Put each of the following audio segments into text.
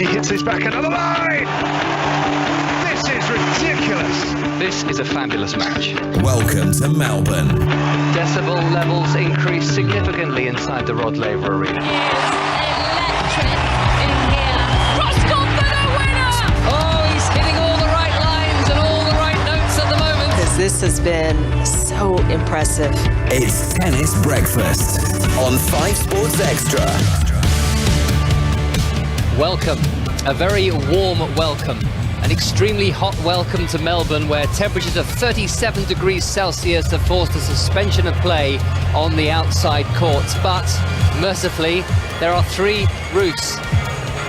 He hits his backhand on the line! This is ridiculous! This is a fabulous match. Welcome to Melbourne. Decibel levels increase significantly inside the Rod Laver Arena. Electric in here. Cross-court for the winner! Oh, he's hitting all the right lines and all the right notes at the moment. This has been so impressive. It's Tennis Breakfast on 5 Sports Extra. Welcome, a very warm welcome. An extremely hot welcome to Melbourne, where temperatures of 37 degrees Celsius have forced a suspension of play on the outside courts. But mercifully, there are 3 roofs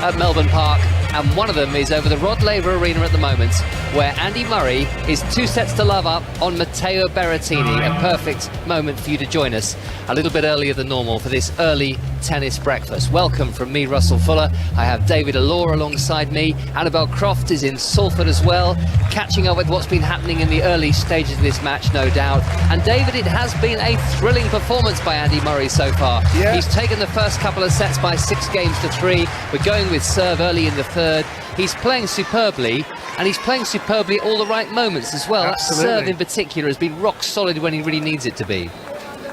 at Melbourne Park, and one of them is over the Rod Laver Arena at the moment, where Andy Murray is 2 sets to love up on Matteo Berrettini. A perfect moment for you to join us a little bit earlier than normal for this early tennis breakfast. Welcome from me, Russell Fuller. I have David Allure alongside me. Annabelle Croft is in Salford as well, catching up with what's been happening in the early stages of this match, no doubt. And David, it has been a thrilling performance by Andy Murray so far. Yeah. He's taken the first couple of sets by 6 games to 3. We're going with serve early in the third. He's playing superbly, and he's playing superbly at all the right moments as well. Absolutely. That serve in particular has been rock solid when he really needs it to be.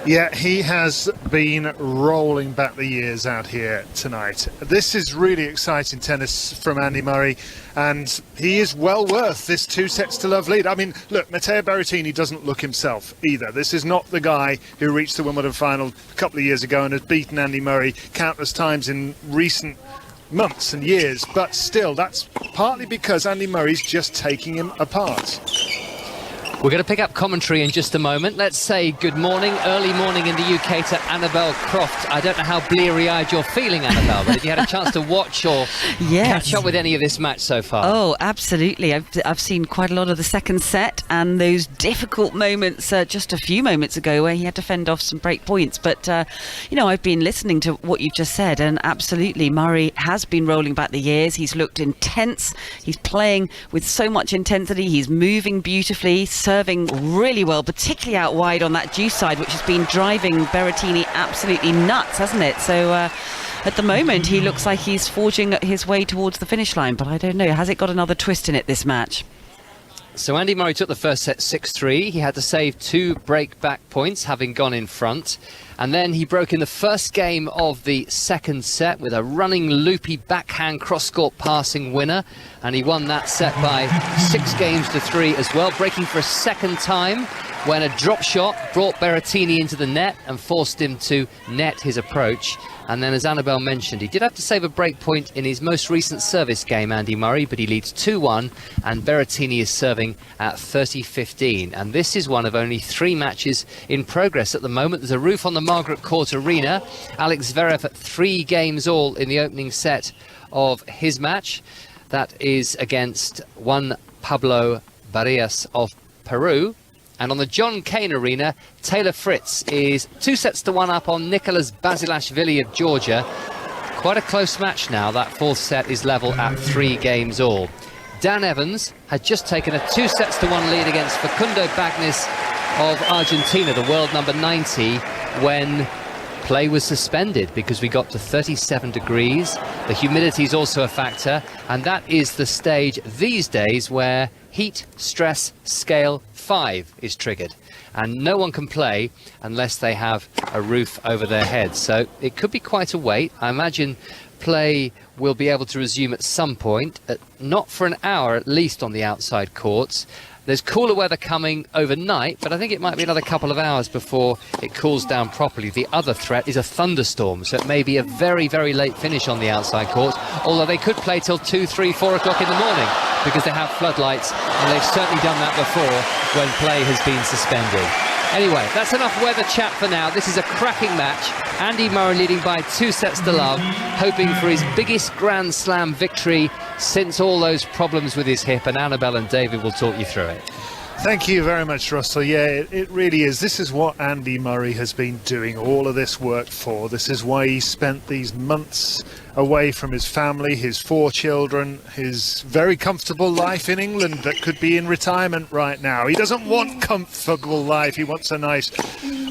Yeah, he has been rolling back the years out here tonight. This is really exciting tennis from Andy Murray, and he is well worth this 2 sets to love lead. I mean, look, Matteo Berrettini doesn't look himself either. This is not the guy who reached the Wimbledon final a couple of years ago and has beaten Andy Murray countless times in recent months and years, but still, that's partly because Andy Murray's just taking him apart. We're going to pick up commentary in just a moment. Let's say good morning, early morning in the UK to Annabelle Croft. I don't know how bleary-eyed you're feeling, Annabelle, but have you had a chance to watch or catch up with any of this match so far? Oh, absolutely. I've seen quite a lot of the second set and those difficult moments just a few moments ago where he had to fend off some break points. But, I've been listening to what you've just said, and absolutely, Murray has been rolling back the years. He's looked intense. He's playing with so much intensity. He's moving beautifully, serving really well, particularly out wide on that deuce side, which has been driving Berrettini absolutely nuts, hasn't it? So at the moment, he looks like he's forging his way towards the finish line, but I don't know. Has it got another twist in it, this match? So Andy Murray took the first set 6-3. He had to save 2 break-back points, having gone in front. And then he broke in the first game of the second set with a running, loopy backhand cross-court passing winner. And he won that set by 6 games to 3 as well, breaking for a second time when a drop shot brought Berrettini into the net and forced him to net his approach. And then, as Annabelle mentioned, he did have to save a break point in his most recent service game, Andy Murray, but he leads 2-1, and Berrettini is serving at 30-15. And this is one of only 3 matches in progress at the moment. There's a roof on the Margaret Court Arena. Alex Zverev at 3 games all in the opening set of his match. That is against Juan Pablo Barrias of Peru. And on the John Cain Arena, Taylor Fritz is 2 sets to 1 up on Nicholas Basilashvili of Georgia. Quite a close match now. That 4th set is level at 3 games all. Dan Evans had just taken a 2 sets to 1 lead against Facundo Bagnis of Argentina, the world number 90, when play was suspended because we got to 37 degrees. The humidity is also a factor, and that is the stage these days where heat stress scale 5 is triggered, and no one can play unless they have a roof over their heads. So it could be quite a wait. I imagine play will be able to resume at some point, not for an hour at least on the outside courts. There's cooler weather coming overnight, but I think it might be another couple of hours before it cools down properly. The other threat is a thunderstorm, so it may be a very, very late finish on the outside courts, although they could play till 2, 3, 4 o'clock in the morning because they have floodlights, and they've certainly done that before when play has been suspended. Anyway, that's enough weather chat for now. This is a cracking match. Andy Murray leading by 2 sets to love, hoping for his biggest Grand Slam victory since all those problems with his hip, and Annabelle and David will talk you through it. Thank you very much, Russell. Yeah, it really is. This is what Andy Murray has been doing all of this work for. This is why he spent these months away from his family, his 4 children, his very comfortable life in England that could be in retirement right now. He doesn't want comfortable life. He wants a nice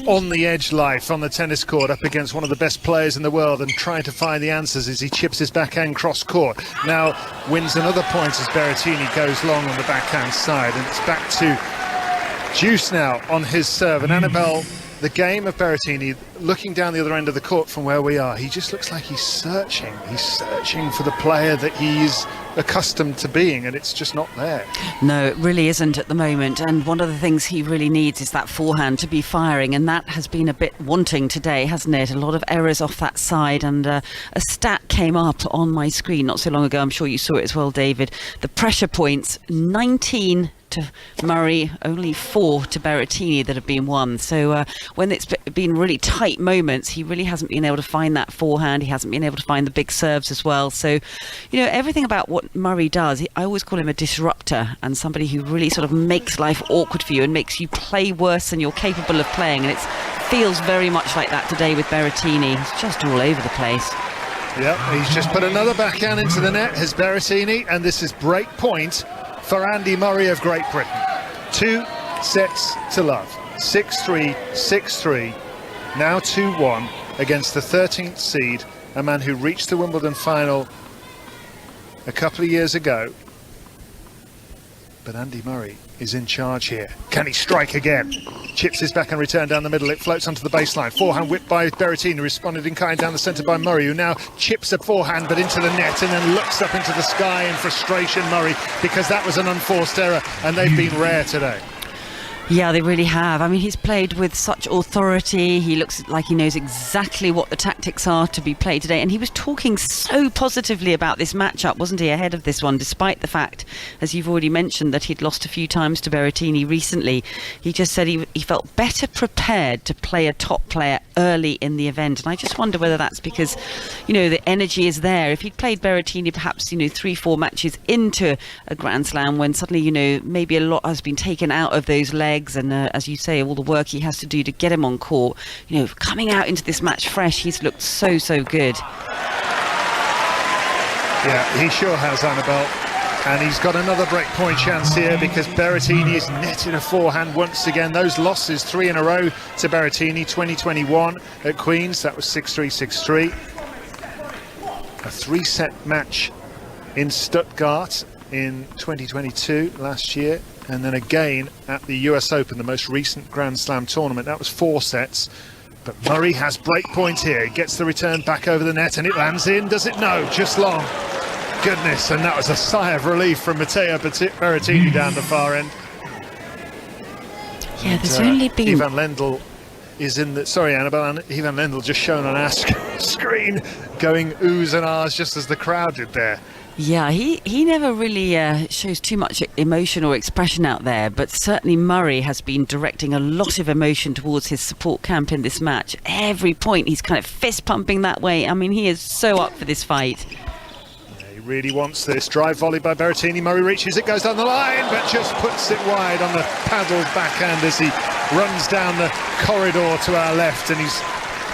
on the edge life on the tennis court up against one of the best players in the world and trying to find the answers as he chips his backhand cross court. Now wins another point as Berrettini goes long on the backhand side, and it's back to Juice now on his serve. And Annabelle, the game of Berrettini, looking down the other end of the court from where we are, he just looks like he's searching for the player that he's accustomed to being, and it's just not there. No, it really isn't at the moment, and one of the things he really needs is that forehand to be firing, and that has been a bit wanting today, hasn't it? A lot of errors off that side, and a stat came up on my screen not so long ago, I'm sure you saw it as well, David. The pressure points, 19 to Murray, only 4 to Berrettini that have been won. So when it's been really tight moments, he really hasn't been able to find that forehand. He hasn't been able to find the big serves as well. So, you know, everything about what Murray does, I always call him a disruptor, and somebody who really sort of makes life awkward for you and makes you play worse than you're capable of playing. And it feels very much like that today with Berrettini. He's just all over the place. Yeah, he's just put another backhand into the net, has Berrettini, and this is break point for Andy Murray of Great Britain. 2 sets to love. 6-3, 6-3, now 2-1 against the 13th seed, a man who reached the Wimbledon final a couple of years ago. But Andy Murray is in charge here. Can he strike again? Chips his backhand return down the middle. It floats onto the baseline. Forehand whipped by Berrettini, responded in kind down the centre by Murray, who now chips a forehand but into the net and then looks up into the sky in frustration, Murray, because that was an unforced error, and they've been rare today. Yeah, they really have. I mean, he's played with such authority. He looks like he knows exactly what the tactics are to be played today. And he was talking so positively about this matchup, wasn't he, ahead of this one, despite the fact, as you've already mentioned, that he'd lost a few times to Berrettini recently. He just said he felt better prepared to play a top player early in the event. And I just wonder whether that's because, you know, the energy is there. If he'd played Berrettini perhaps, you know, 3-4 matches into a Grand Slam when suddenly, you know, maybe a lot has been taken out of those legs, and as you say, all the work he has to do to get him on court, you know, coming out into this match fresh, he's looked so good. Yeah, he sure has, Annabelle, and he's got another breakpoint chance here because Berrettini is netted a forehand once again. Those losses, 3 in a row to Berrettini. 2021 at Queen's, that was 6-3, 6-3. A 3-set match in Stuttgart in 2022 last year, and then again at the US Open, the most recent Grand Slam tournament. That was 4 sets. But Murray has breakpoint here. He gets the return back over the net and it lands in. Does it? No, just long. Goodness, and that was a sigh of relief from Matteo Berrettini down the far end. Yeah, there's only been... Ivan Lendl is in the... Sorry, Annabelle, Ivan Lendl just shown on our screen going oohs and ahs just as the crowd did there. Yeah, he never really shows too much emotion or expression out there, but certainly Murray has been directing a lot of emotion towards his support camp in this match. Every point he's kind of fist pumping that way. I mean, he is so up for this fight. Yeah, he really wants this. Drive volley by Berrettini. Murray reaches it, goes down the line, but just puts it wide on the paddled backhand as he runs down the corridor to our left, and he's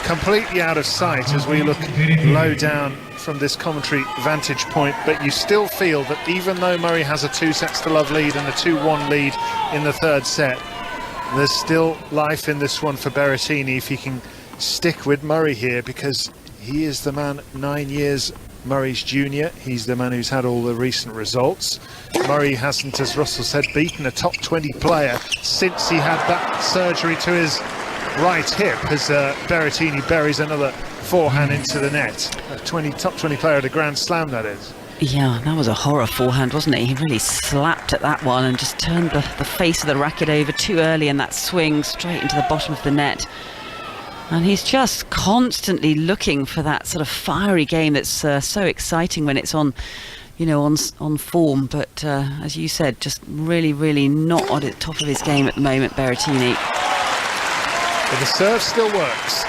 completely out of sight as we look low down from this commentary vantage point. But you still feel that even though Murray has a 2 sets to love lead and a 2-1 lead in the 3rd set, there's still life in this one for Berrettini if he can stick with Murray here, because he is the man 9 years Murray's junior. He's the man who's had all the recent results. Murray hasn't, as Russell said, beaten a top 20 player since he had that surgery to his right hip, as Berrettini buries another forehand into the net. A top 20 player at a Grand Slam, that is. Yeah, that was a horror forehand, wasn't it? He really slapped at that one and just turned the face of the racket over too early, and that swing straight into the bottom of the net. And he's just constantly looking for that sort of fiery game that's so exciting when it's on, you know, on form. But as you said, just really not on the top of his game at the moment, Berrettini. But the serve still works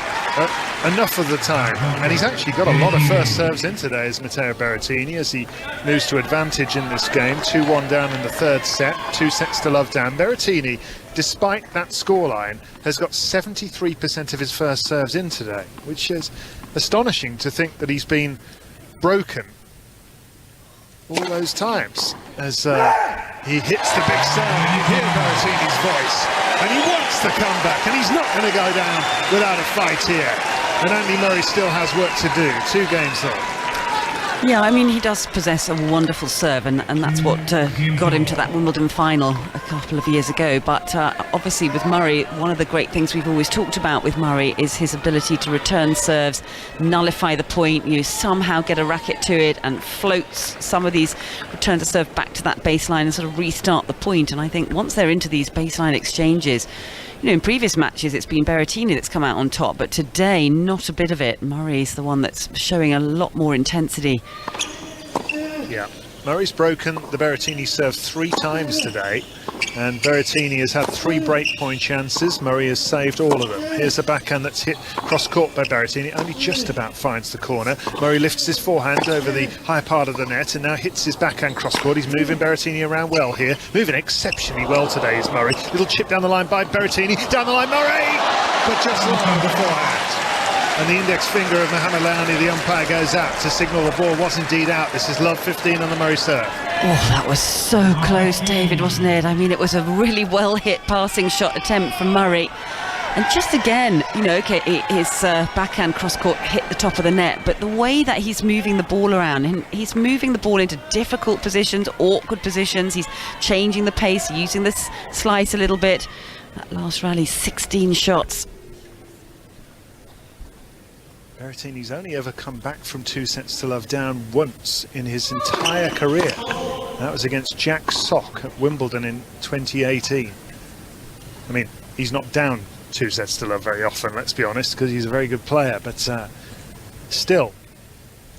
enough of the time, and he's actually got a lot of first serves in today as Matteo Berrettini, as he moves to advantage in this game. 2-1 down in the 3rd set, 2 sets to love down. Berrettini, despite that scoreline, has got 73% of his first serves in today, which is astonishing to think that he's been broken all those times as he hits the big serve. You hear Berrettini's voice, and he wants the comeback, and he's not going to go down without a fight here. And Andy Murray still has work to do. 2 games though. Yeah, I mean, he does possess a wonderful serve, and that's what got him to that Wimbledon final a couple of years ago. But obviously with Murray, one of the great things we've always talked about with Murray is his ability to return serves, nullify the point, somehow get a racket to it and floats some of these returns of serve back to that baseline and sort of restart the point. And I think once they're into these baseline exchanges, in previous matches it's been Berrettini that's come out on top, but today not a bit of it. Murray's the one that's showing a lot more intensity. Yeah, Murray's broken the Berrettini serve 3 times today, and Berrettini has had 3 breakpoint chances. Murray has saved all of them. Here's a backhand that's hit cross court by Berrettini, only just about finds the corner. Murray lifts his forehand over the high part of the net and now hits his backhand cross court. He's moving Berrettini around well here, moving exceptionally well today is Murray. Little chip down the line by Berrettini, down the line Murray, but just long beforehand. And the index finger of Mohamed Laani, the umpire, goes out to signal the ball was indeed out. This is love 15 on the Murray serve. Oh, that was so close, David, wasn't it? I mean, it was a really well-hit passing shot attempt from Murray. And just again, okay, his backhand cross-court hit the top of the net, but the way that he's moving the ball around, and he's moving the ball into difficult positions, awkward positions, he's changing the pace, using the slice a little bit. That last rally, 16 shots. Berrettini's only ever come back from 2 sets to love down once in his entire career. That was against Jack Sock at Wimbledon in 2018. I mean, he's not down 2 sets to love very often, let's be honest, because he's a very good player, but still,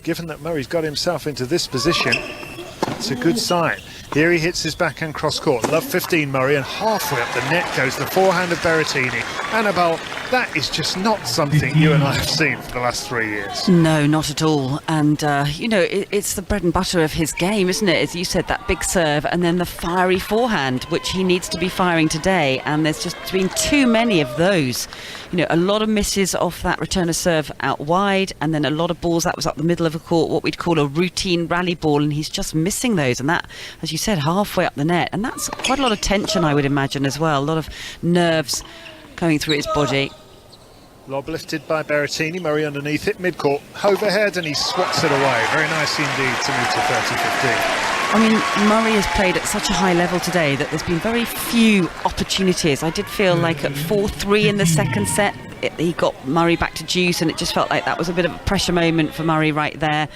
given that Murray's got himself into this position, it's a good sign. Here he hits his backhand cross court, love 15 Murray, and halfway up the net goes the forehand of Berrettini. Annabelle, that is just not something you and I have seen for the last 3 years. No, not at all. And, it's the bread and butter of his game, isn't it? As you said, that big serve and then the fiery forehand, which he needs to be firing today. And there's just been too many of those. A lot of misses off that return of serve out wide, and then a lot of balls that was up the middle of the court, what we'd call a routine rally ball, and he's just missing those. And that, as you said, halfway up the net. And that's quite a lot of tension, I would imagine, as well. A lot of nerves going through his body. Lob lifted by Berrettini, Murray underneath it, mid-court, overhead, and he swats it away. Very nice indeed to move to 30-15. I mean, Murray has played at such a high level today that there's been very few opportunities. I did feel like at 4-3 in the second set, he got Murray back to deuce, and it just felt like that was a bit of a pressure moment for Murray right there.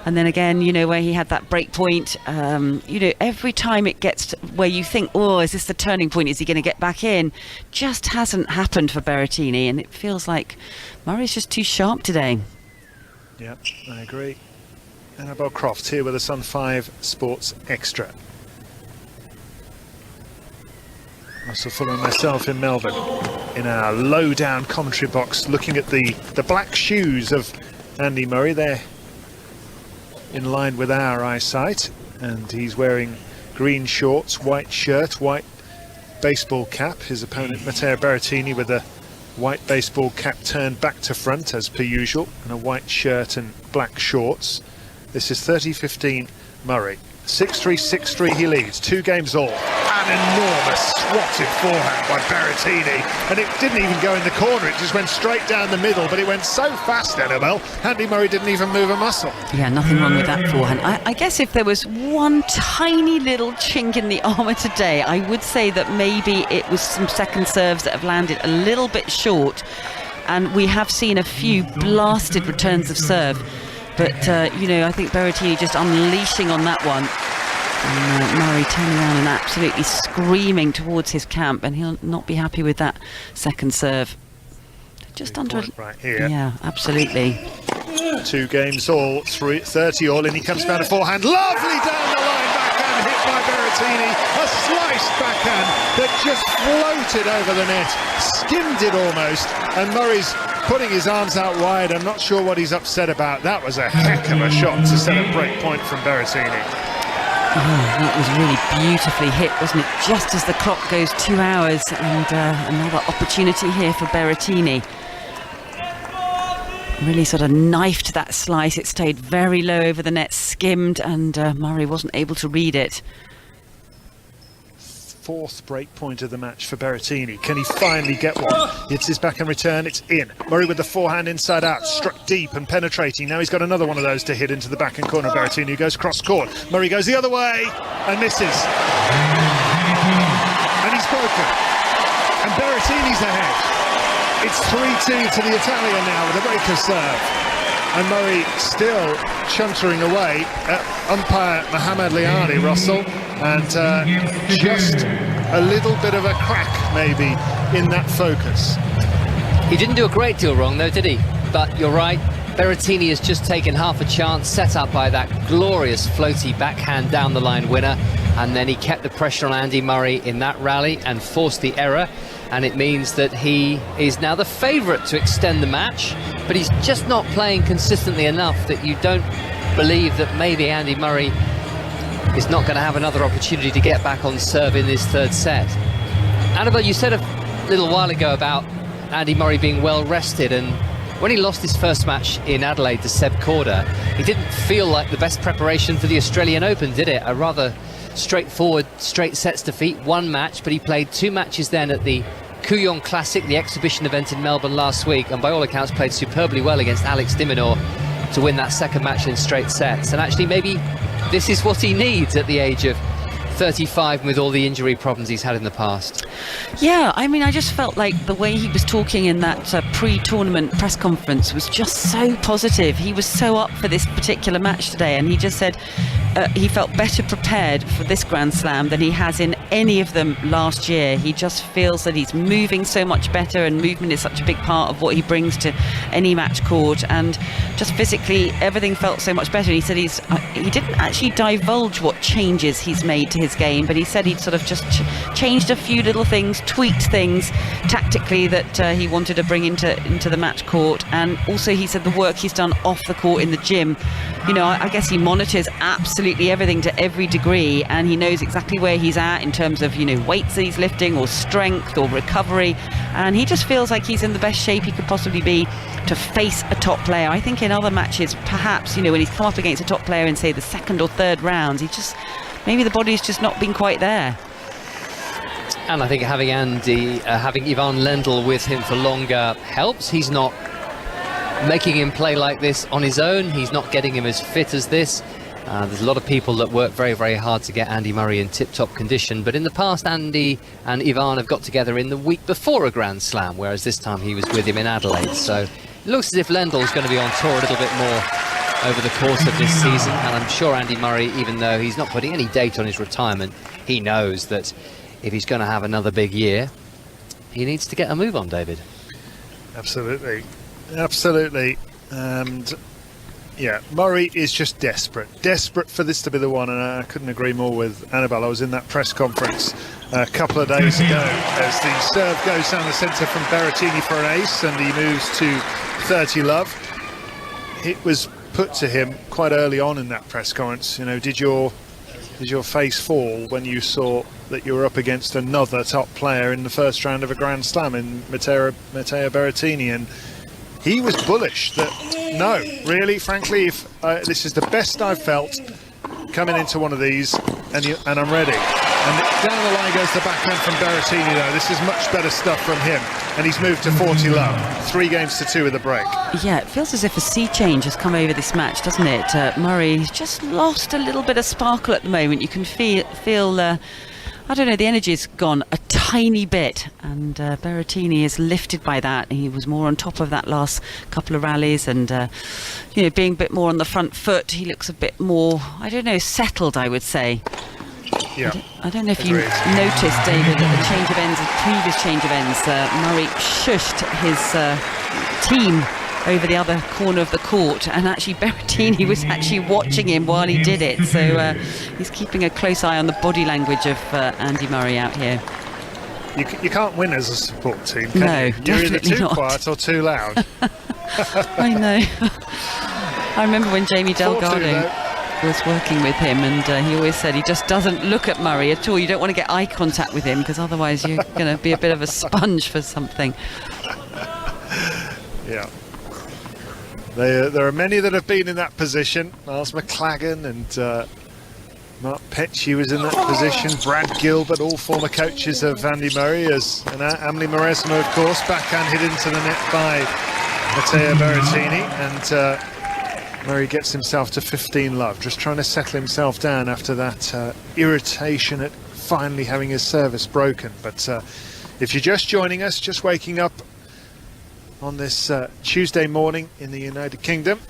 And then again, where he had that break point, every time it gets to where you think, oh, is this the turning point? Is he going to get back in? Just hasn't happened for Berrettini, and it feels like Murray's just too sharp today. Yep, I agree. Annabelle Croft here with us on 5 Sports Extra. Russell Fuller and myself in Melbourne in our low-down commentary box, looking at the black shoes of Andy Murray. They're in line with our eyesight, and he's wearing green shorts, white shirt, white baseball cap. His opponent Matteo Berrettini with a white baseball cap turned back to front as per usual, and a white shirt and black shorts. This is 30-15 Murray. 6-3, 6-3 he leads, 2 games all. An enormous swatted forehand by Berrettini, and it didn't even go in the corner, it just went straight down the middle, but it went so fast, Annabelle, Andy Murray didn't even move a muscle. Yeah, nothing wrong with that forehand. I guess if there was one tiny little chink in the armour today, I would say that maybe it was some second serves that have landed a little bit short, and we have seen a few blasted returns of serve. But, I think Berrettini just unleashing on that one. And Murray turning around and absolutely screaming towards his camp, and he'll not be happy with that second serve. Just Big under... right here. Yeah, absolutely. 2 games all, 30 all, and he comes down to forehand. Lovely down the line backhand hit by Berrettini. A sliced backhand that just floated over the net, skimmed it almost, and Murray's putting his arms out wide. I'm not sure what he's upset about. That was a heck of a shot to set a break point from Berrettini. Oh, that was really beautifully hit, wasn't it? Just as the clock goes 2 hours, and another opportunity here for Berrettini. really sort of knifed that slice. It stayed very low over the net, skimmed, and Murray wasn't able to read it. Fourth break point of the match for Berrettini. Can he finally get one? Hits his backhand return, it's in. Murray with the forehand inside out, struck deep and penetrating. Now he's got another one of those to hit into the backhand corner of Berrettini, who goes cross court. Murray goes the other way and misses. And he's broken. And Berrettini's ahead. It's 3-2 to the Italian now with a breaker serve. And Murray still chuntering away at umpire Mohamed Liani, Russell, and just a little bit of a crack maybe in that focus. He didn't do a great deal wrong though, did he? But you're right, Berrettini has just taken half a chance, set up by that glorious floaty backhand down the line winner, and then he kept the pressure on Andy Murray in that rally and forced the error. And it means that he is now the favourite to extend the match, but he's just not playing consistently enough that you don't believe that maybe Andy Murray is not going to have another opportunity to get back on serve in this third set. Annabelle, you said a little while ago about Andy Murray being well rested, and when he lost his first match in Adelaide to Seb Korda, he didn't feel like the best preparation for the Australian Open, did it? A rather straightforward straight sets defeat, one match, but he played two matches then at the Kooyong Classic, the exhibition event in Melbourne last week, and by all accounts played superbly well against Alex de Minaur to win that second match in straight sets. And actually maybe this is what he needs at the age of 35 with all the injury problems he's had in the past. Yeah, I mean, I just felt like the way he was talking in that pre-tournament press conference was just so positive. He was so up for this particular match today, and he just said he felt better prepared for this Grand Slam than he has in any of them last year. He just feels that he's moving so much better, and movement is such a big part of what he brings to any match court, and just physically everything felt so much better. And he said he didn't actually divulge what changes he's made to his game, but he said he'd sort of just changed a few little things, tweaked things tactically that he wanted to bring into the match court. And also he said the work he's done off the court in the gym, you know, I guess he monitors absolutely everything to every degree, and he knows exactly where he's at in terms of, you know, weights that he's lifting or strength or recovery, and he just feels like he's in the best shape he could possibly be to face a top player. I think in other matches, perhaps, you know, when he's come up against a top player in, say, the second or third rounds, he just, maybe the body's just not been quite there. And I think having Ivan Lendl with him for longer helps. He's not making him play like this on his own. He's not getting him as fit as this. There's a lot of people that work very, very hard to get Andy Murray in tip-top condition, but in the past Andy and Ivan have got together in the week before a Grand Slam, whereas this time he was with him in Adelaide. So it looks as if Lendl's going to be on tour a little bit more over the course of this season, and I'm sure Andy Murray, even though he's not putting any date on his retirement, he knows that if he's going to have another big year, he needs to get a move on, David. Absolutely. Absolutely. And yeah, Murray is just desperate for this to be the one, and I couldn't agree more with Annabelle. I was in that press conference a couple of days ago as the serve goes down the centre from Berrettini for an ace, and he moves to 30 love. It was put to him quite early on in that press conference, you know, did your face fall when you saw that you were up against another top player in the first round of a Grand Slam in Matteo Berrettini? And he was bullish that, no, really, frankly, if this is the best I've felt coming into one of these, and I'm ready. And down the line goes the backhand from Berrettini, though. This is much better stuff from him, and he's moved to 40 love. 3-2 with a break. Yeah, it feels as if a sea change has come over this match, doesn't it? Murray's just lost a little bit of sparkle at the moment. You can feel I don't know, the energy's gone a tiny bit, and Berrettini is lifted by that. He was more on top of that last couple of rallies, and you know, being a bit more on the front foot, he looks a bit more, I don't know, settled, I would say. Yeah. I don't know if you noticed, David, at the change of ends, the previous change of ends, Murray shushed his team over the other corner of the court, and actually Berrettini was actually watching him while he did it, so he's keeping a close eye on the body language of Andy Murray out here. You can't win as a support team, can no, you? You're either too not. quiet or too loud. I know. I remember when Jamie Delgado was working with him, and he always said he just doesn't look at Murray at all. You don't want to get eye contact with him, because otherwise you're going to be a bit of a sponge for something. Yeah. There are many that have been in that position. Miles McLagan and Mark Petchey was in that position. Brad Gilbert, all former coaches of Andy Murray, and Amelie Mauresmo, of course. Backhand hit into the net by Matteo Berrettini, and Murray gets himself to 15 love, just trying to settle himself down after that irritation at finally having his service broken. But if you're just joining us, just waking up on this Tuesday morning in the United Kingdom,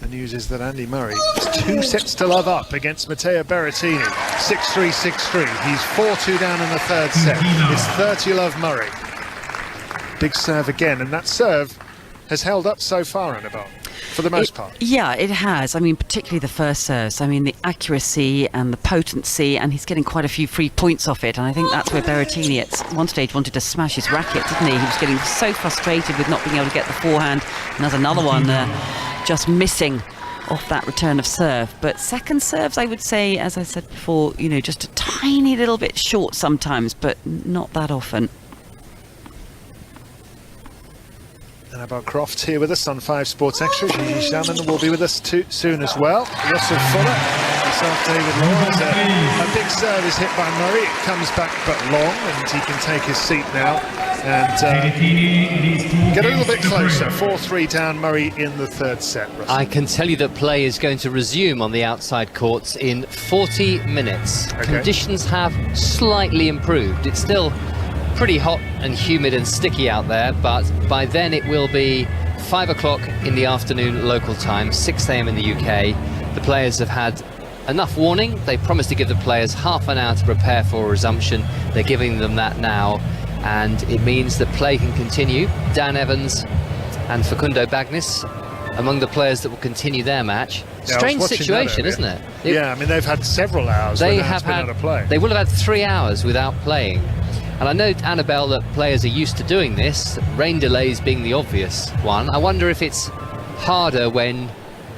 the news is that Andy Murray is 2 sets to love up against Matteo Berrettini. 6-3, 6-3. He's 4-2 down in the third set. It's 30 love Murray. Big serve again, and that serve has held up so far, Annabelle, for the most part. Yeah, it has. I mean, particularly the first serves. I mean, the accuracy and the potency, and he's getting quite a few free points off it. And I think that's where Berrettini at one stage wanted to smash his racket, didn't he? He was getting so frustrated with not being able to get the forehand. And there's another one just missing off that return of serve. But second serves, I would say, as I said before, you know, just a tiny little bit short sometimes, but not that often. Annabelle Croft here with us on 5 Sports Extra. Gigi Shannon will be with us soon as well. Russell Fuller, myself, David Law. A big serve is hit by Murray. It comes back but long, and he can take his seat now and get a little bit closer. 4-3 down Murray in the third set. Russell. I can tell you that play is going to resume on the outside courts in 40 minutes. Okay. Conditions have slightly improved. It's still pretty hot and humid and sticky out there, but by then it will be 5 o'clock in the afternoon local time, 6 a.m. in the UK. The players have had enough warning. They promised to give the players half an hour to prepare for a resumption. They're giving them that now, and it means that play can continue. Dan Evans and Facundo Bagnis among the players that will continue their match. Yeah, strange situation, isn't it? Yeah, I mean, they've had several hours where that's been out of play. They will have had 3 hours without playing. And I know, Annabelle, that players are used to doing this, rain delays being the obvious one. I wonder if it's harder when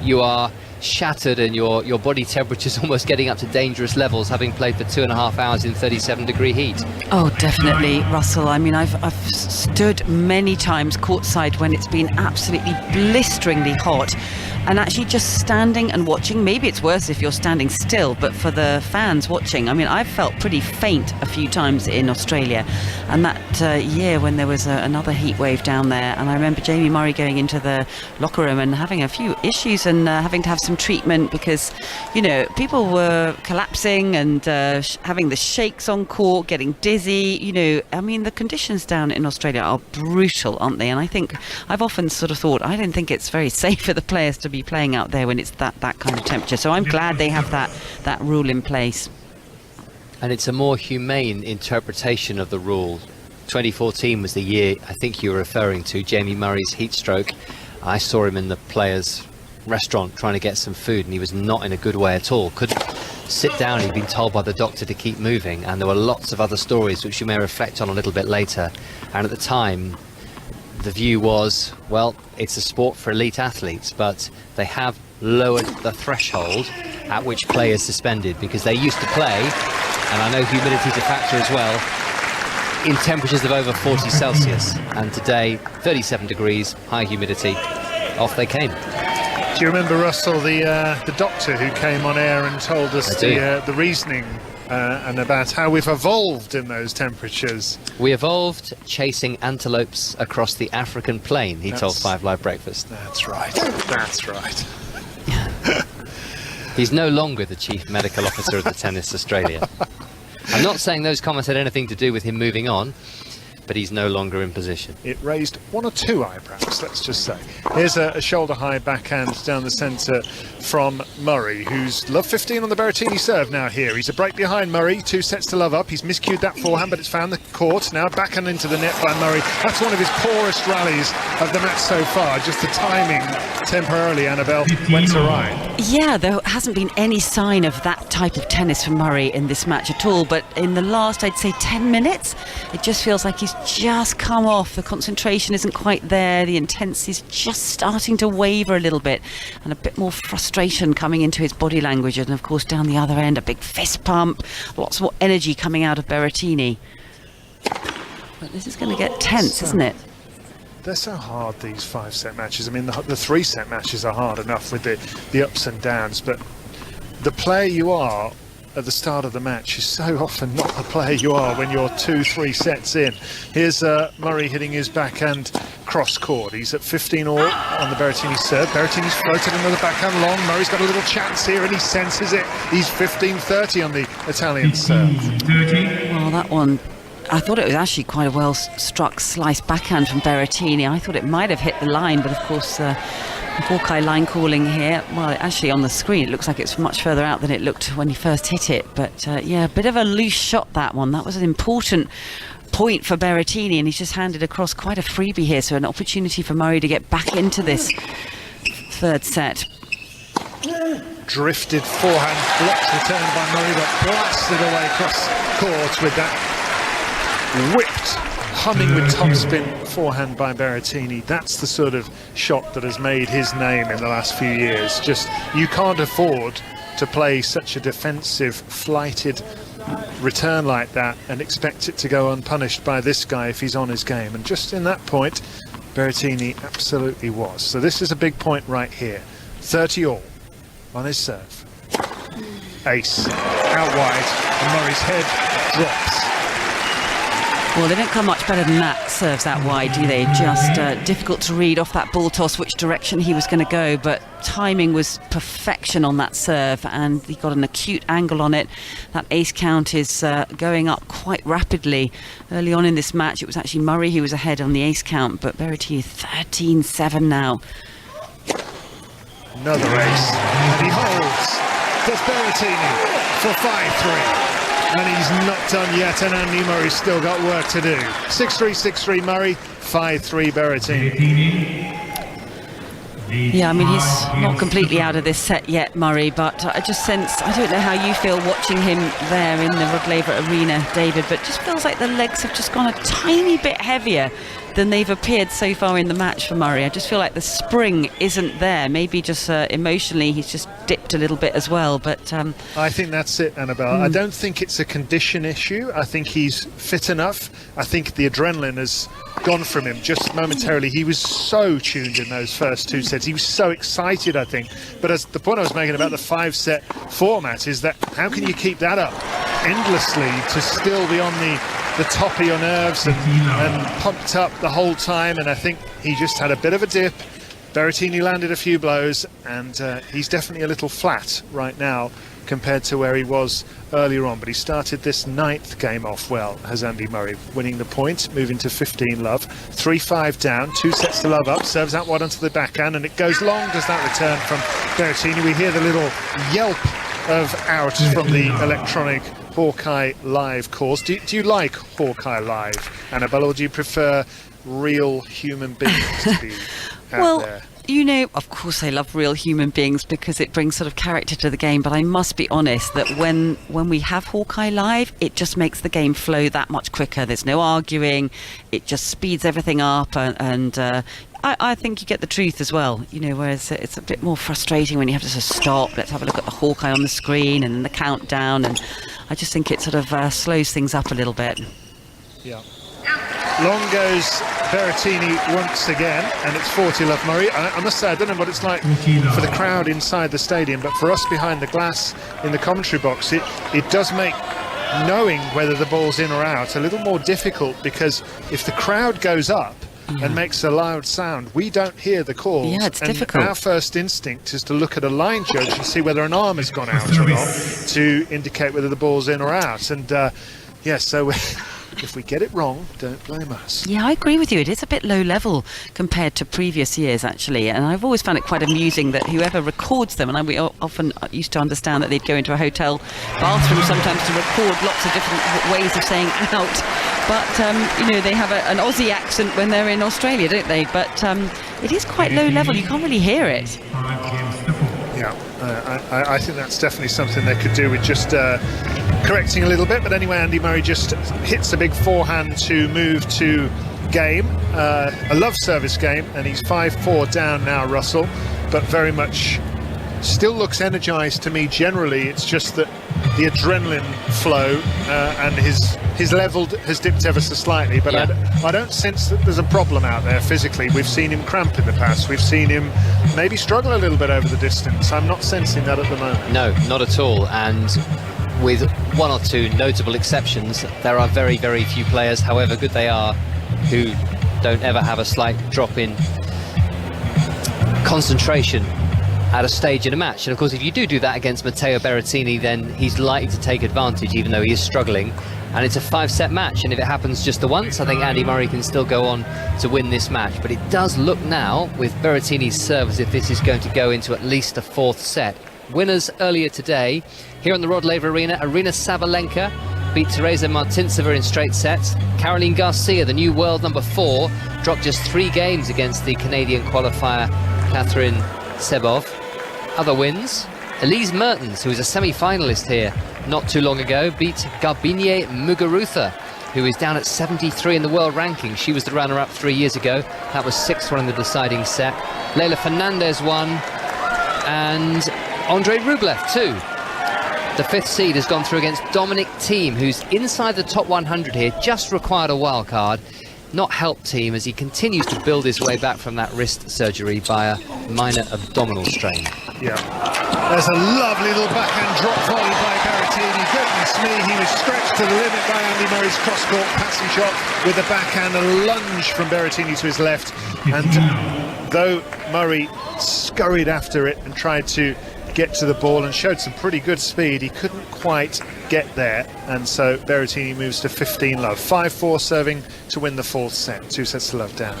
you are shattered and your body temperature's almost getting up to dangerous levels, having played for 2.5 hours in 37-degree heat. Oh, definitely, Russell. I mean, I've stood many times courtside when it's been absolutely blisteringly hot, and actually just standing and watching. Maybe it's worse if you're standing still, but for the fans watching, I mean, I've felt pretty faint a few times in Australia, and that year when there was another heat wave down there, and I remember Jamie Murray going into the locker room and having a few issues and having to have some treatment because, you know, people were collapsing and having the shakes on court, getting dizzy. You know, I mean, the conditions down in Australia are brutal, aren't they? And I think I've often sort of thought, I don't think it's very safe for the players to be playing out there when it's that kind of temperature. So I'm glad they have that rule in place. And it's a more humane interpretation of the rule. 2014 was the year I think you were referring to, Jamie Murray's heat stroke. I saw him in the players' restaurant trying to get some food, and he was not in a good way at all. Couldn't sit down. He'd been told by the doctor to keep moving, and there were lots of other stories which you may reflect on a little bit later. And at the time, the view was, well, it's a sport for elite athletes, but they have lowered the threshold at which play is suspended, because they used to play, and I know humidity's a factor as well, in temperatures of over 40 Celsius, and today 37 degrees, high humidity, off they came. Do you remember, Russell, the doctor who came on air and told us the reasoning and about how we've evolved in those temperatures? We evolved chasing antelopes across the African plain, he told 5 Live Breakfast. That's right. That's right. He's no longer the Chief Medical Officer of the Tennis Australia. I'm not saying those comments had anything to do with him moving on, but he's no longer in position. It raised 1 or 2 eyebrows, let's just say. Here's a shoulder-high backhand down the centre from Murray, who's love 15 on the Berrettini serve now here. He's a break behind Murray, 2 sets to love up. He's miscued that forehand, but it's found the court. Now backhand into the net by Murray. That's one of his poorest rallies of the match so far. Just the timing temporarily, Annabelle, went awry. Yeah, there hasn't been any sign of that type of tennis from Murray in this match at all, but in the last, I'd say 10 minutes, it just feels like he's just come off. The concentration isn't quite there. The intensity's just starting to waver a little bit, and a bit more frustration coming into his body language. And of course, down the other end, a big fist pump, lots more energy coming out of Berrettini. But this is going to get tense, isn't it? they're so hard, these 5-set matches. I mean, the 3-set matches are hard enough with the ups and downs, but the player you are at the start of the match is so often not the player you are when you're 2-3 sets in. Here's Murray hitting his backhand cross court. He's at 15-all on the Berrettini serve. Berrettini's floated another backhand long. Murray's got a little chance here and he senses it. He's 15-30 on the Italian serve. Well, that one, I thought it was actually quite a well struck slice backhand from Berrettini. I thought it might have hit the line, but of course Hawkeye line calling here. Well, actually on the screen it looks like it's much further out than it looked when he first hit it, but yeah, a bit of a loose shot, that one. That was an important point for Berrettini, and he's just handed across quite a freebie here, so an opportunity for Murray to get back into this 3rd set. Drifted forehand, blocked return by Murray, but blasted away across court with that whipped, humming with topspin forehand by Berrettini. That's the sort of shot that has made his name in the last few years. Just, you can't afford to play such a defensive, flighted return like that and expect it to go unpunished by this guy if he's on his game. And just in that point, Berrettini absolutely was. So this is a big point right here. 30-all on his serve. Ace, out wide, and Murray's head drops. Well, they don't come much better than that, serves that wide, do they? Just difficult to read off that ball toss which direction he was going to go, but timing was perfection on that serve, and he got an acute angle on it. That ace count is going up quite rapidly. Early on in this match, it was actually Murray who was ahead on the ace count, but Berrettini 13-7 now. Another ace, and he holds. Does Berrettini for 5-3. And he's not done yet, and Andy Murray's still got work to do. 6-3, 6-3 Murray, 5-3 Berrettini. Yeah, I mean, he's not completely out of this set yet, Murray, but I just sense, I don't know how you feel watching him there in the Ruggleva Arena, David, but it just feels like the legs have just gone a tiny bit heavier than they've appeared so far in the match for Murray. I just feel like the spring isn't there. Maybe just emotionally he's just dipped a little bit as well, but I think that's it, Annabelle. I don't think it's a condition issue. I think he's fit enough. I think the adrenaline has gone from him just momentarily. He was so tuned in those first 2 sets. He was so excited, I think. But as the point I was making about the 5-set format is that how can you keep that up endlessly to still be on the top of your nerves and pumped up the whole time? And I think he just had a bit of a dip. Berrettini landed a few blows, and he's definitely a little flat right now compared to where he was earlier on. But he started this 9th game off well, has Andy Murray, winning the point, moving to 15 love. 3-5 down, 2 sets to love up, serves out wide onto the backhand, and it goes long, does that return from Berrettini. We hear the little yelp of out from the electronic Hawkeye Live course. Do you like Hawkeye Live, Annabelle, or do you prefer real human beings to be out there? You know, of course I love real human beings because it brings sort of character to the game, but I must be honest that when we have Hawkeye Live, it just makes the game flow that much quicker. There's no arguing, it just speeds everything up, and I think you get the truth as well, you know, whereas it's a bit more frustrating when you have to sort of stop, let's have a look at the Hawkeye on the screen and then the countdown, and I just think it sort of slows things up a little bit. Yeah. Long goes Berrettini once again, and it's 40 love Murray. I must say, I don't know what it's like for the crowd inside the stadium, but for us behind the glass in the commentary box, it does make knowing whether the ball's in or out a little more difficult, because if the crowd goes up and makes a loud sound, we don't hear the calls. Yeah, it's and difficult. Our first instinct is to look at a line judge and see whether an arm has gone out or not to indicate whether the ball's in or out. And so if we get it wrong, don't blame us. Yeah, I agree with you. It is a bit low level compared to previous years, actually. And I've always found it quite amusing that whoever records them, and we often used to understand that they'd go into a hotel bathroom sometimes to record lots of different ways of saying out. But, you know, they have an Aussie accent when they're in Australia, don't they? But it is quite low level. You can't really hear it. Yeah, I think that's definitely something they could do with just correcting a little bit. But anyway, Andy Murray just hits a big forehand to move to game, a love service game, and he's 5-4 down now, Russell, but very much still looks energised to me generally. It's just that the adrenaline flow and his level has dipped ever so slightly, but I don't sense that there's a problem out there physically. We've seen him cramp in the past. We've seen him maybe struggle a little bit over the distance. I'm not sensing that at the moment. No, not at all. And with one or two notable exceptions, there are very, very few players, however good they are, who don't ever have a slight drop in concentration at a stage in a match. And of course, if you do that against Matteo Berrettini, then he's likely to take advantage, even though he is struggling. And it's a 5-set match, and if it happens just the once, I think Andy Murray can still go on to win this match. But it does look now, with Berrettini's serve, as if this is going to go into at least a 4th set. Winners earlier today, here on the Rod Laver Arena, Arina Sabalenka beat Teresa Martinsova in straight sets. Caroline Garcia, the new world number 4, dropped just 3 games against the Canadian qualifier Catherine Sebov. Other wins, Elise Mertens, who was a semi-finalist here not too long ago, beat Garbine Muguruza, who is down at 73 in the world ranking. She was the runner-up 3 years ago. That was 6th one in the deciding set. Leila Fernandez won, and Andrei Rublev too. The 5th seed has gone through against Dominic Thiem, who's inside the top 100 here, just required a wild card. Not helped Thiem as he continues to build his way back from that wrist surgery by a minor abdominal strain. Yeah, there's a lovely little backhand drop volley by Berrettini. Goodness me, he was stretched to the limit by Andy Murray's cross-court passing shot with the backhand, a lunge from Berrettini to his left. And though Murray scurried after it and tried to get to the ball and showed some pretty good speed, he couldn't quite get there, and so Berrettini moves to 15 love. 5-4 serving to win the 4th set, 2 sets to love down.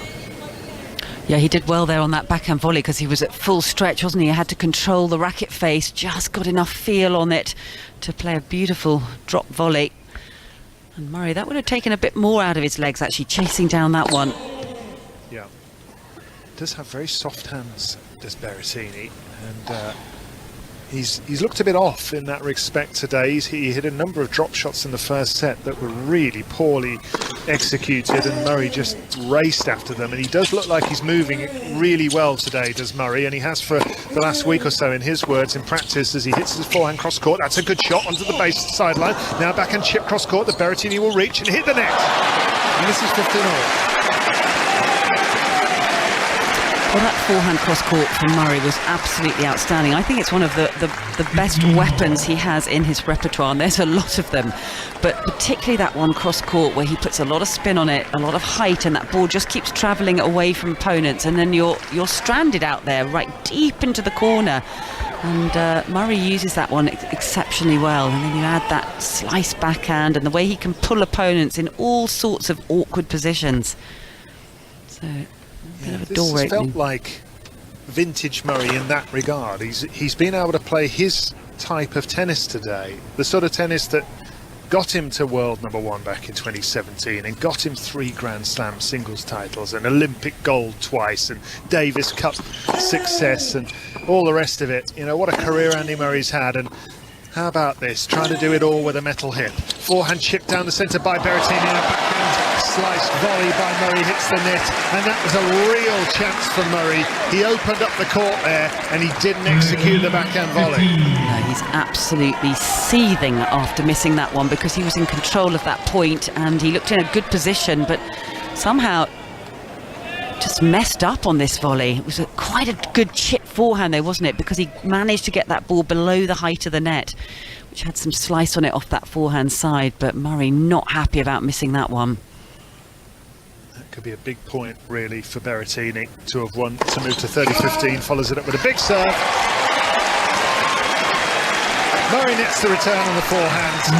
Yeah, he did well there on that backhand volley because he was at full stretch, wasn't he? He had to control the racket face, just got enough feel on it to play a beautiful drop volley. And Murray, that would have taken a bit more out of his legs, actually, chasing down that one. Yeah, does have very soft hands, does Berrettini, and he's looked a bit off in that respect today. He hit a number of drop shots in the first set that were really poorly executed, and Murray just raced after them. And he does look like he's moving really well today, does Murray, and he has for the last week or so, in his words, in practice, as he hits his forehand cross court. That's a good shot onto the base sideline. Now backhand chip cross court that Berrettini will reach and hit the net. And this is 15-all. Well, that forehand cross-court from Murray was absolutely outstanding. I think it's one of the best weapons he has in his repertoire, and there's a lot of them. But particularly that one cross-court where he puts a lot of spin on it, a lot of height, and that ball just keeps travelling away from opponents, and then you're stranded out there right deep into the corner. And Murray uses that one exceptionally well. And then you add that slice backhand and the way he can pull opponents in all sorts of awkward positions. So... Yeah, this has felt like vintage Murray in that regard. He's been able to play his type of tennis today, the sort of tennis that got him to world number 1 back in 2017 and got him 3 Grand Slam singles titles and Olympic gold twice and Davis Cup success and all the rest of it. You know, what a career Andy Murray's had. And how about this, trying to do it all with a metal hip. Forehand chip down the centre by Berrettini, and a backhand sliced volley by Murray hits the net, and that was a real chance for Murray. He opened up the court there and he didn't execute the backhand volley. No, he's absolutely seething after missing that one because he was in control of that point and he looked in a good position, but somehow just messed up on this volley. It was quite a good chip forehand though, wasn't it? Because he managed to get that ball below the height of the net, which had some slice on it off that forehand side, but Murray not happy about missing that one. That could be a big point really for Berrettini to have won, to move to 30-15, follows it up with a big serve. Murray nets the return on the forehand.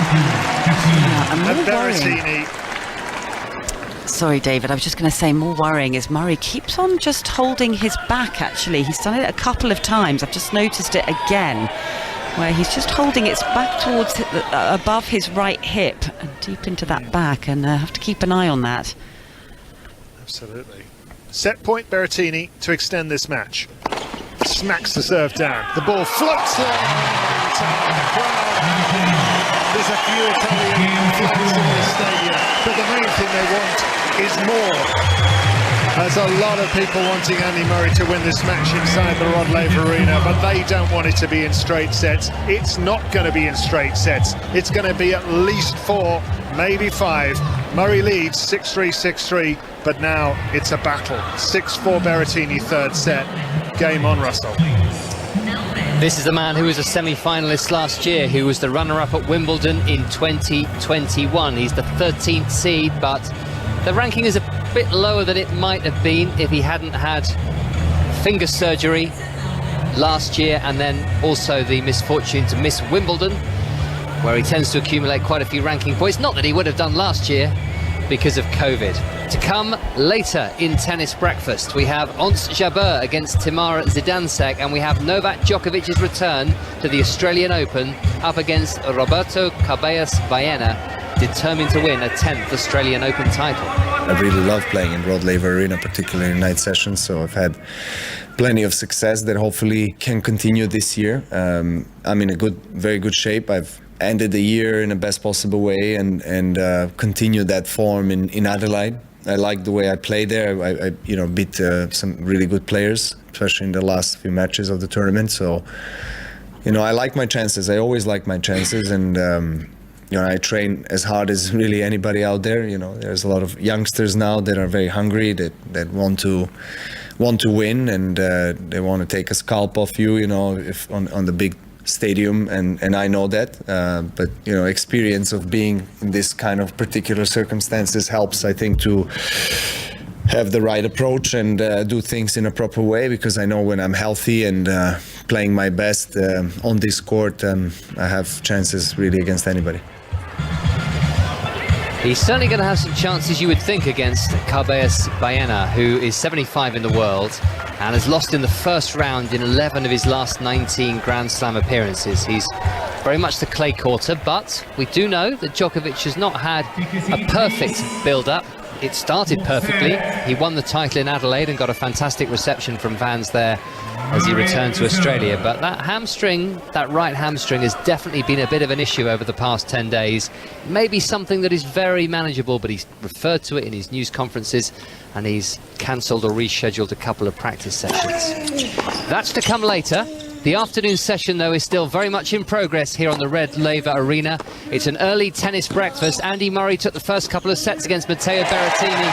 Yeah, and Berrettini... Sorry, David, I was just going to say more worrying is Murray keeps on just holding his back, actually. He's done it a couple of times. I've just noticed it again, where he's just holding it back towards above his right hip and deep into that back, and have to keep an eye on that. Absolutely. Set point Berrettini to extend this match. Smacks the serve down. The ball floats long. There's a few Italian flags in the stadium, but the main thing they want is more. There's a lot of people wanting Andy Murray to win this match inside the Rod Laver Arena, but they don't want it to be in straight sets. It's not going to be in straight sets. It's going to be at least 4, maybe 5. Murray leads 6-3, 6-3, but now it's a battle. 6-4 Berrettini, third set. Game on, Russell. This is the man who was a semi-finalist last year, who was the runner-up at Wimbledon in 2021. He's the 13th seed, but the ranking is a bit lower than it might have been if he hadn't had finger surgery last year, and then also the misfortune to miss Wimbledon, where he tends to accumulate quite a few ranking points. Not that he would have done last year because of COVID. To come later in Tennis Breakfast, we have Ons Jabeur against Timara Zidansek, and we have Novak Djokovic's return to the Australian Open up against Roberto Carballes Baena, determined to win a 10th Australian Open title. I really love playing in Rod Laver Arena, particularly in night sessions, so I've had plenty of success that hopefully can continue this year. I'm in a very good shape. I've ended the year in the best possible way and continued that form in Adelaide. I like the way I play there. I beat some really good players, especially in the last few matches of the tournament. So, I like my chances. I always like my chances, and I train as hard as really anybody out there. There's a lot of youngsters now that are very hungry, that want to win, and they want to take a scalp off you, if on the big stadium, and I know that, but experience of being in this kind of particular circumstances helps, I think, to have the right approach and do things in a proper way, because I know when I'm healthy and playing my best on this court, I have chances really against anybody. He's certainly going to have some chances, you would think, against Carballes Baena, who is 75 in the world and has lost in the first round in 11 of his last 19 Grand Slam appearances. He's very much the clay courter, but we do know that Djokovic has not had a perfect build-up. It started perfectly. He won the title in Adelaide and got a fantastic reception from fans there as he returned to Australia. But that right hamstring has definitely been a bit of an issue over the past 10 days. Maybe something that is very manageable, but he's referred to it in his news conferences, and he's cancelled or rescheduled a couple of practice sessions. That's to come later. The afternoon session, though, is still very much in progress here on the Red Laver Arena. It's an early tennis breakfast. Andy Murray took the first couple of sets against Matteo Berrettini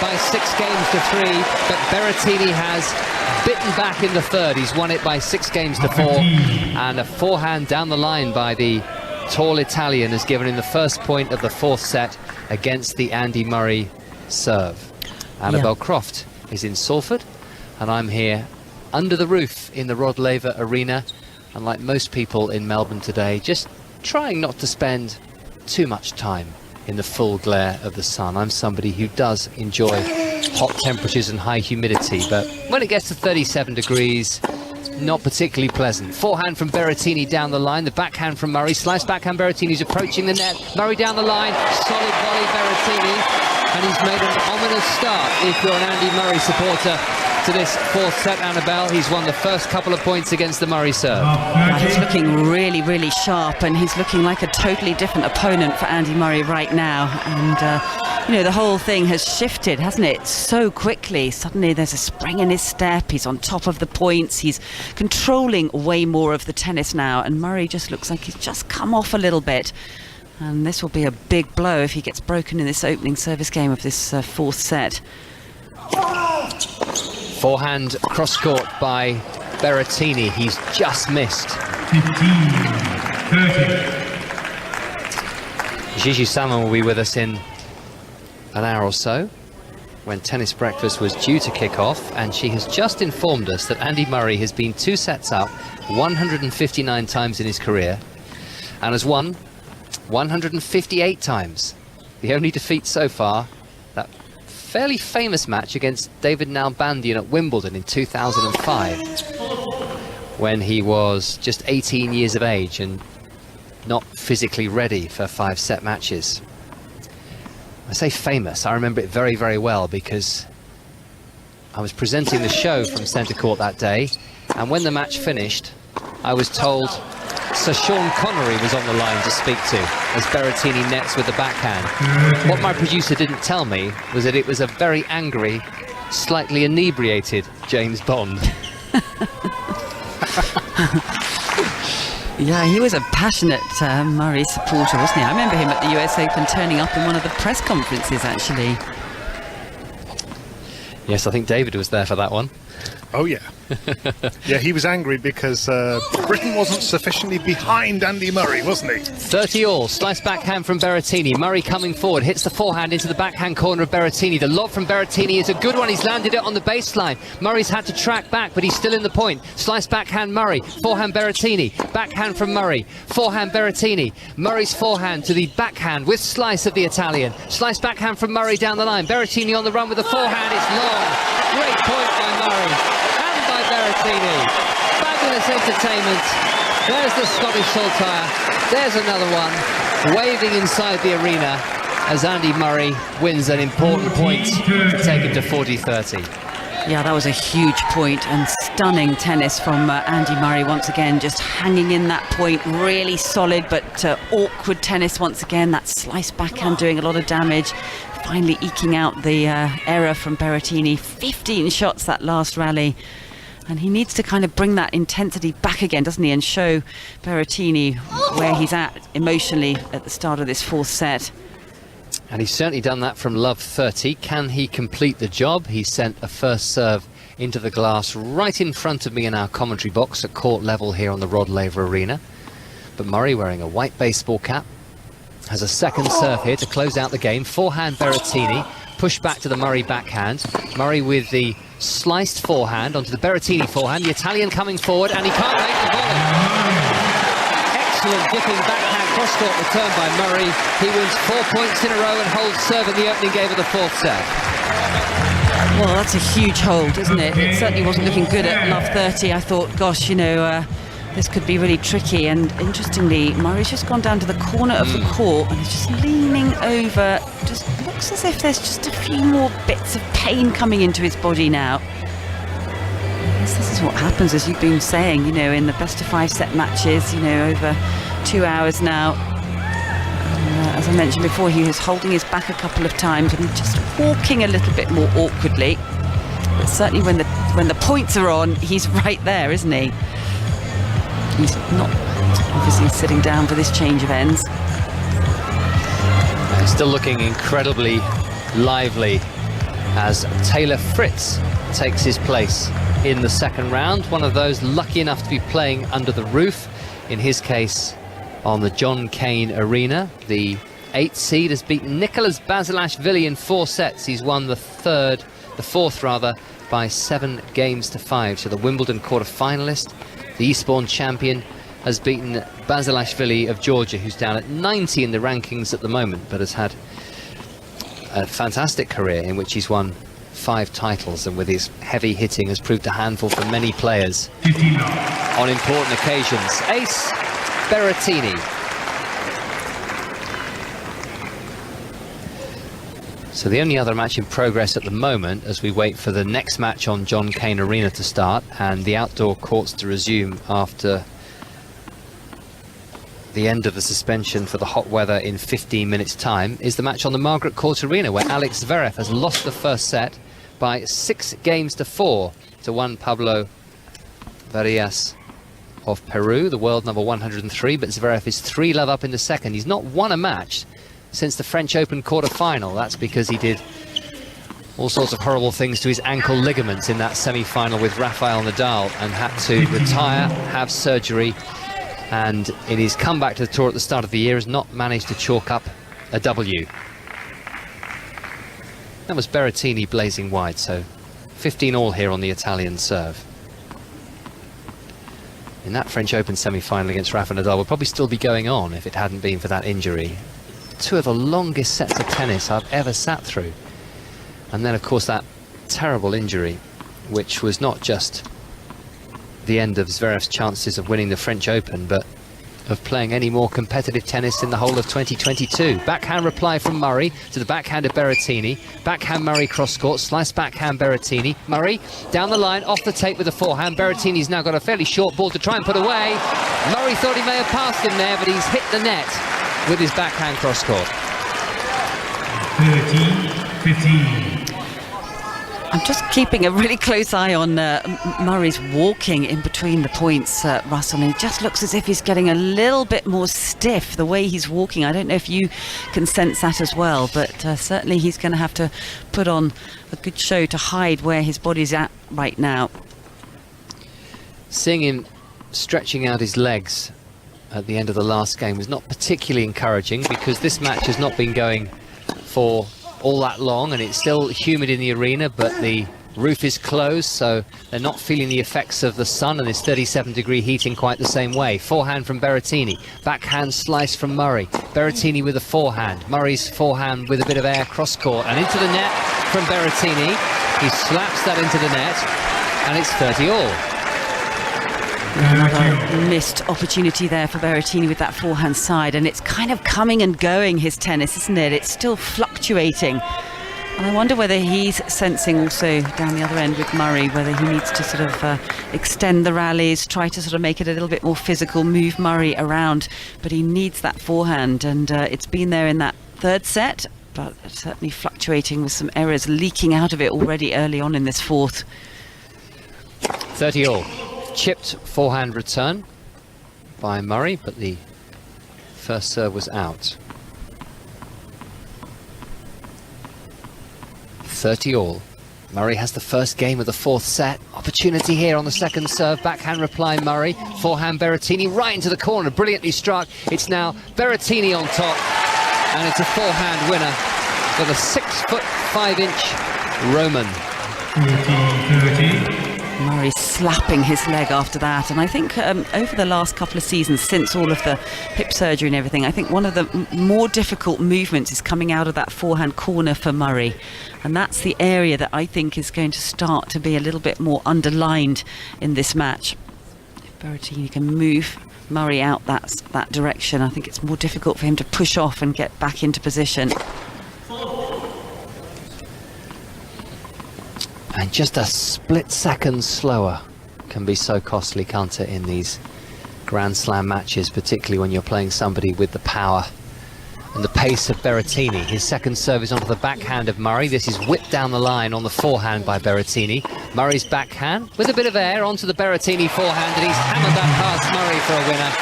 by 6 games to 3, but Berrettini has bitten back in the third. He's won it by 6 games to 4, and a forehand down the line by the tall Italian has given him the first point of the 4th set against the Andy Murray serve. Annabelle Croft is in Salford, and I'm here under the roof in the Rod Laver Arena, and like most people in Melbourne today, just trying not to spend too much time in the full glare of the sun. I'm somebody who does enjoy hot temperatures and high humidity, but when it gets to 37 degrees, not particularly pleasant. Forehand from Berrettini down the line, the backhand from Murray, slice backhand. Berrettini's approaching the net, Murray down the line, solid volley Berrettini, and he's made an ominous start if you're an Andy Murray supporter to this 4th set, Annabelle. He's won the first couple of points against the Murray serve. He's looking really, really sharp, and he's looking like a totally different opponent for Andy Murray right now. And, the whole thing has shifted, hasn't it? So quickly. Suddenly there's a spring in his step. He's on top of the points. He's controlling way more of the tennis now, and Murray just looks like he's just come off a little bit. And this will be a big blow if he gets broken in this opening service game of this 4th set. Forehand cross-court by Berrettini. He's just missed. 15-30. Gigi Salmon will be with us in an hour or so when Tennis Breakfast was due to kick off, and she has just informed us that Andy Murray has been 2 sets up 159 times in his career and has won 158 times. The only defeat so far, that fairly famous match against David Nalbandian at Wimbledon in 2005, when he was just 18 years of age and not physically ready for 5-set matches. I say famous, I remember it very, very well, because I was presenting the show from centre court that day, and when the match finished, I was told Sir Sean Connery was on the line to speak to as Berrettini nets with the backhand. What my producer didn't tell me was that it was a very angry slightly inebriated James Bond. Yeah, he was a passionate Murray supporter, wasn't he? I remember him at the US Open turning up in one of the press conferences, actually. Yes, I think David was there for that one. Oh, yeah. Yeah, he was angry because Britain wasn't sufficiently behind Andy Murray, wasn't he? 30 all, slice backhand from Berrettini. Murray coming forward, hits the forehand into the backhand corner of Berrettini. The lob from Berrettini is a good one. He's landed it on the baseline. Murray's had to track back, but he's still in the point. Slice backhand Murray, forehand Berrettini. Backhand from Murray, forehand Berrettini. Murray's forehand to the backhand with slice of the Italian. Slice backhand from Murray down the line. Berrettini on the run with the forehand. It's long. Great point by Murray. Berrettini. Fabulous entertainment. There's the Scottish Saltire. There's another one waving inside the arena as Andy Murray wins an important point to take him to 40-30. Yeah, that was a huge point and stunning tennis from Andy Murray once again, just hanging in that point, really solid but awkward tennis once again. That slice backhand doing a lot of damage, finally eking out the error from Berrettini. 15 shots that last rally. And he needs to kind of bring that intensity back again, doesn't he, and show Berrettini where he's at emotionally at the start of this fourth set. And he's certainly done that from love 30. Can he complete the job? He sent a first serve into the glass right in front of me in our commentary box at court level here on the Rod Laver Arena. But Murray, wearing a white baseball cap, has a second serve here to close out the game. Forehand Berrettini, push back to the Murray backhand. Murray with the sliced forehand onto the Berrettini forehand. The Italian coming forward, and he can't make the volley. Excellent dipping backhand cross-court return by Murray. He wins 4 points in a row and holds serve in the opening game of the fourth set. Well, that's a huge hold, isn't it? It certainly wasn't looking good at love 30. I thought, gosh, you know, this could be really tricky. And interestingly, Murray's just gone down to the corner of the court and he's just leaning over. Just looks as if there's just a few more bits of pain coming into his body now. This is what happens, as you've been saying, you know, in the best of 5 set matches, you know, over 2 hours now. As I mentioned before, he was holding his back a couple of times and just walking a little bit more awkwardly. But certainly when the points are on, he's right there, isn't he? He's not obviously sitting down for this change of ends. Still looking incredibly lively as Taylor Fritz takes his place in the second round. One of those lucky enough to be playing under the roof, in his case on the John Cain Arena. The 8th seed has beaten Nicolas Basilashvili in 4 sets. He's won the fourth by 7 games to 5. So the Wimbledon quarter-finalist, the Eastbourne champion, has beaten Basilashvili of Georgia, who's down at 90 in the rankings at the moment, but has had a fantastic career in which he's won 5 titles, and with his heavy hitting has proved a handful for many players on important occasions. Ace Berrettini. So the only other match in progress at the moment, as we wait for the next match on John Cain Arena to start and the outdoor courts to resume after the end of the suspension for the hot weather in 15 minutes time, is the match on the Margaret Court Arena, where Alex Zverev has lost the first set by 6 games to 4 to Juan Pablo Varillas of Peru, the world number 103. But Zverev is 3-love up in the second. He's not won a match since the French Open quarter-final. That's because he did all sorts of horrible things to his ankle ligaments in that semi-final with Rafael Nadal and had to retire, have surgery, and in his comeback to the tour at the start of the year has not managed to chalk up a W. That was Berrettini blazing wide, so 15 all here on the Italian serve. In that French Open semi-final against Rafa Nadal would probably still be going on if it hadn't been for that injury. 2 of the longest sets of tennis I've ever sat through. And then, of course, that terrible injury, which was not just the end of Zverev's chances of winning the French Open, but of playing any more competitive tennis in the whole of 2022. Backhand reply from Murray to the backhand of Berrettini. Backhand Murray cross-court, slice backhand Berrettini. Murray down the line, off the tape with the forehand. Berrettini's now got a fairly short ball to try and put away. Murray thought he may have passed him there, but he's hit the net with his backhand cross-court. 13-15. I'm just keeping a really close eye on Murray's walking in between the points, Russell, and it just looks as if he's getting a little bit more stiff the way he's walking. I don't know if you can sense that as well, but certainly he's going to have to put on a good show to hide where his body's at right now. Seeing him stretching out his legs at the end of the last game was not particularly encouraging, because this match has not been going for all that long, and it's still humid in the arena, but the roof is closed, so they're not feeling the effects of the sun and this 37-degree heat in quite the same way. Forehand from Berrettini, backhand slice from Murray. Berrettini with a forehand, Murray's forehand with a bit of air cross court, and into the net from Berrettini. He slaps that into the net, and it's 30 all. Another missed opportunity there for Berrettini with that forehand side, and it's kind of coming and going, his tennis, isn't it? It's still fluctuating, and I wonder whether he's sensing also down the other end with Murray, whether he needs to sort of extend the rallies, try to sort of make it a little bit more physical, move Murray around, but he needs that forehand, and it's been there in that third set, but certainly fluctuating with some errors leaking out of it already early on in this fourth. 30 all. Chipped forehand return by Murray, but the first serve was out. 30 all. Murray has the first game of the fourth set. Opportunity here on the second serve. Backhand reply Murray. Forehand Berrettini right into the corner. Brilliantly struck. It's now Berrettini on top. And it's a forehand winner for the 6'5" Roman. 30. Murray slapping his leg after that, and I think over the last couple of seasons, since all of the hip surgery and everything, I think one of the more difficult movements is coming out of that forehand corner for Murray, and that's the area that I think is going to start to be a little bit more underlined in this match. If Berrettini can move Murray out that direction, I think it's more difficult for him to push off and get back into position. And just a split second slower can be so costly, can't it, in these Grand Slam matches, particularly when you're playing somebody with the power and the pace of Berrettini. His second serve is onto the backhand of Murray. This is whipped down the line on the forehand by Berrettini. Murray's backhand with a bit of air onto the Berrettini forehand, and he's hammered that past Murray for a winner.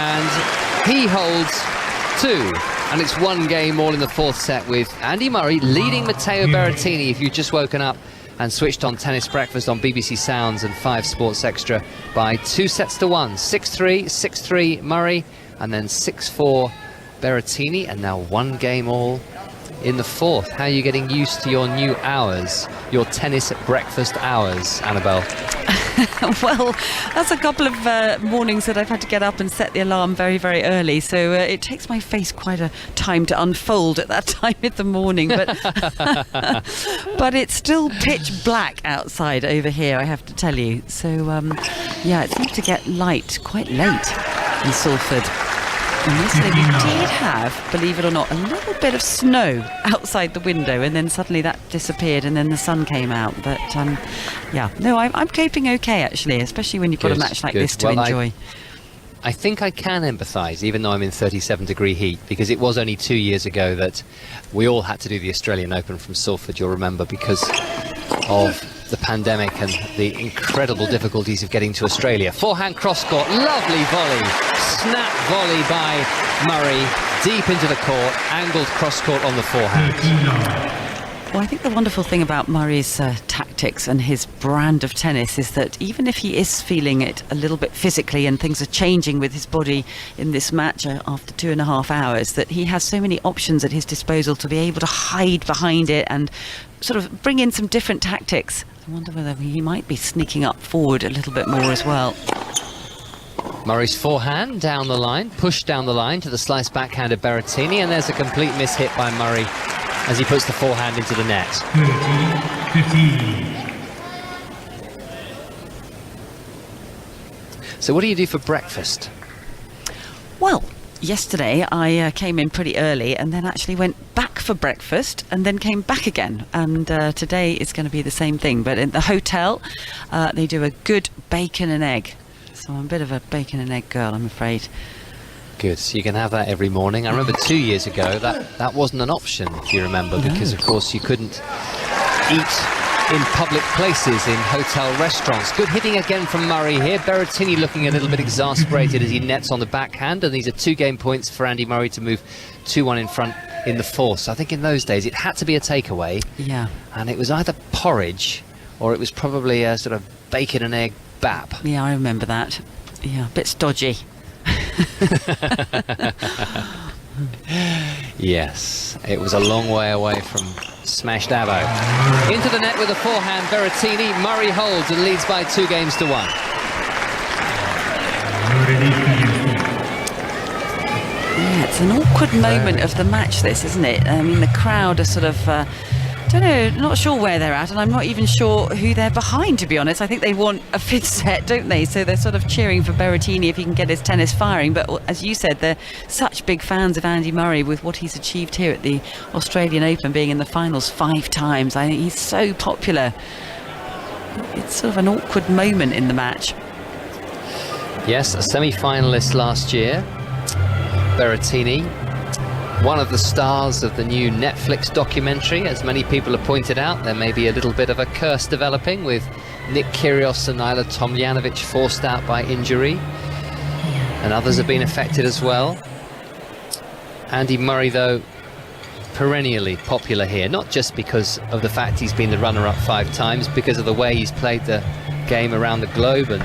And he holds two. And it's one game all in the fourth set, with Andy Murray leading Matteo Berrettini, if you've just woken up and switched on Tennis Breakfast on BBC Sounds and 5 Sports Extra, by 2-1. 6-3, 6-3 Murray, and then 6-4 Berrettini, and now one game all in the fourth. How are you getting used to your new hours, your tennis breakfast hours, Annabelle? Well, that's a couple of mornings that I've had to get up and set the alarm very, very early, so it takes my face quite a time to unfold at that time in the morning, but but it's still pitch black outside over here, I have to tell you. So yeah, it seems to get light quite late in Salford. And yesterday we did have, believe it or not, a little bit of snow outside the window, and then suddenly that disappeared and then the sun came out. But yeah, no, I'm coping okay, actually, especially when you've got a match like this to enjoy. I think I can empathise, even though I'm in 37-degree heat, because it was only 2 years ago that we all had to do the Australian Open from Salford, you'll remember, because of the pandemic and the incredible difficulties of getting to Australia. Forehand cross-court, lovely volley, snap volley by Murray, deep into the court, angled cross-court on the forehand. Well, I think the wonderful thing about Murray's tactics and his brand of tennis is that even if he is feeling it a little bit physically and things are changing with his body in this match after 2.5 hours, that he has so many options at his disposal to be able to hide behind it and sort of bring in some different tactics. I wonder whether he might be sneaking up forward a little bit more as well. Murray's forehand down the line, pushed down the line to the slice backhand of Berrettini, and there's a complete miss-hit by Murray as he puts the forehand into the net. 15. So what do you do for breakfast? Well, yesterday I came in pretty early and then actually went back for breakfast and then came back again, and today it's going to be the same thing, but in the hotel they do a good bacon and egg, so I'm a bit of a bacon and egg girl, I'm afraid. Good, so you can have that every morning. I remember 2 years ago that wasn't an option, if you remember, because of course you couldn't eat in public places, in hotel restaurants. Good hitting again from Murray here. Berrettini looking a little bit exasperated as he nets on the backhand, and these are 2 game points for Andy Murray to move 2-1 in front in the fourth. So I think in those days it had to be a takeaway. Yeah. And it was either porridge or it was probably a sort of bacon and egg bap. Yeah, I remember that. Yeah, a bit stodgy. Yes, it was a long way away from smashed Avo. Into the net with a forehand, Berrettini. Murray holds and leads by 2 games to 1. Yeah, it's an awkward moment of the match, this, isn't it? I mean, the crowd are sort of, don't know, not sure where they're at, and I'm not even sure who they're behind, to be honest. I think they want a 5th set, don't they? So they're sort of cheering for Berrettini if he can get his tennis firing. But as you said, they're such big fans of Andy Murray with what he's achieved here at the Australian Open, being in the finals 5 times. I think he's so popular. It's sort of an awkward moment in the match. Yes, a semi-finalist last year. Berrettini, one of the stars of the new Netflix documentary. As many people have pointed out, there may be a little bit of a curse developing with Nick Kyrgios and Nyla Tomljanovic forced out by injury, and others have been affected as well. Andy Murray, though, perennially popular here, not just because of the fact he's been the runner-up 5 times, because of the way he's played the game around the globe, and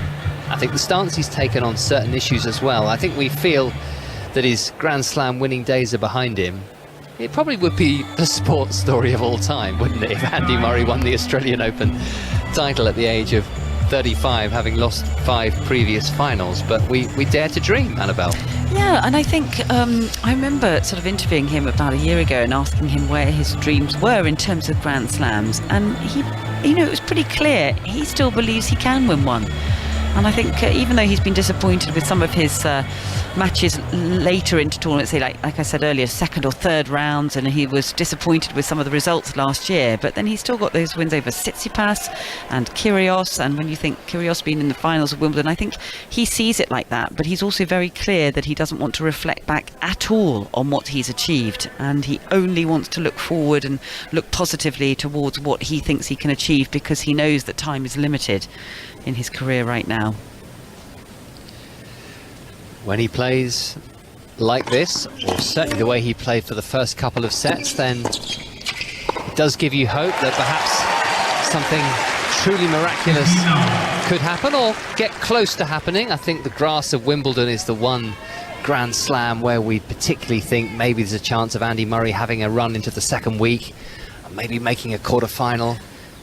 I think the stance he's taken on certain issues as well. I think we feel that his Grand Slam winning days are behind him. It probably would be the sports story of all time, wouldn't it, if Andy Murray won the Australian Open title at the age of 35, having lost 5 previous finals. But we dare to dream, Annabelle. Yeah, and I think I remember sort of interviewing him about a year ago and asking him where his dreams were in terms of Grand Slams, and he, you know, it was pretty clear he still believes he can win one. And I think even though he's been disappointed with some of his matches later into tournaments, say like I said earlier, 2nd or 3rd rounds, and he was disappointed with some of the results last year, but then he's still got those wins over Tsitsipas and Kyrgios. And when you think Kyrgios being in the finals of Wimbledon, I think he sees it like that, but he's also very clear that he doesn't want to reflect back at all on what he's achieved, and he only wants to look forward and look positively towards what he thinks he can achieve, because he knows that time is limited in his career right now. When he plays like this, or certainly the way he played for the first couple of sets, then it does give you hope that perhaps something truly miraculous could happen, or get close to happening. I think the grass of Wimbledon is the one Grand Slam where we particularly think maybe there's a chance of Andy Murray having a run into the 2nd week, maybe making a quarter-final.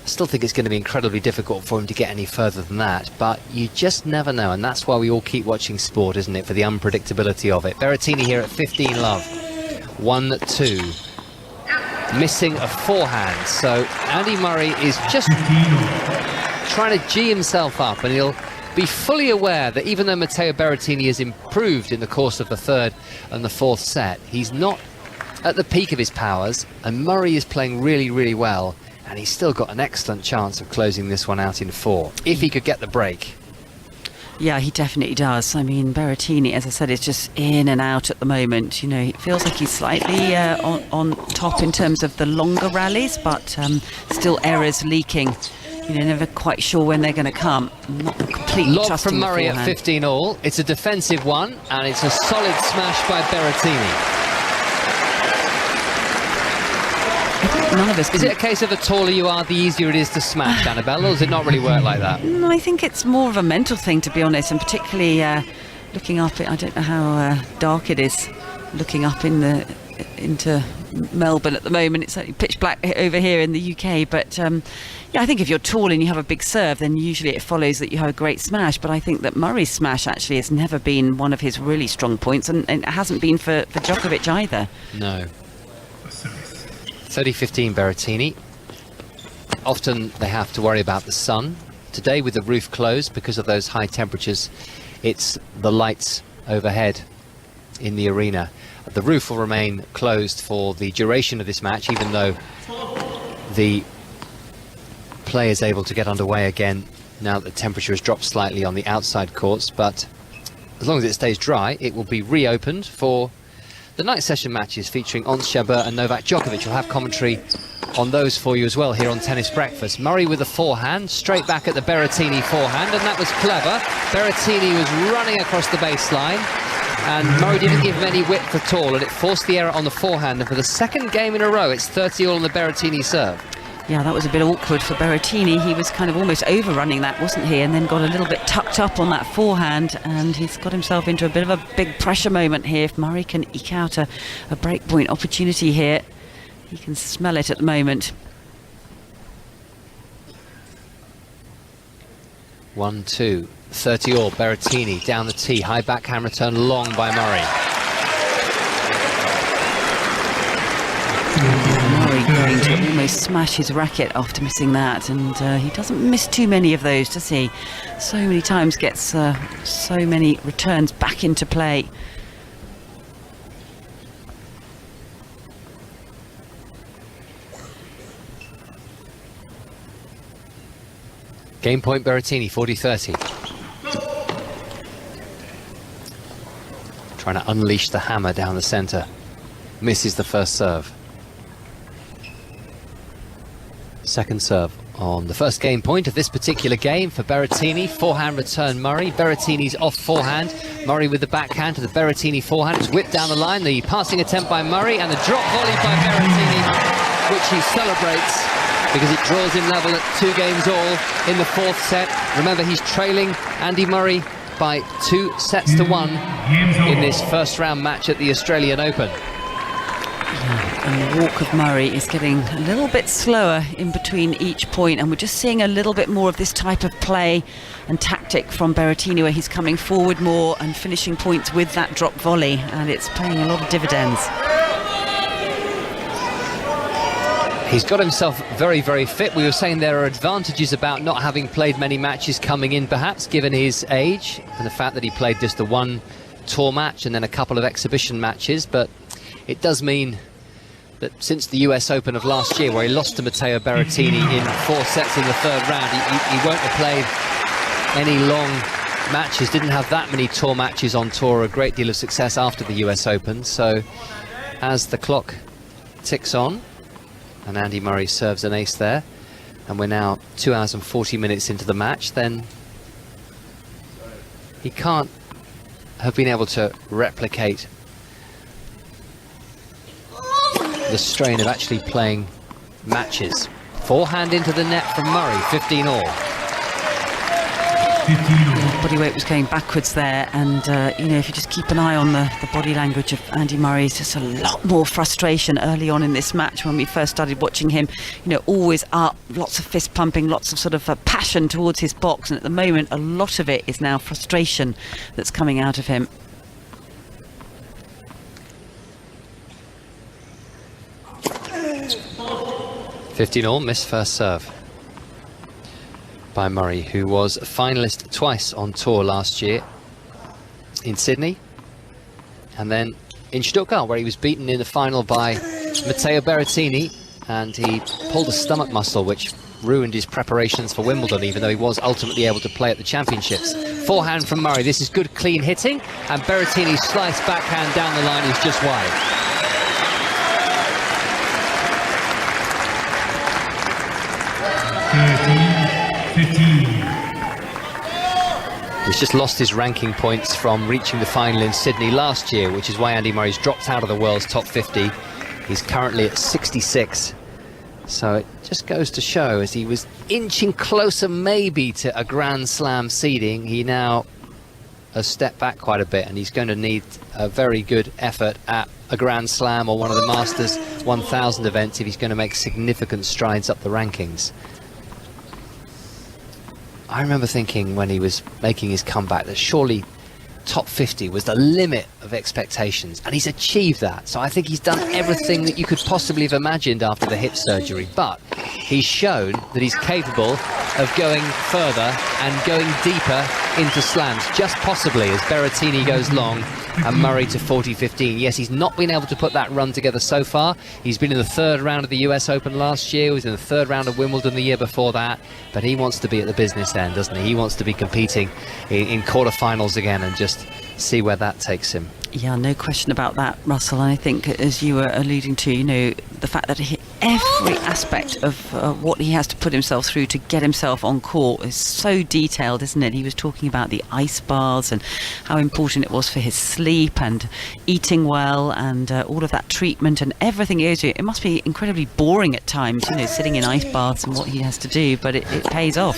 I still think it's going to be incredibly difficult for him to get any further than that, but you just never know, and that's why we all keep watching sport, isn't it, for the unpredictability of it. Berrettini here at 15 love, 1-2, missing a forehand, so Andy Murray is just trying to G himself up, and he'll be fully aware that even though Matteo Berrettini has improved in the course of the 3rd and the 4th set, he's not at the peak of his powers, and Murray is playing really, really well. And he's still got an excellent chance of closing this one out in 4, if he could get the break. Yeah, he definitely does. I mean, Berrettini, as I said, is just in and out at the moment. You know, it feels like he's slightly on top in terms of the longer rallies, but still errors leaking. You know, never quite sure when they're going to come. Not completely Lob trusting from Murray the at forehand. 15 all. It's a defensive one, and it's a solid smash by Berrettini. None of us Is it a case of the taller you are, the easier it is to smash, Annabelle, or does it not really work like that? No, I think it's more of a mental thing, to be honest, and particularly looking up. I don't know how dark it is looking up into Melbourne at the moment. It's certainly pitch black over here in the UK, but yeah, I think if you're tall and you have a big serve, then usually it follows that you have a great smash. But I think that Murray's smash actually has never been one of his really strong points, and it hasn't been for Djokovic either. No. 30-15 Berrettini. Often they have to worry about the sun. Today, with the roof closed because of those high temperatures, it's the lights overhead in the arena. The roof will remain closed for the duration of this match, even though the play is able to get underway again now that the temperature has dropped slightly on the outside courts. But as long as it stays dry, it will be reopened for the night session matches featuring Ons Jabeur and Novak Djokovic. We'll have commentary on those for you as well here on Tennis Breakfast. Murray with the forehand, straight back at the Berrettini forehand, and that was clever. Berrettini was running across the baseline, and Murray didn't give him any width at all, and it forced the error on the forehand. And for the second game in a row, it's 30-all on the Berrettini serve. Yeah, that was a bit awkward for Berrettini. He was kind of almost overrunning that, wasn't he? And then got a little bit tucked up on that forehand, and he's got himself into a bit of a big pressure moment here. If Murray can eke out a breakpoint opportunity here, he can smell it at the moment. 1-2, 30-all, Berrettini down the tee, high backhand return long by Murray. Murray going to almost smash his racket after missing that, and he doesn't miss too many of those, does he? So many times gets so many returns back into play. Game point Berrettini, 40-30. Trying to unleash the hammer down the centre. Misses the first serve. Second serve on the first game point of this particular game for Berrettini. Forehand return Murray. Berrettini's off forehand. Murray with the backhand to the Berrettini forehand. It's whipped down the line. The passing attempt by Murray and the drop volley by Berrettini, which he celebrates because it draws him level at 2 games all in the fourth set. Remember, he's trailing Andy Murray by 2 sets to 1 in this first round match at the Australian Open. And the walk of Murray is getting a little bit slower in between each point, and we're just seeing a little bit more of this type of play and tactic from Berrettini, where he's coming forward more and finishing points with that drop volley, and it's paying a lot of dividends. He's got himself very, very fit. We were saying there are advantages about not having played many matches coming in, perhaps, given his age and the fact that he played just the 1 tour match and then a couple of exhibition matches, but it does mean that since the US Open of last year, where he lost to Matteo Berrettini in 4 sets in the third round, he won't have played any long matches, didn't have that many tour matches on tour, a great deal of success after the US Open. So as the clock ticks on, and Andy Murray serves an ace there, and we're now 2 hours and 40 minutes into the match, then he can't have been able to replicate the strain of actually playing matches. Forehand into the net from Murray, 15-all. Body weight was going backwards there, and you know, if you just keep an eye on the body language of Andy Murray, it's just a lot more frustration early on in this match. When we first started watching him, you know, always up, lots of fist pumping, lots of sort of passion towards his box, and at the moment a lot of it is now frustration that's coming out of him. $15-all, missed first serve by Murray, who was a finalist twice on tour last year in Sydney and then in Stuttgart, where he was beaten in the final by Matteo Berrettini, and he pulled a stomach muscle which ruined his preparations for Wimbledon, even though he was ultimately able to play at the championships. Forehand from Murray. This is good clean hitting, and Berrettini's slice backhand down the line is just wide. He's just lost his ranking points from reaching the final in Sydney last year, which is why Andy Murray's dropped out of the world's top 50. He's currently at 66. So it just goes to show, as he was inching closer maybe to a Grand Slam seeding, he now has stepped back quite a bit, and he's going to need a very good effort at a Grand Slam or one of the Masters 1000 events if he's going to make significant strides up the rankings. I remember thinking when he was making his comeback that surely top 50 was the limit of expectations, and he's achieved that. So I think he's done everything that you could possibly have imagined after the hip surgery, but he's shown that he's capable of going further and going deeper into slams, just possibly as Berrettini goes long and Murray to 40-15. Yes, he's not been able to put that run together so far. He's been in the third round of the US Open last year, he was in the third round of Wimbledon the year before that, but he wants to be at the business end, doesn't he? He wants to be competing in quarterfinals again and just see where that takes him. Yeah, no question about that, Russell. And I think, as you were alluding to, you know, the fact that every aspect of what he has to put himself through to get himself on court is so detailed, isn't it? He was talking about the ice baths and how important it was for his sleep and eating well and all of that treatment and everything he goes through. It must be incredibly boring at times, you know, sitting in ice baths and what he has to do, but it pays off.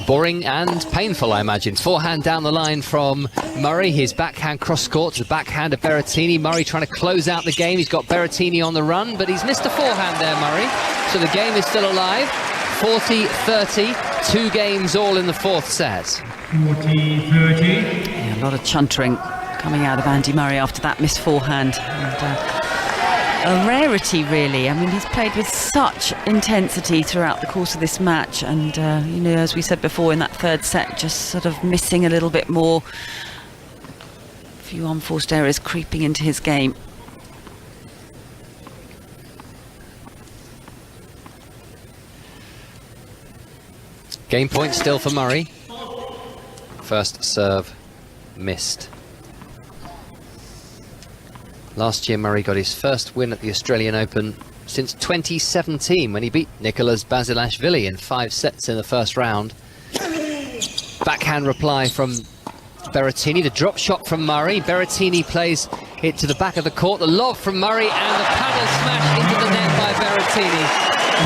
Boring and painful, I imagine. Forehand down the line from Murray. His backhand cross-court to the backhand of Berrettini. Murray trying to close out the game. He's got Berrettini on the run, but he's missed a forehand there, Murray. So the game is still alive. 40-30, 2 games all in the 4th set. 40-30. Yeah, a lot of chuntering coming out of Andy Murray after that missed forehand. And, a rarity, really. I mean, he's played with such intensity throughout the course of this match, and you know, as we said before, in that 3rd set, just sort of missing a little bit more. A few unforced errors creeping into his game. Game point still for Murray. First serve missed. Last year, Murray got his first win at the Australian Open since 2017, when he beat Nicolas Basilashvili in 5 sets in the first round. Backhand reply from Berrettini, the drop shot from Murray. Berrettini plays it to the back of the court, the lob from Murray, and the paddle smash into the net by Berrettini.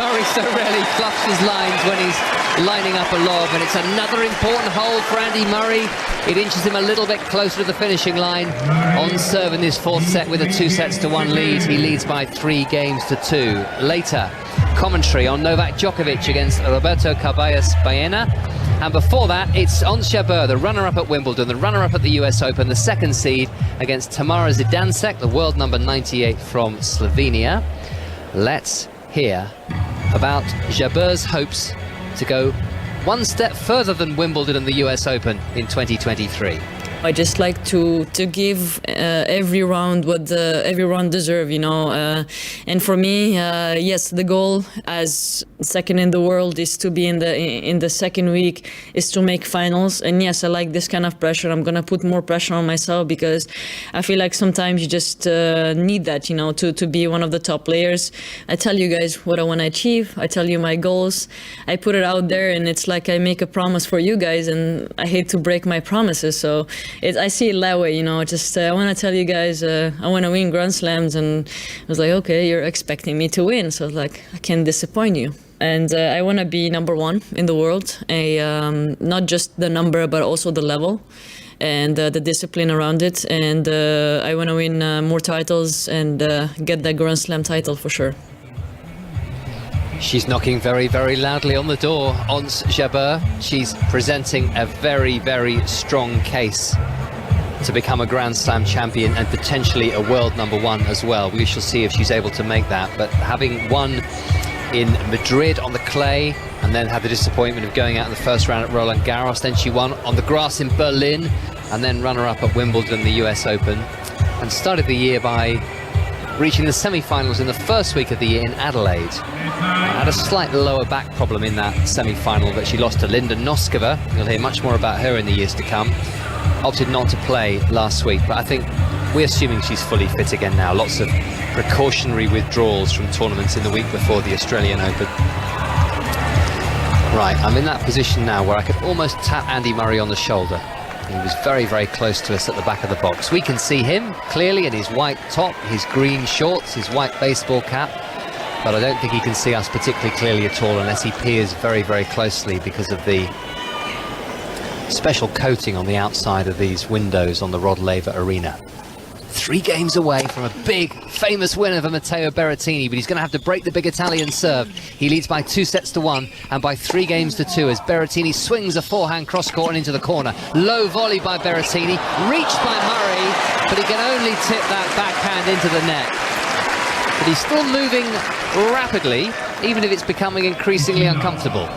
Murray so rarely fluffs his lines when he's lining up a lob, and it's another important hole for Andy Murray. It inches him a little bit closer to the finishing line. On serve in this 4th set with a 2-1 lead. He leads by 3 games to 2. Later, commentary on Novak Djokovic against Roberto Carballes Baena. And before that, it's Ons Jabeur, the runner-up at Wimbledon, the runner-up at the US Open, the 2nd seed against Tamara Zidansek, the world number 98 from Slovenia. Let's hear about Jabeur's hopes to go one step further than Wimbledon and the US Open in 2023. I just like to give every round what every round deserve, you know. And for me, yes, the goal as second in the world is to be in the 2nd week, is to make finals. And yes, I like this kind of pressure. I'm gonna put more pressure on myself because I feel like sometimes you just need that, you know, to be one of the top players. I tell you guys what I want to achieve. I tell you my goals. I put it out there, and it's like I make a promise for you guys, and I hate to break my promises. So I see it that way, you know. Just I want to tell you guys I want to win Grand Slams, and I was like, okay, you're expecting me to win, so like I can't disappoint you. And I want to be number 1 in the world, not just the number but also the level and the discipline around it. And I want to win more titles and get that Grand Slam title for sure. She's knocking very, very loudly on the door, Ons Jabeur. She's presenting a very, very strong case to become a Grand Slam champion and potentially a world number 1 as well. We shall see if she's able to make that. But having won in Madrid on the clay and then had the disappointment of going out in the first round at Roland Garros, then she won on the grass in Berlin and then runner-up at Wimbledon, the US Open, and started the year by reaching the semi-finals in the first week of the year in Adelaide. Had a slight lower back problem in that semi-final, but she lost to Linda Noskova. You'll hear much more about her in the years to come. Opted not to play last week, but I think we're assuming she's fully fit again now. Lots of precautionary withdrawals from tournaments in the week before the Australian Open. Right, I'm in that position now where I could almost tap Andy Murray on the shoulder. He was very, very close to us at the back of the box. We can see him clearly in his white top, his green shorts, his white baseball cap, but I don't think he can see us particularly clearly at all unless he peers very, very closely because of the special coating on the outside of these windows on the Rod Laver Arena. 3 games away from a big, famous winner for Matteo Berrettini, but he's going to have to break the big Italian serve. He leads by 2-1 and by 3 games to 2 as Berrettini swings a forehand cross-court and into the corner. Low volley by Berrettini, reached by Murray, but he can only tip that backhand into the net. But he's still moving rapidly, even if it's becoming increasingly uncomfortable.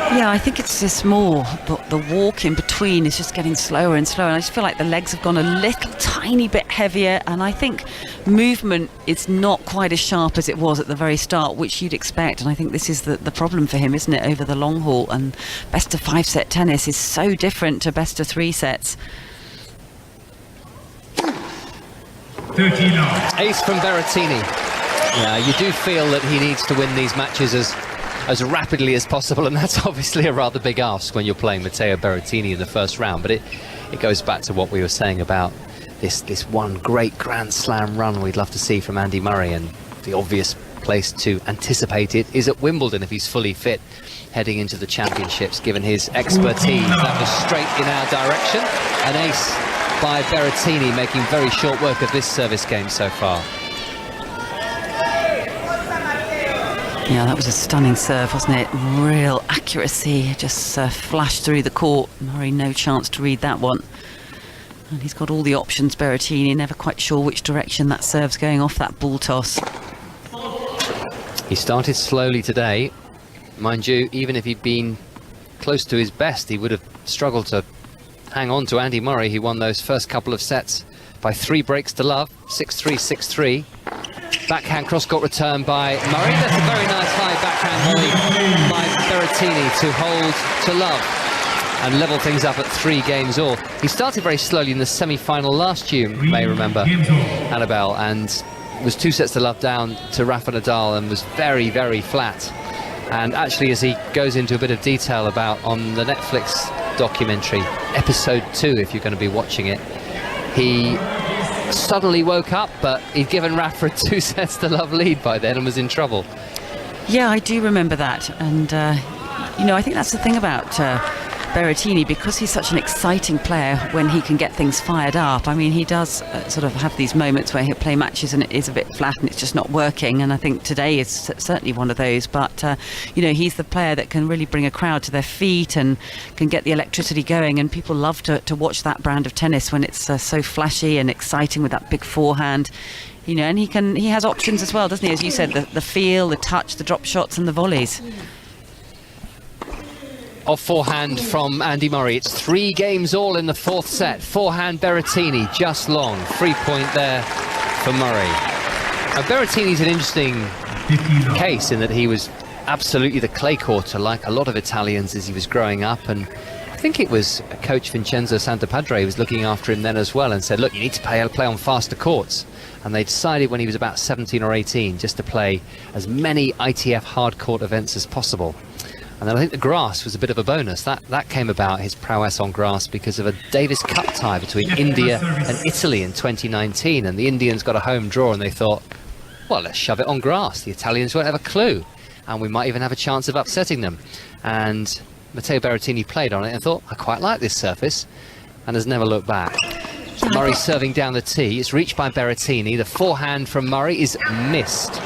Yeah, I think it's just more the walk in between between is just getting slower and slower, and I just feel like the legs have gone a little tiny bit heavier, and I think movement is not quite as sharp as it was at the very start, which you'd expect, and I think this is the problem for him, isn't it, over the long haul. And best of 5 set tennis is so different to best of 3 sets. 39. Ace from Berrettini. Yeah, you do feel that he needs to win these matches as rapidly as possible, and that's obviously a rather big ask when you're playing Matteo Berrettini in the first round. But it goes back to what we were saying about this one great Grand Slam run we'd love to see from Andy Murray, and the obvious place to anticipate it is at Wimbledon if he's fully fit heading into the championships, given his expertise. That was straight in our direction. An ace by Berrettini, making very short work of this service game so far. Yeah, that was a stunning serve, wasn't it? Real accuracy, just flashed through the court. Murray no chance to read that one. And he's got all the options, Berrettini, never quite sure which direction that serve's going off that ball toss. He started slowly today. Mind you, even if he'd been close to his best, he would have struggled to hang on to Andy Murray. He won those first couple of sets by 3 breaks to love, 6-3, 6-3. Backhand cross-court return by Murray. That's a very nice high backhand volley by Berrettini to hold to love and level things up at 3 games all. He started very slowly in the semi-final last year, you may remember, Annabelle, and was 2 sets to love down to Rafa Nadal and was very, very flat. And actually, as he goes into a bit of detail about on the Netflix documentary, episode 2, if you're going to be watching it, he suddenly woke up, but he'd given Rafa a 2 sets to love lead by then and was in trouble. Yeah, I do remember that, and you know, I think that's the thing about Berrettini, because he's such an exciting player when he can get things fired up. I mean, he does sort of have these moments where he'll play matches and it is a bit flat and it's just not working, and I think today is certainly one of those. But you know, he's the player that can really bring a crowd to their feet and can get the electricity going, and people love to watch that brand of tennis when it's so flashy and exciting with that big forehand. You know, and he has options as well, doesn't he? As you said, the feel, the touch, the drop shots and the volleys. Off forehand from Andy Murray. It's 3 games all in the 4th set. Forehand Berrettini, just long. 3 point there for Murray. Now, Berrettini's an interesting case in that he was absolutely the clay courter, like a lot of Italians as he was growing up, and I think it was coach Vincenzo Santapadre who was looking after him then as well and said, look, you need to play on faster courts. And they decided when he was about 17 or 18 just to play as many ITF hard court events as possible. And then I think the grass was a bit of a bonus. That came about, his prowess on grass, because of a Davis Cup tie between India and Italy in 2019. And the Indians got a home draw and they thought, well, let's shove it on grass. The Italians won't have a clue. And we might even have a chance of upsetting them. And Matteo Berrettini played on it and thought, I quite like this surface, and has never looked back. So Murray serving down the tee. It's reached by Berrettini. The forehand from Murray is missed.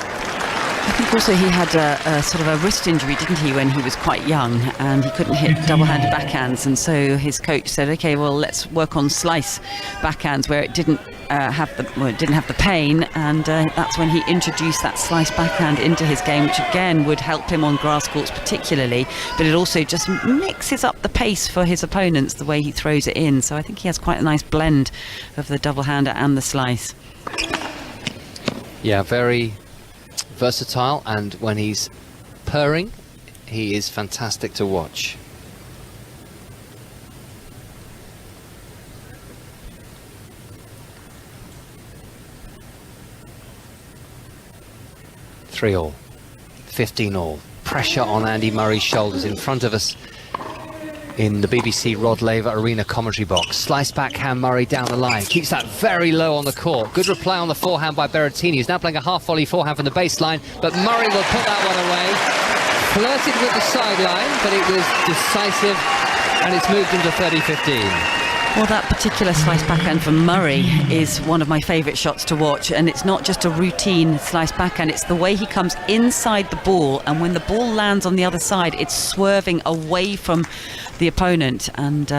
I think also he had a sort of a wrist injury, didn't he, when he was quite young, and he couldn't hit double-handed backhands, and so his coach said, okay, well, let's work on slice backhands where it didn't have the pain, and that's when he introduced that slice backhand into his game, which again would help him on grass courts particularly, but it also just mixes up the pace for his opponents the way he throws it in. So I think he has quite a nice blend of the double-hander and the slice. Yeah, very versatile, and when he's purring, he is fantastic to watch. Three all, 15 all. Pressure on Andy Murray's shoulders in front of us in the BBC Rod Laver Arena commentary box. Slice backhand Murray down the line. Keeps that very low on the court. Good reply on the forehand by Berrettini. He's now playing a half volley forehand from the baseline, but Murray will put that one away. Flirted with the sideline, but it was decisive, and it's moved into 30-15. Well, that particular slice backhand from Murray is one of my favourite shots to watch, and it's not just a routine slice backhand, it's the way he comes inside the ball, and when the ball lands on the other side, it's swerving away from the opponent, and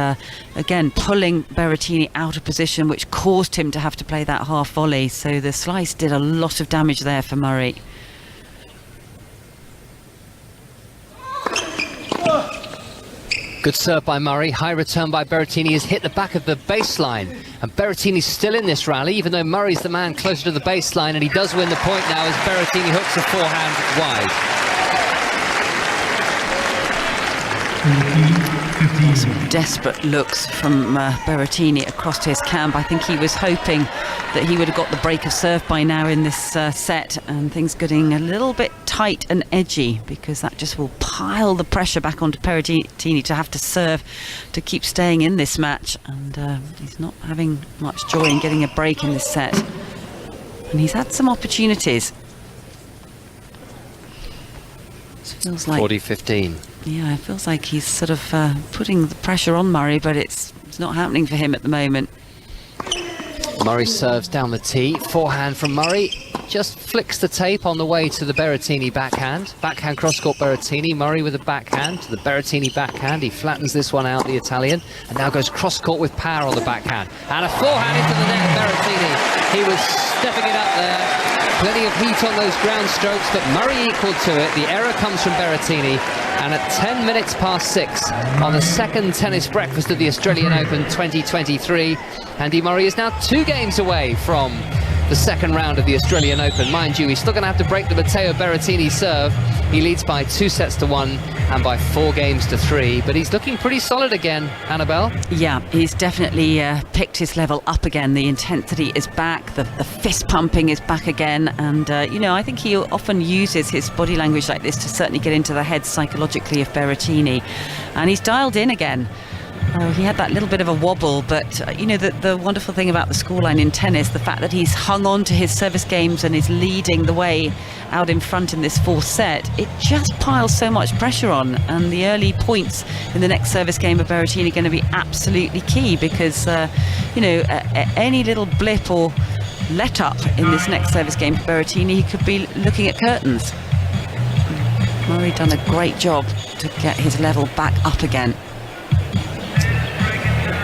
again pulling Berrettini out of position, which caused him to have to play that half volley. So the slice did a lot of damage there for Murray. Good serve by Murray. High return by Berrettini has hit the back of the baseline. And Berrettini's still in this rally, even though Murray's the man closer to the baseline, and he does win the point now as Berrettini hooks a forehand wide. Some desperate looks from Berrettini across to his camp. I think he was hoping that he would have got the break of serve by now in this set, and things getting a little bit tight and edgy, because that just will pile the pressure back onto Berrettini to have to serve to keep staying in this match. And he's not having much joy in getting a break in this set, and he's had some opportunities. It feels like 40-15. Yeah, it feels like he's sort of putting the pressure on Murray, but it's not happening for him at the moment. Murray serves down the tee. Forehand from Murray. Just flicks the tape on the way to the Berrettini backhand. Backhand cross-court Berrettini. Murray with a backhand to the Berrettini backhand. He flattens this one out, the Italian, and now goes cross-court with power on the backhand. And a forehand into the net, Berrettini. He was stepping it up there. Plenty of heat on those ground strokes, but Murray equal to it. The error comes from Berrettini. And at 10 minutes past 6 on the second tennis breakfast of the Australian Open 2023, Andy Murray is now 2 games away from the second round of the Australian Open. Mind you, he's still going to have to break the Matteo Berrettini serve. He leads by 2-1 and by 4-3, but he's looking pretty solid again, Annabelle. Yeah, he's definitely picked his level up again. The intensity is back, the fist pumping is back again, and you know, I think he often uses his body language like this to certainly get into the head psychologically of Berrettini, and he's dialed in again. He had that little bit of a wobble, but you know, the wonderful thing about the scoreline in tennis, the fact that he's hung on to his service games and is leading the way out in front in this fourth set, it just piles so much pressure on, and the early points in the next service game of Berrettini are going to be absolutely key, because you know, any little blip or let up in this next service game for Berrettini, he could be looking at curtains. Murray done a great job to get his level back up again.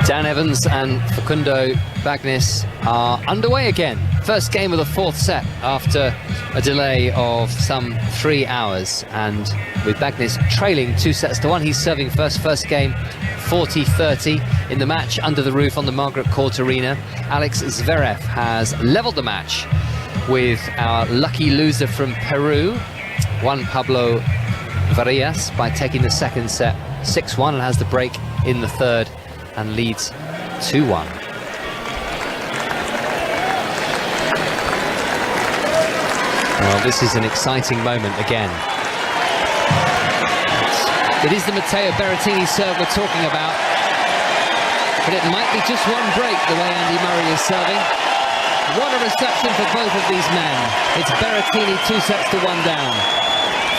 Dan Evans and Facundo Bagnis are underway again. First game of the fourth set after a delay of some 3 hours, and with Bagnis trailing 2-1, he's serving first game 40-30 in the match under the roof on the Margaret Court Arena. Alex Zverev has levelled the match with our lucky loser from Peru, Juan Pablo Varillas, by taking the second set 6-1, and has the break in the third and leads 2-1. Well, this is an exciting moment again. It is the Matteo Berrettini serve we're talking about, but it might be just one break the way Andy Murray is serving. What a reception for both of these men. It's Berrettini 2-1 down,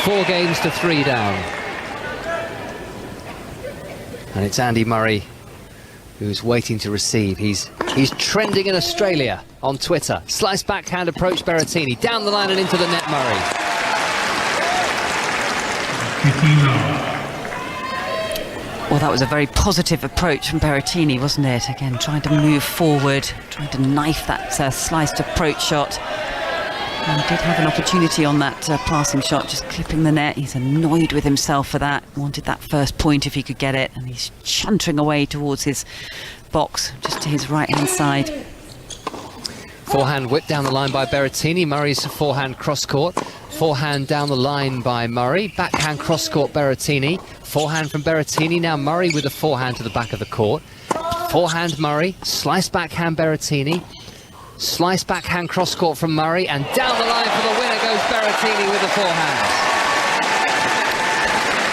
4-3 down. And it's Andy Murray who's waiting to receive. He's trending in Australia on Twitter. Slice backhand approach Berrettini, down the line and into the net, Murray. Well, that was a very positive approach from Berrettini, wasn't it? Again, trying to move forward, trying to knife that sliced approach shot. And he did have an opportunity on that passing shot, just clipping the net. He's annoyed with himself for that. Wanted that first point if he could get it, and he's chuntering away towards his box, just to his right-hand side. Forehand whipped down the line by Berrettini. Murray's forehand cross-court. Forehand down the line by Murray. Backhand cross-court Berrettini. Forehand from Berrettini. Now Murray with a forehand to the back of the court. Forehand Murray. Slice backhand Berrettini. Slice backhand cross-court from Murray, and down the line for the winner goes Berrettini with the forehand.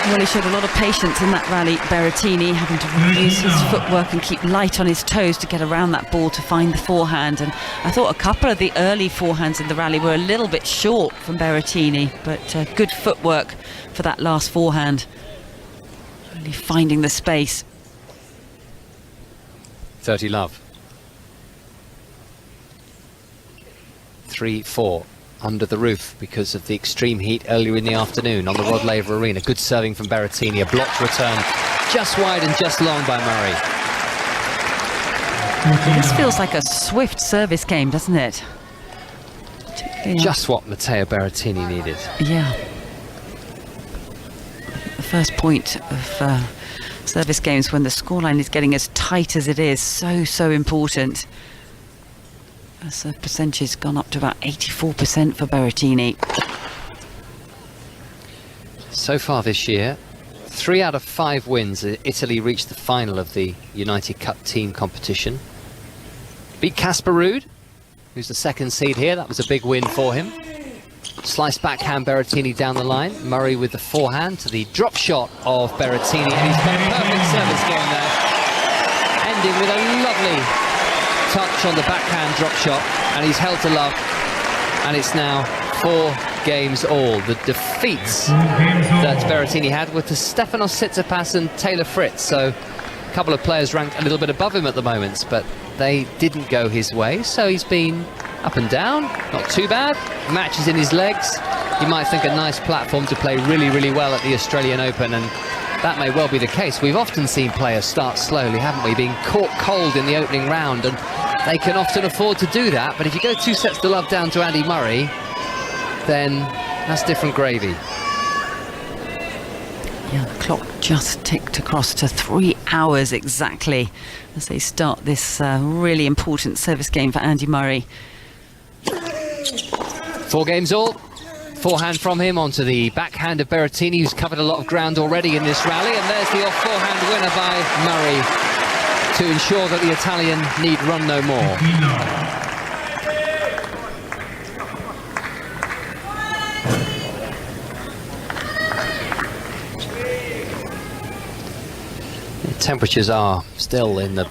Well, he showed a lot of patience in that rally, Berrettini, having to use his footwork and keep light on his toes to get around that ball to find the forehand. And I thought a couple of the early forehands in the rally were a little bit short from Berrettini, but good footwork for that last forehand. Really finding the space. 30 love. 3-4 under the roof because of the extreme heat earlier in the afternoon on the Rod Laver Arena. Good serving from Berrettini, a blocked return just wide and just long by Murray. This feels like a swift service game, doesn't it? Just what Matteo Berrettini needed. Yeah. The first point of Service games when the scoreline is getting as tight as it is, so important. As the percentage has gone up to about 84% for Berrettini. So far this year, 3 out of 5 wins. Italy reached the final of the United Cup team competition. Beat Casper Ruud, who's the second seed here. That was a big win for him. Slice backhand Berrettini down the line. Murray with the forehand to the drop shot of Berrettini. And he's got a perfect service game there. Ending with a lovely touch on the backhand drop shot. And he's held to love. And it's now 4 games all. The defeats that Berrettini had were to Stefanos Tsitsipas and Taylor Fritz. So a couple of players ranked a little bit above him at the moment, but they didn't go his way. So he's been up and down, not too bad. Matches in his legs. You might think a nice platform to play really well at the Australian Open, and that may well be the case. We've often seen players start slowly, haven't we, being caught cold in the opening round, and they can often afford to do that. But if you go 2 sets to love down to Andy Murray, then that's different gravy. Yeah, the clock just ticked across to 3 hours exactly as they start this really important service game for Andy Murray. 4 games all. Forehand from him onto the backhand of Berrettini, who's covered a lot of ground already in this rally, and there's the off-forehand winner by Murray to ensure that the Italian need run no more. The temperatures are still in the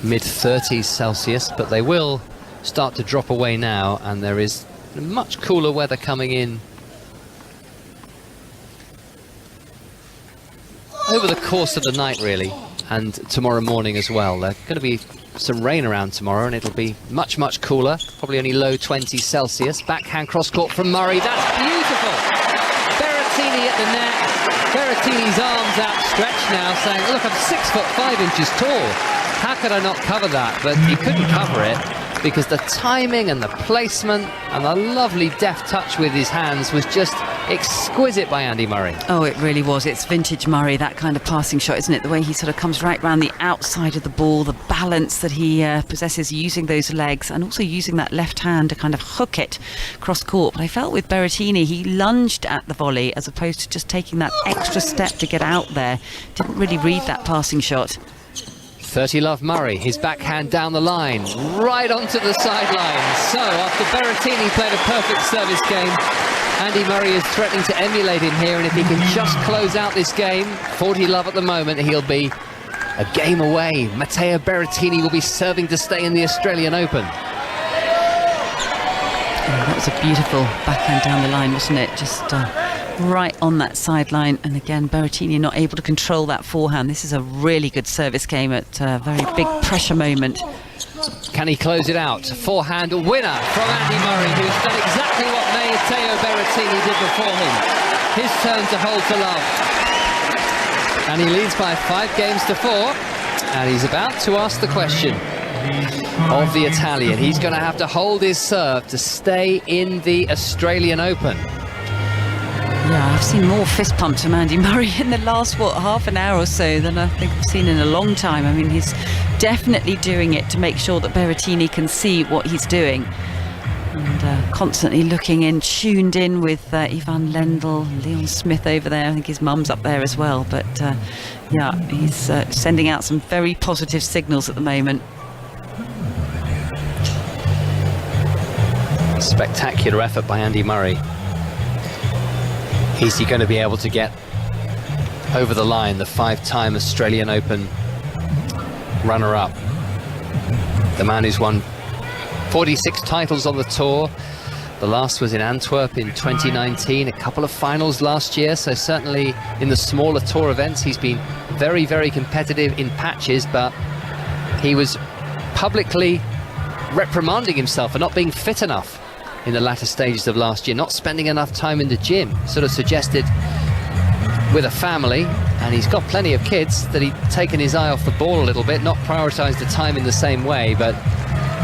mid-30s Celsius, but they will start to drop away now, and there is much cooler weather coming in over the course of the night, really, and tomorrow morning as well. There's going to be some rain around tomorrow, and it'll be much cooler, probably only low 20s Celsius. Backhand cross-court from Murray. That's beautiful! Berrettini at the net. Berrettini's arms outstretched now, saying, look, I'm 6'5" tall. How could I not cover that? But he couldn't cover it because the timing and the placement and the lovely deft touch with his hands was just exquisite by Andy Murray. Oh, it really was. It's vintage Murray, that kind of passing shot, isn't it? The way he sort of comes right round the outside of the ball, the balance that he possesses using those legs, and also using that left hand to kind of hook it cross court. But I felt with Berrettini, he lunged at the volley as opposed to just taking that extra step to get out there. Didn't really read that passing shot. 30 love Murray, his backhand down the line, right onto the sideline. So after Berrettini played a perfect service game, Andy Murray is threatening to emulate him here, and if he can just close out this game, 40 love at the moment, he'll be a game away. Matteo Berrettini will be serving to stay in the Australian Open. Oh, that was a beautiful backhand down the line, wasn't it? Just right on that sideline, and again Berrettini not able to control that forehand. This is a really good service game at a very big pressure moment. Can he close it out? Forehand winner from Andy Murray, who's done exactly what Matteo Berrettini did before him. His turn to hold to love, and he leads by 5 games to 4, and he's about to ask the question of the Italian. He's going to have to hold his serve to stay in the Australian Open. Yeah, I've seen more fist pumps from Andy Murray in the last, half an hour or so than I think I've seen in a long time. I mean, he's definitely doing it to make sure that Berrettini can see what he's doing. And constantly looking in, tuned in with Ivan Lendl, Leon Smith over there. I think his mum's up there as well. But yeah, he's sending out some very positive signals at the moment. Spectacular effort by Andy Murray. Is he going to be able to get over the line, the 5-time Australian Open runner-up? The man who's won 46 titles on the tour. The last was in Antwerp in 2019, a couple of finals last year, so certainly in the smaller tour events he's been very competitive in patches, but he was publicly reprimanding himself for not being fit enough in the latter stages of last year, not spending enough time in the gym. Sort of suggested with a family, and he's got plenty of kids, that he'd taken his eye off the ball a little bit, not prioritised the time in the same way, but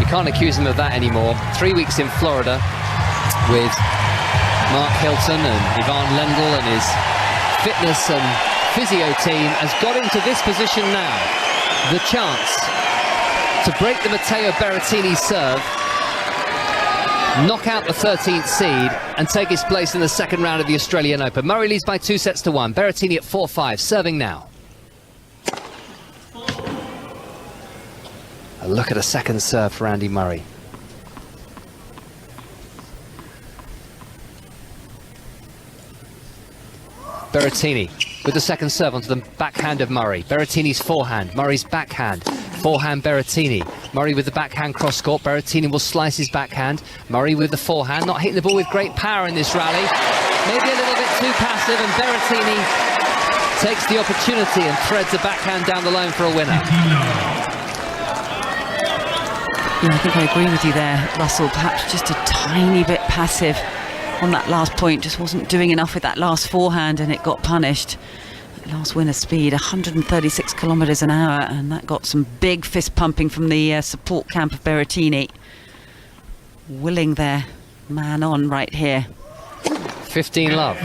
you can't accuse him of that anymore. 3 weeks in Florida with Mark Hilton and Ivan Lendl, and his fitness and physio team has got him to this position now. The chance to break the Matteo Berrettini serve, knock out the 13th seed and take his place in the second round of the Australian Open. Murray leads by 2-1. Berrettini at 4-5, serving now. A look at a second serve for Andy Murray. Berrettini with the second serve onto the backhand of Murray. Berrettini's forehand, Murray's backhand. Forehand Berrettini. Murray with the backhand cross court. Berrettini will slice his backhand. Murray with the forehand, not hitting the ball with great power in this rally. Maybe a little bit too passive, and Berrettini takes the opportunity and threads a backhand down the line for a winner. Yeah, I think I agree with you there, Russell. Perhaps just a tiny bit passive on that last point. Just wasn't doing enough with that last forehand, and it got punished. Last winner speed 136 kilometers an hour, and that got some big fist pumping from the support camp of Berrettini, willing their man on right here. 15 love.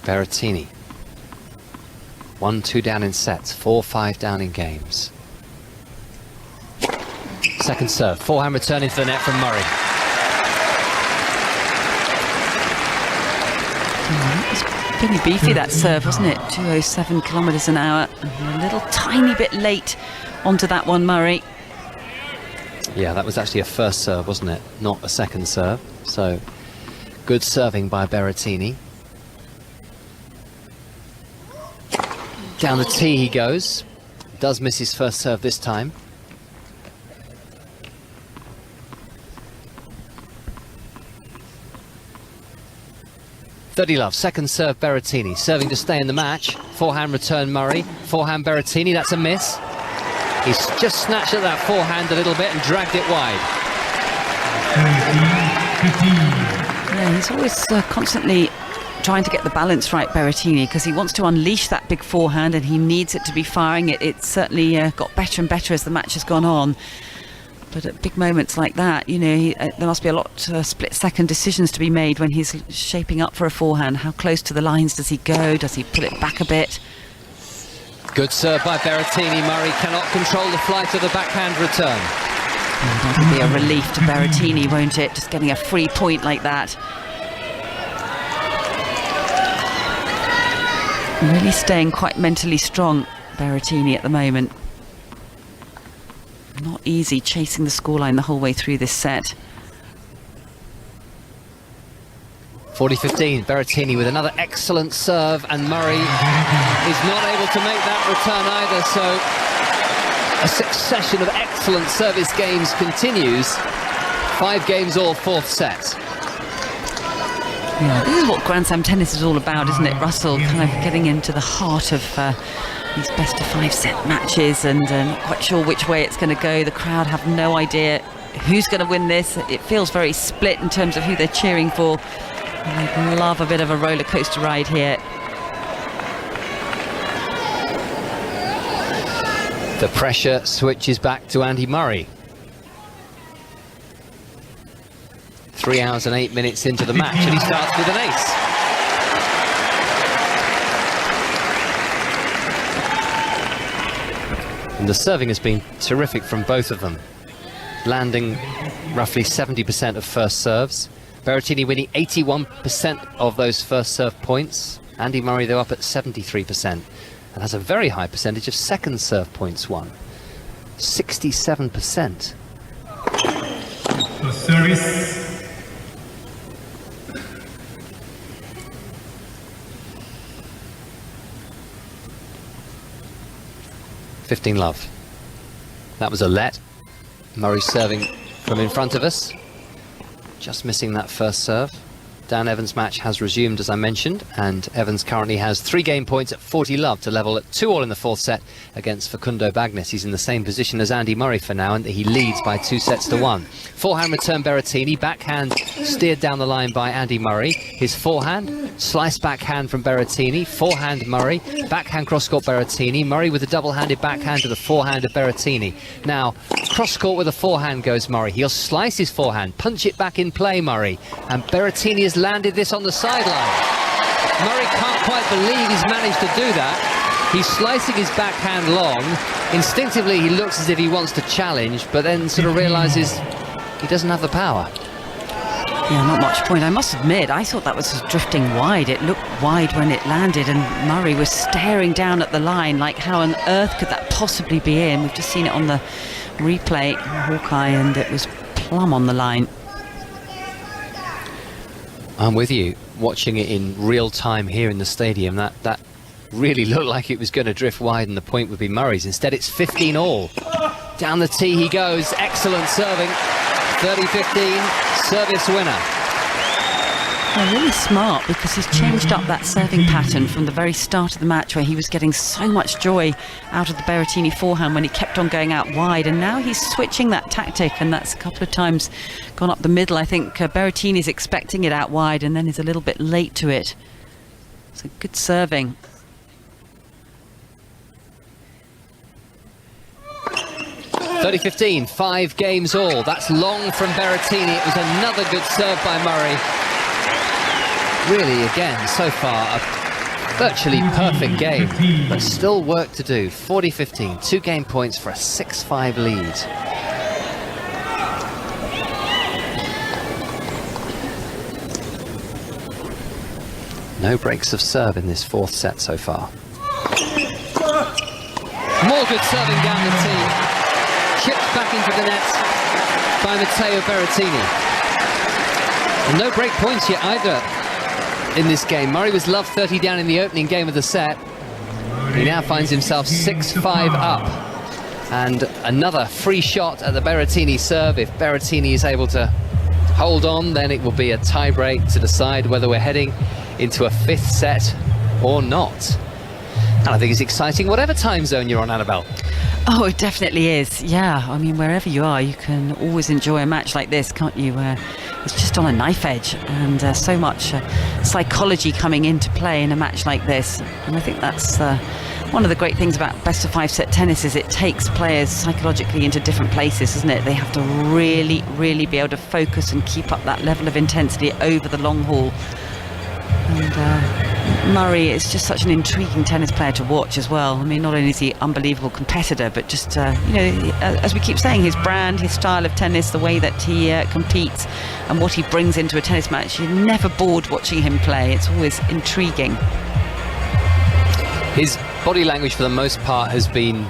Berrettini 1-2 down in sets, 4-5 down in games. Second serve, forehand returning to the net from Murray. It was pretty beefy, that serve, wasn't it? 207 kilometers an hour. And a little tiny bit late onto that one, Murray. Yeah, that was actually a first serve, wasn't it? Not a second serve. So good serving by Berrettini. Down the tee he goes. Does miss his first serve this time. Love, second serve Berrettini, serving to stay in the match. Forehand return Murray, forehand Berrettini, that's a miss. He's just snatched at that forehand a little bit and dragged it wide. Yeah, he's always constantly trying to get the balance right, Berrettini, because he wants to unleash that big forehand and he needs it to be firing. It's certainly got better and better as the match has gone on. But at big moments like that, you know, there must be a lot of split-second decisions to be made when he's shaping up for a forehand. How close to the lines does he go? Does he pull it back a bit? Good serve by Berrettini. Murray cannot control the flight of the backhand return. That'll be a relief to Berrettini, won't it? Just getting a free point like that. Really staying quite mentally strong, Berrettini, at the moment. Not easy chasing the scoreline the whole way through this set. 40-15, Berrettini with another excellent serve, and Murray is not able to make that return either, so a succession of excellent service games continues. 5 games all, fourth set. Yeah, this is what Grand Slam tennis is all about, isn't it, Russell? Kind of getting into the heart of these best-of-5 set matches, and not quite sure which way it's going to go. The crowd have no idea who's going to win this. It feels very split in terms of who they're cheering for. And I'd love a bit of a roller coaster ride here. The pressure switches back to Andy Murray. 3 hours and 8 minutes into the match, and he starts with an ace. And the serving has been terrific from both of them, landing roughly 70% of first serves. Berrettini winning 81% of those first serve points. Andy Murray, though, up at 73%, and has a very high percentage of second serve points won. 67%. The service. 15 love. That was a let. Murray serving from in front of us. Just missing that first serve. Dan Evans' match has resumed, as I mentioned, and Evans currently has 3 game points at 40 love to level at 2-all in the fourth set against Facundo Bagnis. He's in the same position as Andy Murray for now, and he leads by 2-1. Forehand return Berrettini, backhand steered down the line by Andy Murray. His forehand, slice backhand from Berrettini, forehand Murray, backhand cross-court Berrettini, Murray with a double-handed backhand to the forehand of Berrettini. Now, cross court with a forehand goes Murray. He'll slice his forehand, punch it back in play, Murray. And Berrettini has landed this on the sideline. Murray can't quite believe he's managed to do that. He's slicing his backhand long. Instinctively, he looks as if he wants to challenge, but then sort of realises he doesn't have the power. Yeah, not much point. I must admit, I thought that was drifting wide. It looked wide when it landed, and Murray was staring down at the line like, how on earth could that possibly be in? We've just seen it on the replay, Hawkeye, and it was plumb on the line. I'm with you. Watching it in real time here in the stadium, that really looked like it was going to drift wide and the point would be Murray's. Instead, it's 15 all. Down the tee he goes. Excellent serving. 30-15, service winner. Well, really smart, because he's changed up that serving pattern from the very start of the match, where he was getting so much joy out of the Berrettini forehand when he kept on going out wide, and now he's switching that tactic, and that's a couple of times gone up the middle. I think Berrettini's expecting it out wide and then is a little bit late to it. So good serving. (30-15), 5 games all. That's long from Berrettini. It was another good serve by Murray. Really, again, so far, a virtually perfect game, but still work to do. 40-15, 2 game points for a 6-5 lead. No breaks of serve in this 4th set so far. More good serving down the tee. Chipped back into the net by Matteo Berrettini. And no break points yet either in this game. Murray was love 30 down in the opening game of the set. He now finds himself 6-5 up. And another free shot at the Berrettini serve. If Berrettini is able to hold on, then it will be a tie break to decide whether we're heading into a 5th set or not. And I think it's exciting whatever time zone you're on, Annabelle. Oh, it definitely is. Yeah, I mean, wherever you are, you can always enjoy a match like this, can't you? It's just on a knife edge, and so much psychology coming into play in a match like this. And I think that's one of the great things about best of 5 set tennis, is it takes players psychologically into different places, isn't it? They have to really, really be able to focus and keep up that level of intensity over the long haul. And Murray is just such an intriguing tennis player to watch as well. I mean, not only is he an unbelievable competitor, but just, you know, as we keep saying, his brand, his style of tennis, the way that he competes and what he brings into a tennis match, you're never bored watching him play. It's always intriguing. His body language for the most part has been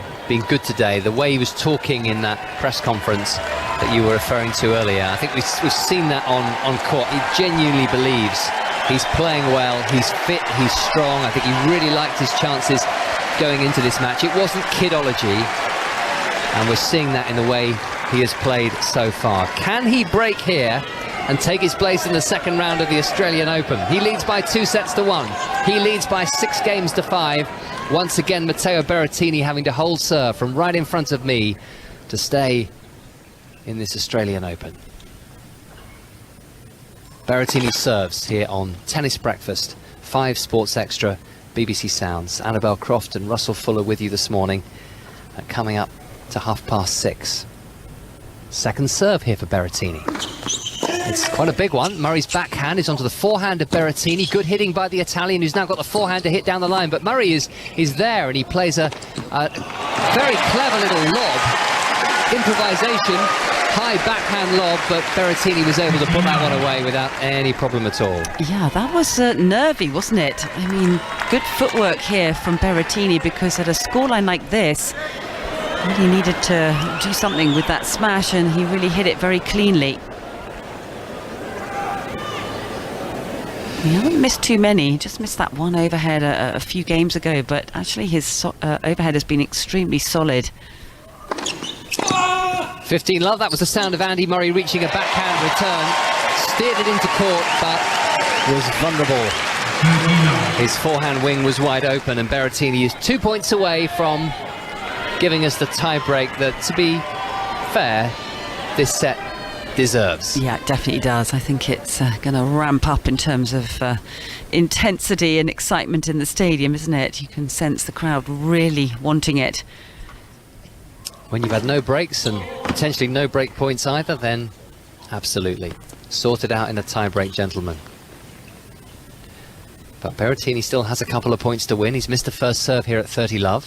good today. The way he was talking in that press conference that you were referring to earlier, I think we've seen that on court. He genuinely believes he's playing well, he's fit, he's strong. I think he really liked his chances going into this match. It wasn't kidology, and we're seeing that in the way he has played so far. Can he break here and take his place in the 2nd round of the Australian Open? He leads by 2-1. He leads by 6 games to 5. Once again, Matteo Berrettini having to hold serve from right in front of me to stay in this Australian Open. Berrettini serves here on Tennis Breakfast, 5 Sports Extra, BBC Sounds. Annabelle Croft and Russell Fuller with you this morning, coming up to 6:30. 2nd serve here for Berrettini. It's quite a big one. Murray's backhand is onto the forehand of Berrettini. Good hitting by the Italian, who's now got the forehand to hit down the line. But Murray is there, and he plays a very clever little lob. Improvisation, high backhand lob, but Berrettini was able to put that one away without any problem at all. Yeah, that was nervy, wasn't it? I mean, good footwork here from Berrettini, because at a scoreline like this, he needed to do something with that smash, and he really hit it very cleanly. He hasn't missed too many, he just missed that one overhead a few games ago, but actually his overhead has been extremely solid. 15 love, that was the sound of Andy Murray reaching a backhand return. Steered it into court, but was vulnerable. His forehand wing was wide open, and Berrettini is 2 points away from giving us the tie break that, to be fair, this set deserves. Yeah, it definitely does. I think it's going to ramp up in terms of intensity and excitement in the stadium, isn't it? You can sense the crowd really wanting it. When you've had no breaks and potentially no break points either, then absolutely. Sorted out in a tie-break, gentlemen. But Berrettini still has a couple of points to win. He's missed the first serve here at 30 love.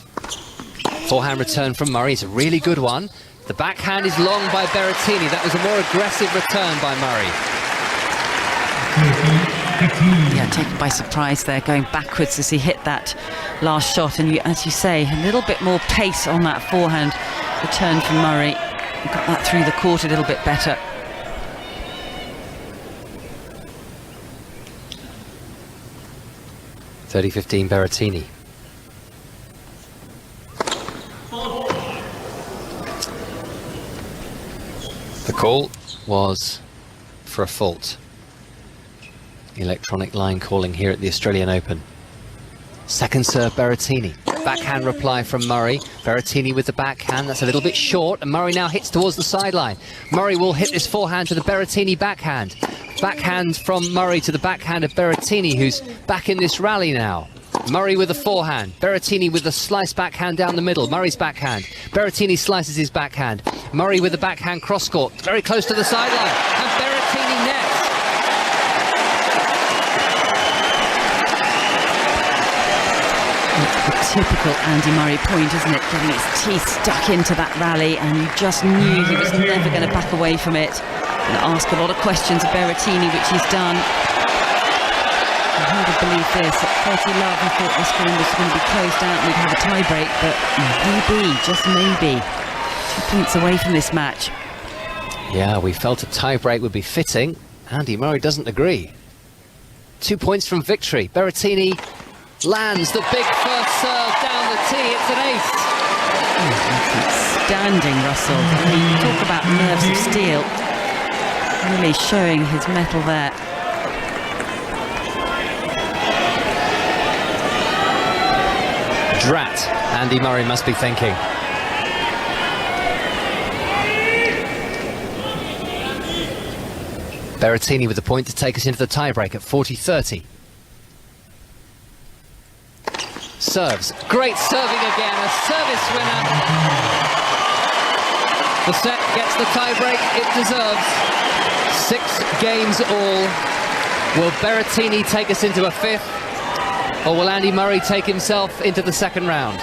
Forehand return from Murray. It's a really good one. The backhand is long by Berrettini. That was a more aggressive return by Murray. Yeah, taken by surprise there, going backwards as he hit that last shot. And as you say, a little bit more pace on that forehand return from Murray. Got that through the court a little bit better. (30-15) Berrettini. The call was for a fault. Electronic line calling here at the Australian Open. Second serve, Berrettini. Backhand reply from Murray. Berrettini with the backhand. That's a little bit short, and Murray now hits towards the sideline. Murray will hit this forehand to the Berrettini backhand. Backhand from Murray to the backhand of Berrettini, who's back in this rally now. Murray with the forehand. Berrettini with the slice backhand down the middle. Murray's backhand. Berrettini slices his backhand. Murray with the backhand cross-court. Very close to the sideline. And Berrettini nets. It's the typical Andy Murray point, isn't it? Getting his teeth stuck into that rally, and you just knew he was never going to back away from it. And ask a lot of questions of Berrettini, which he's done. I hardly believe this. At 30 love, I thought this game was going to be closed out and we'd have a tie-break, but maybe, just maybe, 2 points away from this match. Yeah, we felt a tie-break would be fitting. Andy Murray doesn't agree. 2 points from victory. Berrettini lands the big first serve down the tee. It's an ace. Outstanding, Russell. I mean, you talk about nerves of steel. Really showing his mettle there. Drat, Andy Murray must be thinking. Berrettini with the point to take us into the tiebreak at 40-30. Serves. Great serving again. A service winner. The set gets the tiebreak it deserves. 6 games all. Will Berrettini take us into a 5th? Or will Andy Murray take himself into the second round?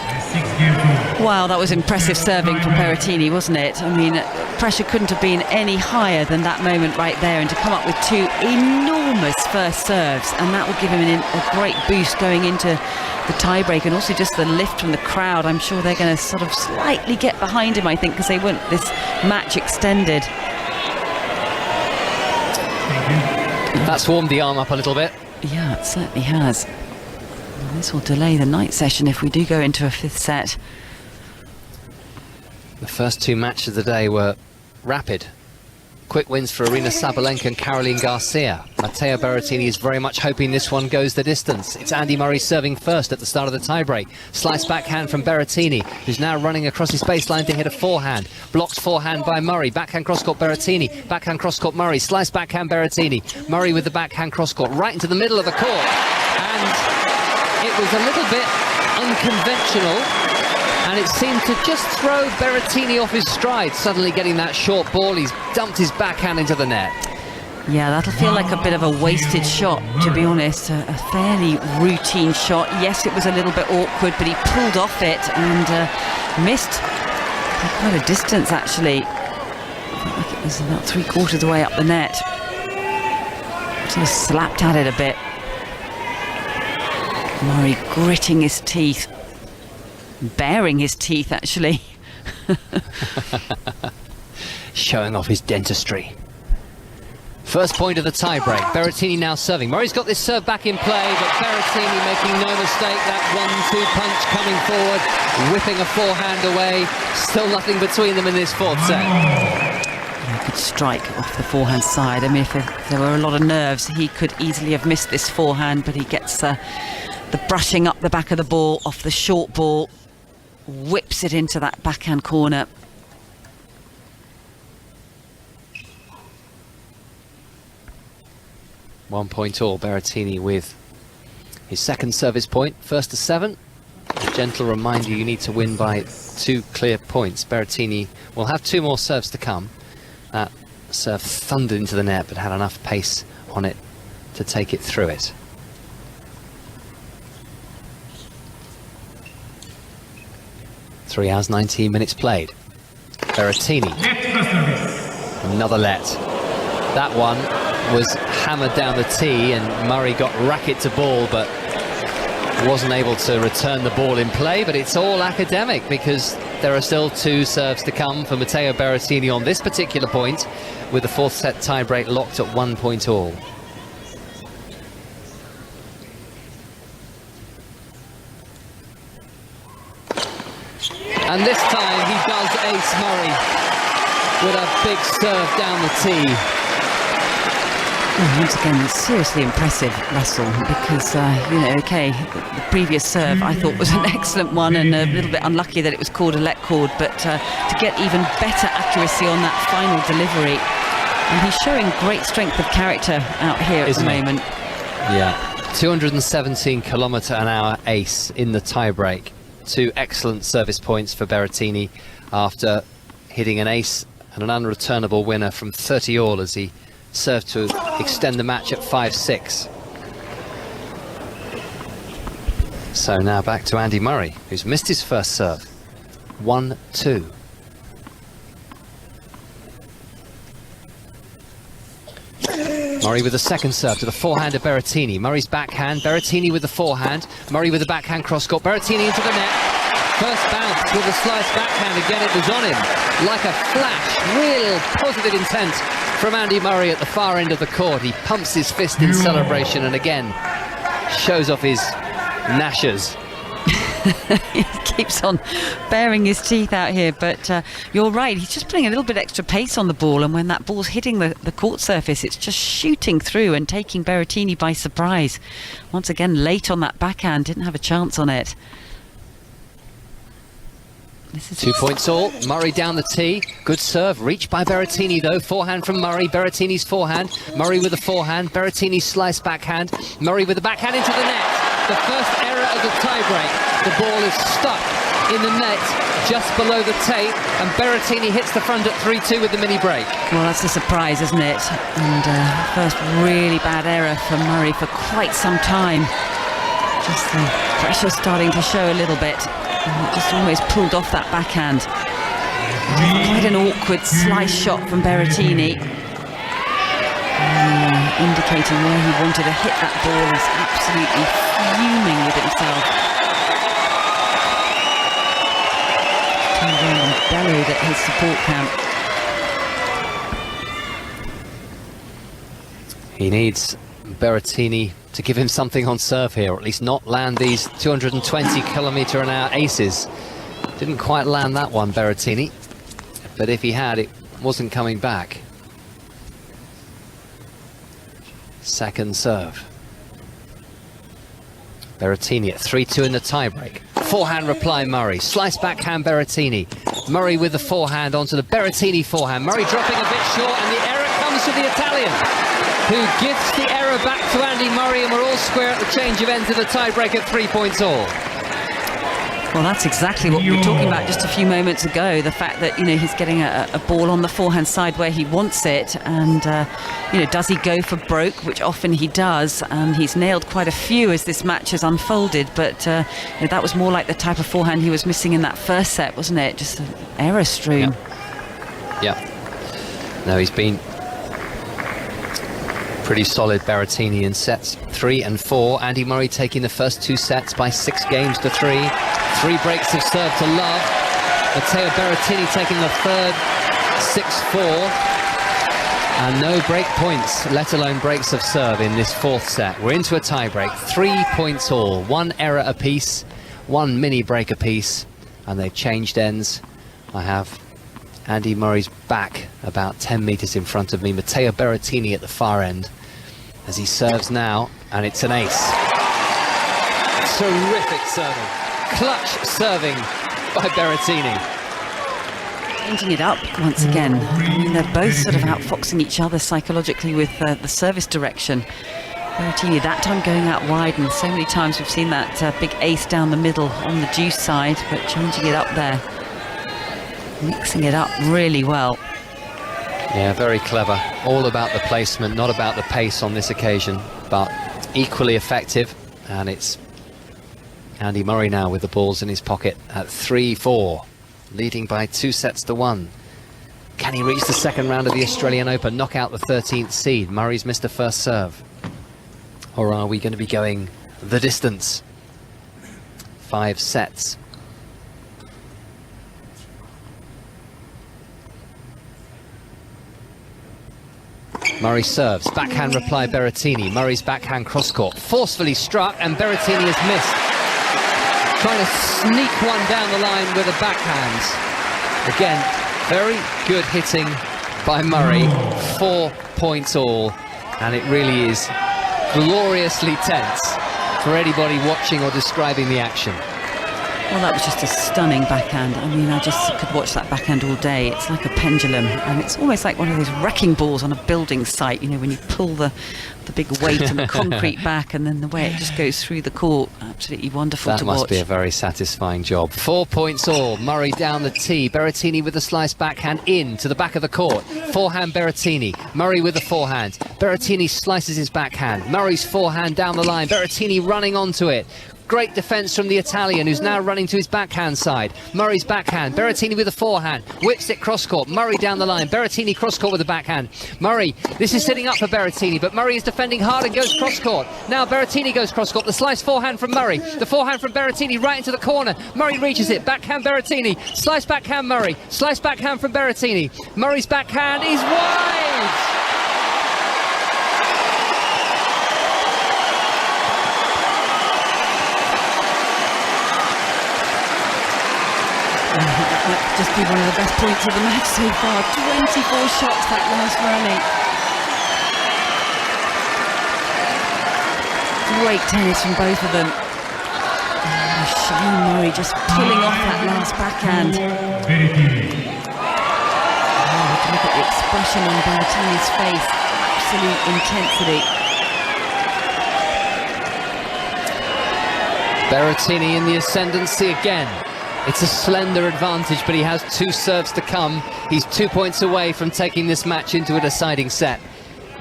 Wow, that was impressive serving from Berrettini, wasn't it? I mean, pressure couldn't have been any higher than that moment right there, and to come up with 2 enormous first serves, and that will give him a great boost going into the tiebreak, and also just the lift from the crowd. I'm sure they're going to sort of slightly get behind him, I think, because they want this match extended. That's warmed the arm up a little bit. Yeah, it certainly has. And this will delay the night session if we do go into a 5th set. The first 2 matches of the day were rapid. Quick wins for Aryna Sabalenka and Caroline Garcia. Matteo Berrettini is very much hoping this one goes the distance. It's Andy Murray serving first at the start of the tiebreak. Slice backhand from Berrettini, who's now running across his baseline to hit a forehand. Blocked forehand by Murray. Backhand cross-court Berrettini. Backhand cross-court Murray. Slice backhand Berrettini. Murray with the backhand cross-court right into the middle of the court. And it was a little bit unconventional. And it seemed to just throw Berrettini off his stride, suddenly getting that short ball. He's dumped his backhand into the net. Yeah, that'll feel like a bit of a wasted shot, to be honest. A fairly routine shot. Yes, it was a little bit awkward, but he pulled off it and missed quite a distance, actually. I felt like it was about 3/4 of the way up the net. Sort of slapped at it a bit. Murray gritting his teeth. Baring his teeth, actually. Showing off his dentistry. First point of the tiebreak. Berrettini now serving. Murray's got this serve back in play, but Berrettini making no mistake. That 1-2 punch coming forward, whipping a forehand away. Still nothing between them in this 4th set. He could strike off the forehand side. I mean, if there were a lot of nerves, he could easily have missed this forehand, but he gets the brushing up the back of the ball off the short ball. Whips it into that backhand corner. One point all. Berrettini with his second service point. First to 7. A gentle reminder, you need to win by 2 clear points. Berrettini will have 2 more serves to come. That serve thundered into the net, but had enough pace on it to take it through it. Three hours, 19 minutes played. Berrettini. Another let. That one was hammered down the tee, and Murray got racket to ball, but wasn't able to return the ball in play. But it's all academic, because there are still 2 serves to come for Matteo Berrettini on this particular point, with the 4th set tiebreak locked at 1 point all. And this time he does ace Murray with a big serve down the tee. Once again, seriously impressive, Russell, because, you know, okay, the previous serve I thought was an excellent one, and a little bit unlucky that it was called a let cord, but to get even better accuracy on that final delivery. And he's showing great strength of character out here at the moment. Yeah, 217 km/h ace in the tiebreak. 2 excellent service points for Berrettini after hitting an ace and an unreturnable winner from 30 all as he served to extend the match at 5-6. So now back to Andy Murray, who's missed his first serve. 1-2. Murray with the second serve to the forehand of Berrettini. Murray's backhand, Berrettini with the forehand. Murray with the backhand cross-court. Berrettini into the net. First bounce with a slice backhand. Again, it was on him like a flash. Real positive intent from Andy Murray at the far end of the court. He pumps his fist in celebration and again shows off his gnashers. He keeps on baring his teeth out here, but you're right, he's just putting a little bit extra pace on the ball, and when that ball's hitting the court surface, it's just shooting through and taking Berrettini by surprise. Once again, late on that backhand, didn't have a chance on it. This is 2 points all. Murray down the tee. Good serve. Reached by Berrettini, though. Forehand from Murray. Berrettini's forehand. Murray with the forehand. Berrettini's slice backhand. Murray with the backhand into the net. The first error of the tiebreak. The ball is stuck in the net just below the tape, and Berrettini hits the front at 3-2 with the mini break. Well, that's a surprise, isn't it? And first really bad error from Murray for quite some time. Just the pressure starting to show a little bit. And it just almost pulled off that backhand. Quite an awkward slice shot from Berrettini. Indicating where he wanted to hit that ball. He's absolutely fuming with himself. Turned around and bellowed at his support camp. He needs Berrettini to give him something on serve here, or at least not land these 220 km/h aces. Didn't quite land that one, Berrettini, but if he had, it wasn't coming back. Second serve. Berrettini at 3-2 in the tiebreak. Forehand reply Murray. Slice backhand Berrettini. Murray with the forehand onto the Berrettini forehand. Murray dropping a bit short, and the error comes to the Italian, who gives the error back to Andy Murray, and we're all square at the change of ends of the tiebreak at 3 points all. Well, that's exactly what we were talking about just a few moments ago. The fact that, you know, he's getting a ball on the forehand side where he wants it, and you know, does he go for broke, which often he does, and he's nailed quite a few as this match has unfolded, but you know, that was more like the type of forehand he was missing in that first set, wasn't it? Just an error stream. Yeah. No, he's been pretty solid, Berrettini, in sets 3 and 4. Andy Murray taking the first 2 sets by 6 games to 3. 3 breaks of serve to love. Matteo Berrettini taking the third 6-4. And no break points, let alone breaks of serve in this 4th set. We're into a tiebreak, 3 points all. 1 error apiece, 1 mini break apiece, and they've changed ends. I have Andy Murray's back about 10 metres in front of me. Matteo Berrettini at the far end as he serves now, and it's an ace. Terrific serving. Clutch serving by Berrettini. Changing it up once again. I mean, they're both sort of outfoxing each other psychologically with the service direction. Berrettini that time going out wide, and so many times we've seen that big ace down the middle on the deuce side, but changing it up there, mixing it up really well. Yeah, very clever. All about the placement, not about the pace on this occasion, but equally effective. And it's Andy Murray now with the balls in his pocket at 3-4, leading by 2-1. Can he reach the second round of the Australian Open, knock out the 13th seed? Murray's missed a first serve. Or are we going to be going the distance? 5 sets. Murray serves, backhand reply Berrettini. Murray's backhand cross-court, forcefully struck, and Berrettini has missed. Trying to sneak one down the line with a backhand. Again, very good hitting by Murray. 4 points all, and it really is gloriously tense for anybody watching or describing the action. Well, that was just a stunning backhand. I mean, I just could watch that backhand all day. It's like a pendulum, and it's almost like one of those wrecking balls on a building site, you know, when you pull the big weight and the concrete back, and then the way it just goes through the court. Absolutely wonderful to watch. That must be a very satisfying job. 4 points all. Murray down the tee. Berrettini with the slice backhand in to the back of the court. Forehand Berrettini. Murray with the forehand. Berrettini slices his backhand. Murray's forehand down the line. Berrettini running onto it. Great defence from the Italian, who's now running to his backhand side. Murray's backhand. Berrettini with the forehand. Whips it cross-court. Murray down the line. Berrettini cross-court with the backhand. Murray, this is sitting up for Berrettini, but Murray is defending hard and goes cross-court. Now Berrettini goes cross-court. The slice forehand from Murray. The forehand from Berrettini right into the corner. Murray reaches it. Backhand Berrettini. Slice backhand Murray. Slice backhand from Berrettini. Murray's backhand is wide! That might just be one of the best points of the match so far. 24 shots that last rally. Great tennis from both of them. Oh, Shane Murray just pulling off that last backhand. Oh, look at the expression on Berrettini's face. Absolute intensity. Berrettini in the ascendancy again. It's a slender advantage, but he has 2 serves to come. He's 2 points away from taking this match into a deciding set.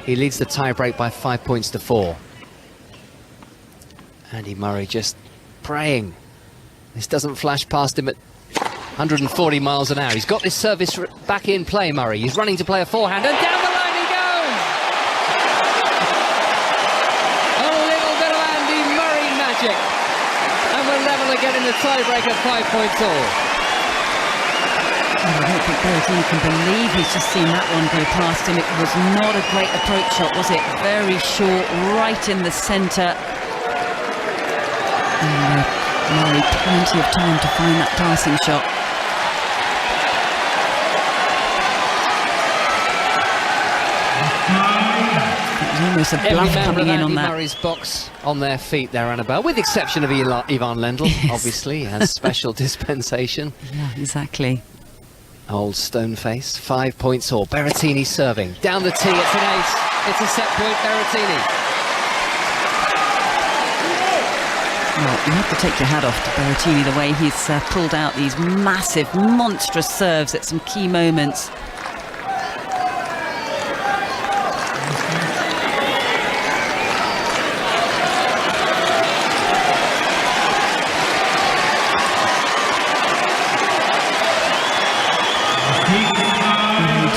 He leads the tie-break by 5 points to 4. Andy Murray just praying this doesn't flash past him at 140 miles an hour. He's got this service back in play, Murray. He's running to play a forehand, and down the line he goes! A little bit of Andy Murray magic. And we're level again in the tiebreak at 5 points all. Oh, I don't think Berrettini can believe he's just seen that one go past him. It was not a great approach shot, was it? Very short, right in the centre. And Murray plenty of time to find that passing shot. Almost a bluff coming in on that. Murray's box on their feet there, Annabelle, with the exception of Ivan Lendl, yes. Obviously, has special dispensation. Yeah, exactly. Old stone face. 5 points all. Berrettini serving. Down the tee, it's an ace. It's a set point, Berrettini. Well, you have to take your hat off to Berrettini, the way he's pulled out these massive, monstrous serves at some key moments.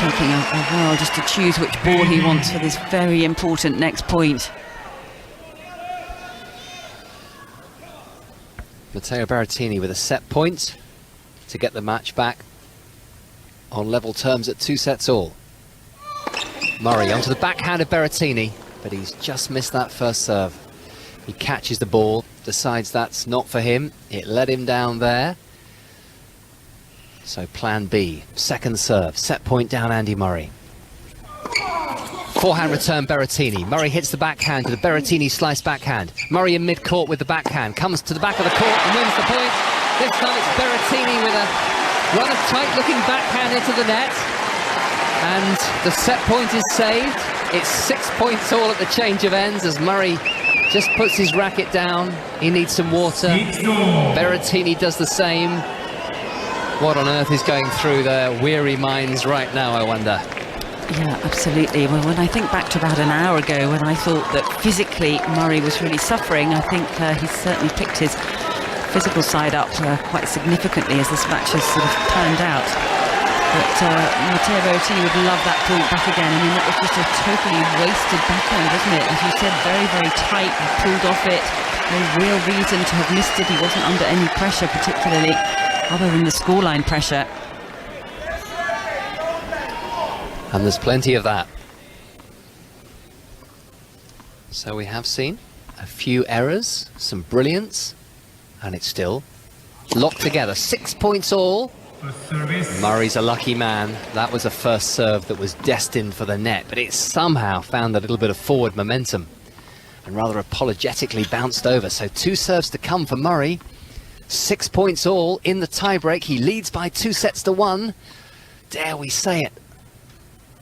Taking a while just to choose which ball he wants for this very important next point. Matteo Berrettini with a set point to get the match back on level terms at 2 sets all. Murray onto the backhand of Berrettini, but he's just missed that first serve. He catches the ball, decides that's not for him. It let him down there. So plan B, second serve, set point down Andy Murray. Forehand return Berrettini. Murray hits the backhand to the Berrettini slice backhand. Murray in mid-court with the backhand, comes to the back of the court and wins the point. This time it's Berrettini with a rather tight-looking backhand into the net. And the set point is saved. It's 6 points all at the change of ends as Murray just puts his racket down. He needs some water. Berrettini does the same. What on earth is going through their weary minds right now, I wonder? Yeah, absolutely. Well, when I think back to about an hour ago when I thought that physically Murray was really suffering, I think he's certainly picked his physical side up quite significantly as this match has sort of turned out. But Matteo Berrettini would love that point back again. I mean, that was just a totally wasted backhand, wasn't it? As you said, very, very tight. He pulled off it. No real reason to have missed it. He wasn't under any pressure, particularly other than the scoreline pressure. And there's plenty of that. So we have seen a few errors, some brilliance, and it's still locked together. 6 points all. Murray's a lucky man. That was a first serve that was destined for the net, but it somehow found a little bit of forward momentum and rather apologetically bounced over. So 2 serves to come for Murray. 6 points all in the tiebreak. He leads by 2-1. Dare we say it?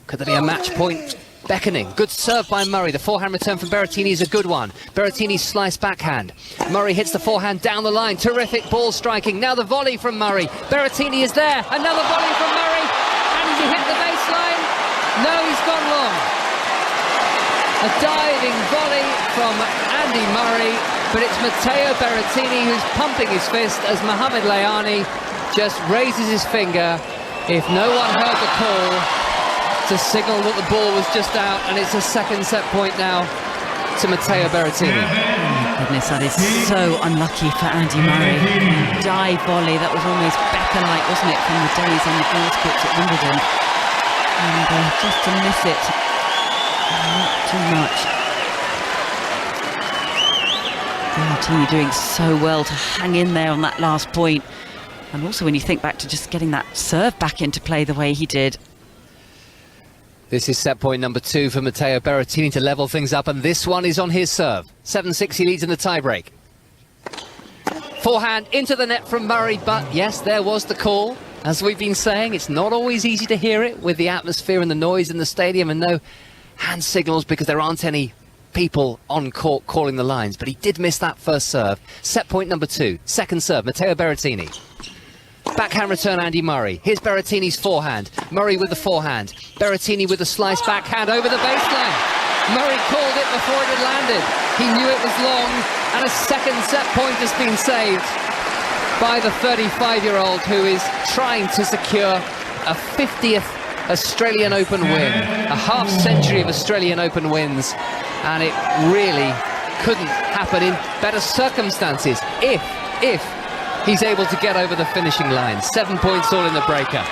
Could there be a match point beckoning? Good serve by Murray. The forehand return from Berrettini is a good one. Berrettini's slice backhand. Murray hits the forehand down the line. Terrific ball striking. Now the volley from Murray. Berrettini is there. Another volley from Murray. And has he hit the baseline? No, he's gone long. A diving volley from Andy Murray. But it's Matteo Berrettini who's pumping his fist as Mohamed Layani just raises his finger. If no one heard the call, to signal that the ball was just out, and it's a second set point now to Matteo Berrettini. Oh my goodness, that is so unlucky for Andy Murray. Dive volley, that was almost Becker-like, wasn't it, from the days on the girls' pitch at Wimbledon. And just to miss it, not too much. Berrettini doing so well to hang in there on that last point. And also when you think back to just getting that serve back into play the way he did. This is set point number 2 for Matteo Berrettini to level things up, and this one is on his serve. 7-6, he leads in the tiebreak. Forehand into the net from Murray, but yes, there was the call. As we've been saying, it's not always easy to hear it with the atmosphere and the noise in the stadium and no hand signals because there aren't any people on court calling the lines, but he did miss that first serve. Set point number 2, second serve, Matteo Berrettini. Backhand return, Andy Murray. Here's Berrettini's forehand. Murray with the forehand. Berrettini with the slice backhand over the baseline. Murray called it before it had landed. He knew it was long, and a second set point has been saved by the 35-year-old who is trying to secure a 50th Australian Open win. A half century of Australian Open wins, and it really couldn't happen in better circumstances if he's able to get over the finishing line. 7 points all in the breaker.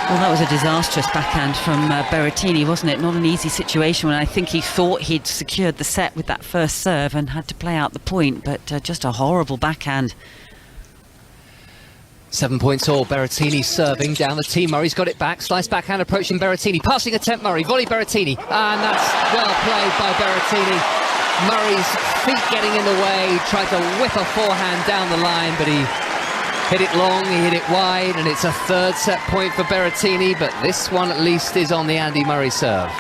Well, that was a disastrous backhand from Berrettini, wasn't it? Not an easy situation when I think he thought he'd secured the set with that first serve and had to play out the point, but just a horrible backhand. 7 points all. Berrettini serving down the tee. Murray's got it back. Slice backhand approaching Berrettini. Passing attempt Murray. Volley Berrettini. And that's well played by Berrettini. Murray's feet getting in the way. He tried to whip a forehand down the line, but he hit it long, he hit it wide, and it's a third set point for Berrettini, but this one at least is on the Andy Murray serve.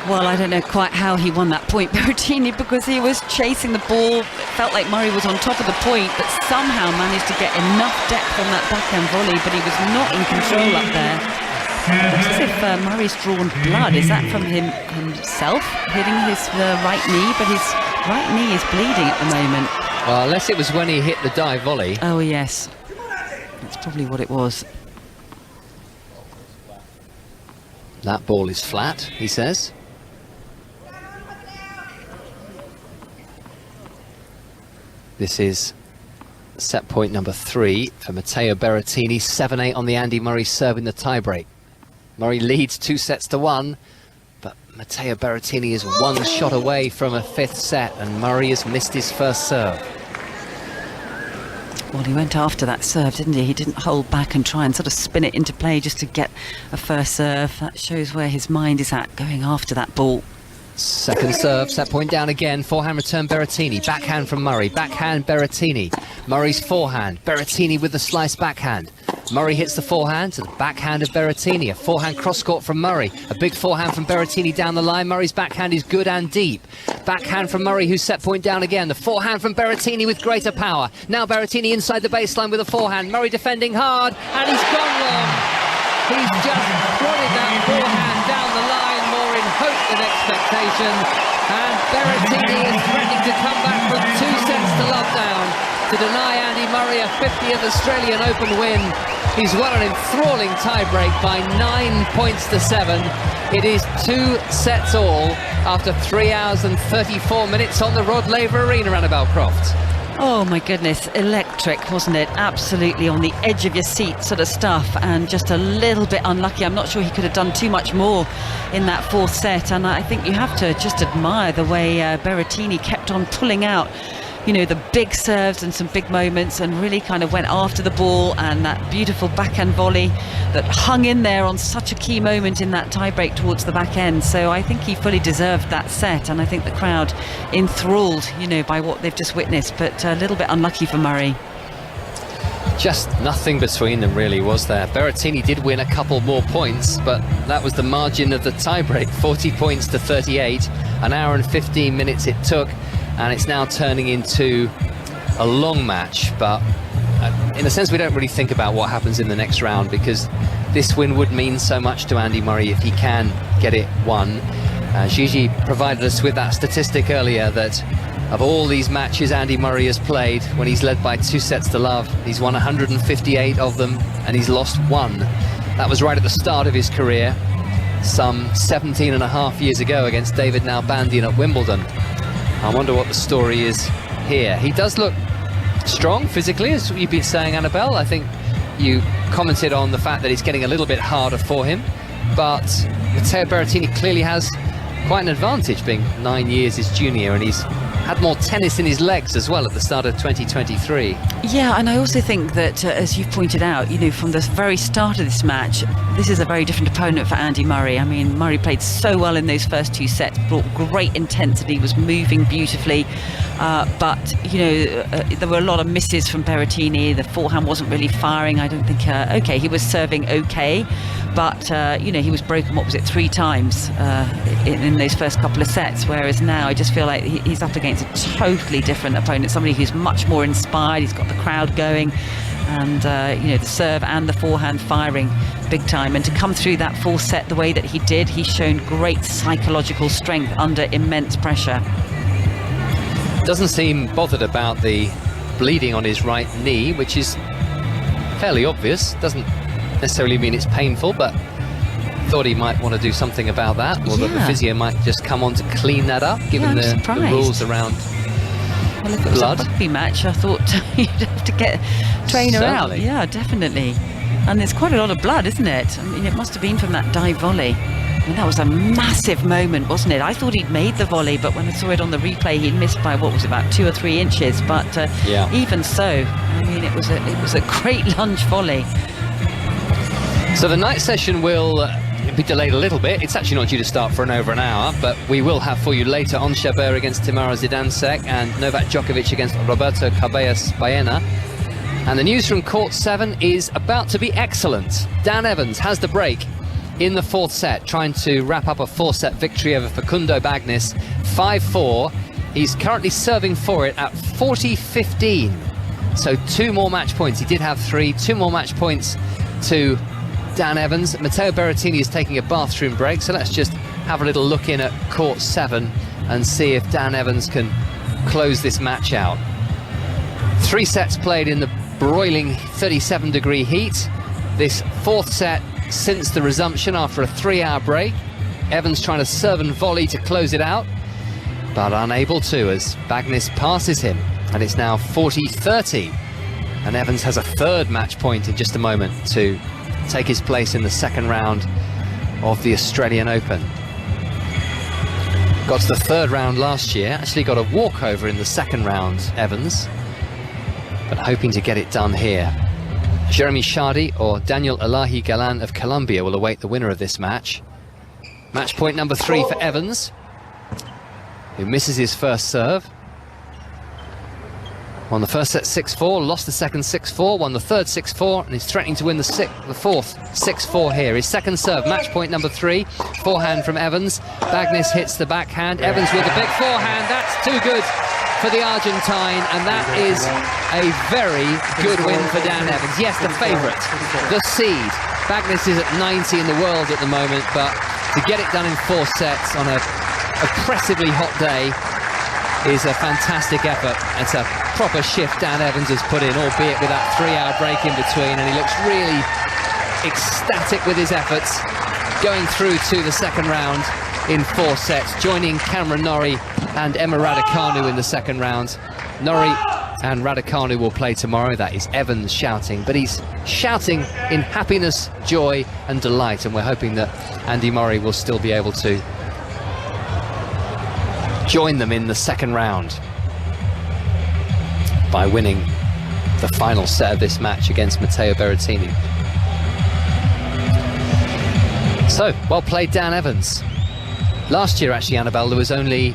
Well, I don't know quite how he won that point, Berrettini, because he was chasing the ball. It felt like Murray was on top of the point, but somehow managed to get enough depth on that backhand volley, but he was not in control up there. It's as if Murray's drawn blood. Is that from himself hitting his right knee? But his right knee is bleeding at the moment. Well, unless it was when he hit the dive volley. Oh, yes. That's probably what it was. That ball is flat, he says. This is set point number 3 for Matteo Berrettini. 7-8 on the Andy Murray serve in the tiebreak. Murray leads 2-1, but Matteo Berrettini is one shot away from a 5th set, and Murray has missed his first serve. Well, he went after that serve, didn't he? He didn't hold back and try and sort of spin it into play just to get a first serve. That shows where his mind is at, going after that ball. Second serve, set point down again. Forehand return Berrettini. Backhand from Murray. Backhand Berrettini. Murray's forehand. Berrettini with the slice backhand. Murray hits the forehand to the backhand of Berrettini. A forehand cross-court from Murray. A big forehand from Berrettini down the line. Murray's backhand is good and deep. Backhand from Murray, who's set point down again. The forehand from Berrettini with greater power. Now Berrettini inside the baseline with a forehand. Murray defending hard, and he's gone long. He's just prodded that forehand down the line, more in hope than expectation. And Berrettini is threatening to come back from 2 sets to love down to deny Andy Murray a 50th Australian Open win. He's won an enthralling tie-break by 9 points to 7. It is 2 sets all after 3 hours and 34 minutes on the Rod Laver Arena, Annabelle Croft. Oh my goodness, electric, wasn't it? Absolutely on the edge of your seat sort of stuff, and just a little bit unlucky. I'm not sure he could have done too much more in that 4th set, and I think you have to just admire the way Berrettini kept on pulling out, you know, the big serves and some big moments, and really kind of went after the ball, and that beautiful backhand volley that hung in there on such a key moment in that tie-break towards the back end. So I think he fully deserved that set, and I think the crowd enthralled, you know, by what they've just witnessed, but a little bit unlucky for Murray. Just nothing between them, really, was there? Berrettini did win a couple more points, but that was the margin of the tie-break, 40 points to 38. An hour and 15 minutes it took, and it's now turning into a long match. But in a sense, we don't really think about what happens in the next round, because this win would mean so much to Andy Murray if he can get it won. Gigi provided us with that statistic earlier that of all these matches Andy Murray has played when he's led by 2 sets to love, he's won 158 of them and he's lost 1. That was right at the start of his career, some 17 and a half years ago against David Nalbandian at Wimbledon. I wonder what the story is here. He does look strong physically, as you've been saying, Annabelle. I think you commented on the fact that it's getting a little bit harder for him, but Matteo Berrettini clearly has quite an advantage, being 9 years his junior, and he's had more tennis in his legs as well at the start of 2023. Yeah, and I also think that, as you've pointed out, you know, from the very start of this match, this is a very different opponent for Andy Murray. I mean, Murray played so well in those first 2 sets, brought great intensity, was moving beautifully, but, you know, there were a lot of misses from Berrettini. The forehand wasn't really firing. I don't think, okay, he was serving okay, but, you know, he was broken, what was it, 3 times in those first couple of sets, whereas now I just feel like he's up against a totally different opponent, somebody who's much more inspired. He's got the crowd going, and you know, the serve and the forehand firing big time, and to come through that 4th set the way that he did, he's shown great psychological strength under immense pressure. Doesn't seem bothered about the bleeding on his right knee, which is fairly obvious. Doesn't necessarily mean it's painful, but thought he might want to do something about that, or that the physio might just come on to clean that up, given the rules around well, if it was blood. a rugby match, I thought you'd have to get trainer out. Yeah, definitely. And there's quite a lot of blood, isn't it? I mean, it must have been from that dive volley. I mean, that was a massive moment, wasn't it? I thought he'd made the volley, but when I saw it on the replay, he'd missed by, what was it, about 2 or 3 inches. But even so, I mean, it was a great lunge volley. So the night session will be delayed a little bit. It's actually not due to start for over an hour, but we will have for you later on Jabeur against Timara Zidansek and Novak Djokovic against Roberto Carballes Baena. And the news from Court 7 is about to be excellent. Dan Evans has the break in the 4th set, trying to wrap up a 4-set victory over Facundo Bagnis, 5-4. He's currently serving for it at 40-15. So 2 more match points. He did have 3, 2 more match points to Dan Evans. Matteo Berrettini is taking a bathroom break, so let's just have a little look in at Court 7 and see if Dan Evans can close this match out. 3 sets played in the broiling 37-degree heat. This 4th set since the resumption after a 3-hour break. Evans trying to serve and volley to close it out, but unable to, as Bagnis passes him, and it's now 40-30. And Evans has a 3rd match point in just a moment to take his place in the 2nd round of the Australian Open. Got to the 3rd round last year, actually got a walkover in the 2nd round, Evans, but hoping to get it done here. Jeremy Chardy or Daniel Elahi Galan of Colombia will await the winner of this match. Match point number 3 for Evans, who misses his first serve. Won the first set 6-4, lost the second 6-4, won the third 6-4, and he's threatening to win the fourth 6-4 here. His second serve, match point number 3, forehand from Evans. Bagnis hits the backhand. Evans with a big forehand. That's too good for the Argentine, and that is a very good win for Dan Evans. Yes, the favourite, the seed. Bagnis is at 90 in the world at the moment, but to get it done in 4 sets on a oppressively hot day is a fantastic effort. It's a proper shift Dan Evans has put in, albeit with that 3-hour break in between, and he looks really ecstatic with his efforts, going through to the second round in 4 sets, joining Cameron Norrie and Emma Raducanu in the second round. Norrie and Raducanu will play tomorrow. That is Evans shouting, but he's shouting in happiness, joy and delight, and we're hoping that Andy Murray will still be able to join them in the second round by winning the final set of this match against Matteo Berrettini. So, well played Dan Evans. Last year actually, Annabelle, there was only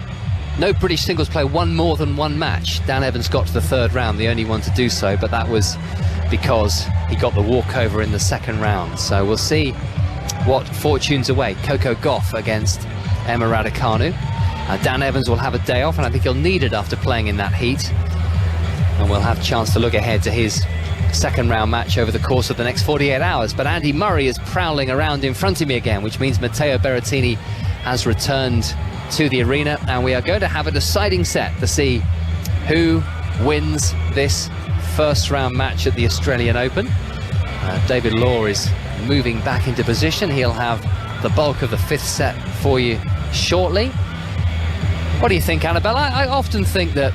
no British singles player won more than 1 match. Dan Evans got to the 3rd round, the only one to do so, but that was because he got the walkover in the second round. So we'll see what fortunes await. Coco Gauff against Emma Raducanu. Dan Evans will have a day off, and I think he'll need it after playing in that heat. And we'll have a chance to look ahead to his second round match over the course of the next 48 hours. But Andy Murray is prowling around in front of me again, which means Matteo Berrettini has returned to the arena, and we are going to have a deciding set to see who wins this first round match at the Australian Open. David Law is moving back into position. He'll have the bulk of the 5th set for you shortly. What do you think, Annabelle? I often think that